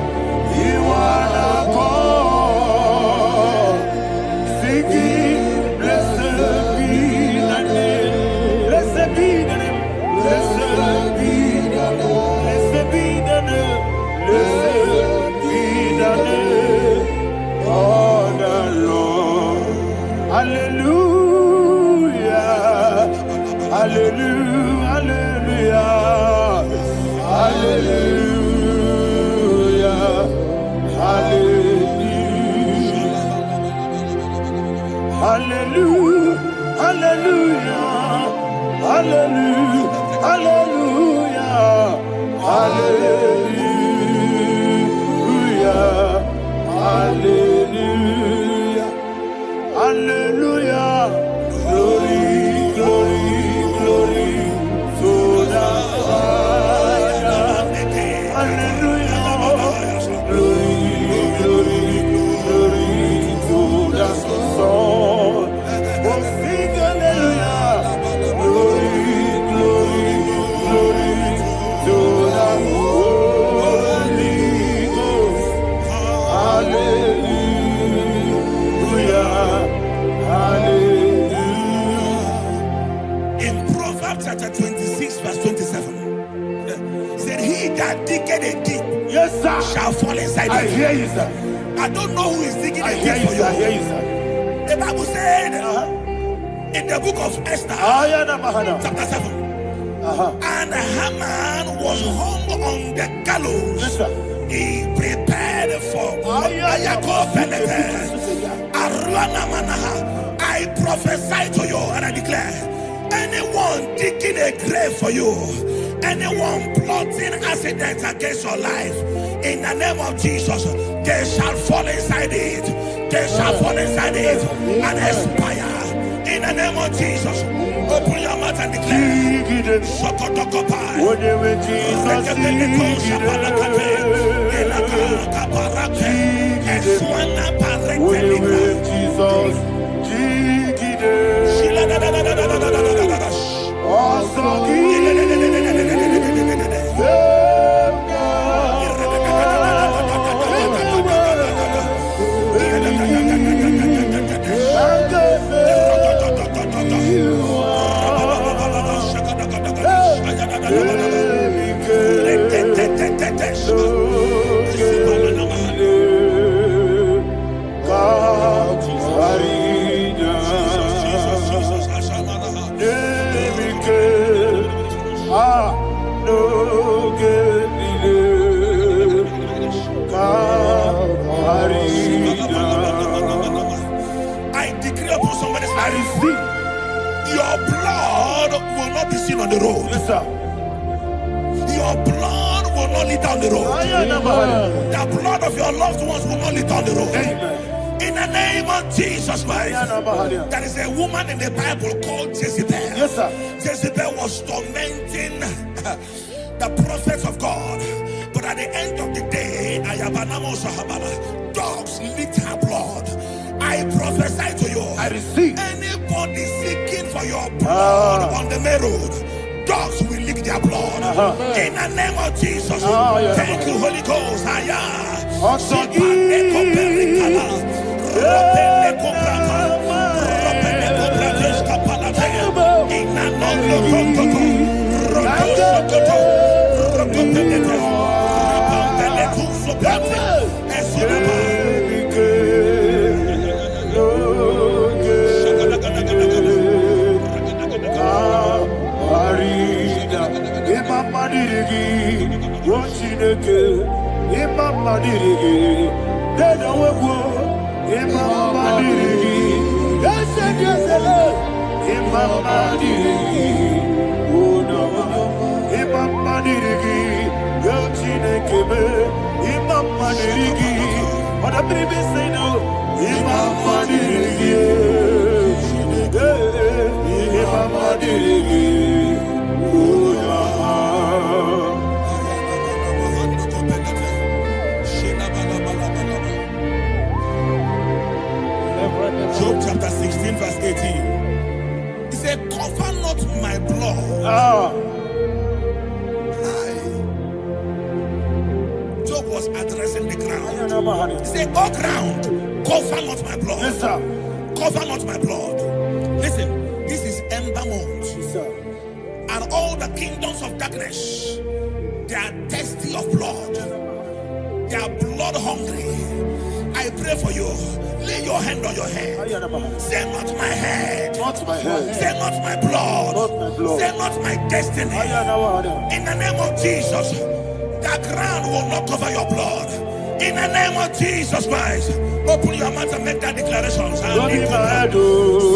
You are the God. Singing, blessed be the name. Blessed be the name. Blessed be the name. Blessed be the name. Blessed be the name of the Lord. Hallelujah. Hallelujah. Hallelujah. Hallelujah. Hallelujah. Hallelujah. Hallelujah. Hallelujah. Hallelujah. Hallelujah. Hallelujah. Glory, glory, glory to the Father. Hallelujah. Glory, glory, glory to the Son. Oh, sing hallelujah. Glory, glory, glory to the Holy Ghost. Hallelujah. Hallelujah. in Proverbs chapter 26, verse 27, said, "He that diggeth a deep, Yes, sir. shall fall inside I it." hear you, sir. I don't know who is digging I a hear deep you, for sir. I hear you. you, sir. The Bible said in the book of Esther, chapter 7, and Haman was hung on the gallows. Yes, sir. He prepared for I prophesy to you and I declare, anyone digging a grave for you, anyone plotting accidents against your life, in the name of Jesus, they shall fall inside it. They shall fall inside it and expire. In the name of Jesus, open your mouth and declare. Shokotokopai. I receive. Your blood will not be seen on the road. Yes, sir. Your blood will not lead down the road. The blood of your loved ones will not lead down the road. Amen. In the name of Jesus Christ. There is a woman in the Bible called Jezebel. Yes, sir. Jezebel was tormenting the prophets of God. But at the end of the day, dogs licked her blood. I prophesy to you. I receive. Anybody seeking for your blood on the main road, dogs will lick their blood. In the name of Jesus. Thank you, Holy Ghost. Job chapter 16 verse 18. He said, cover not my blood. Job was addressing the ground. He said, oh ground, cover not my blood. Yes, sir. Cover not my blood. Listen, this is ember month. Yes, sir. And all the kingdoms of darkness, they are thirsty of blood. They are blood hungry. I pray for you. Lay your hand on your head. Say not my head. Not my head. Say not my blood. Not my blood. Say not my destiny. In the name of Jesus, the ground will not cover your blood. In the name of Jesus Christ, open your mouth and make that declaration. Don't be my head. Don't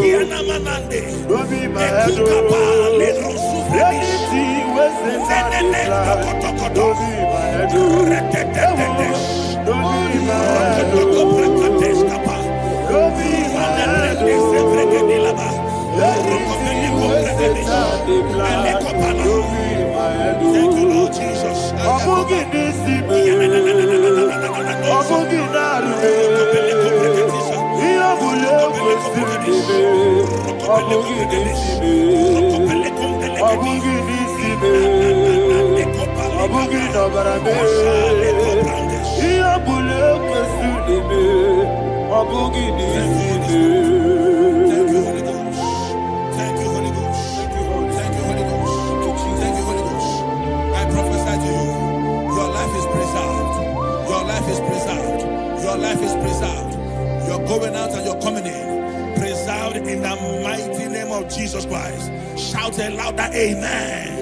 be my head. Anything was in that decline. Don't be my head. Don't be my head. Don't be my head. Thank you, Lord Jesus. Your life is preserved. You're going out and you're coming in. Preserved in the mighty name of Jesus Christ. Shout a louder amen.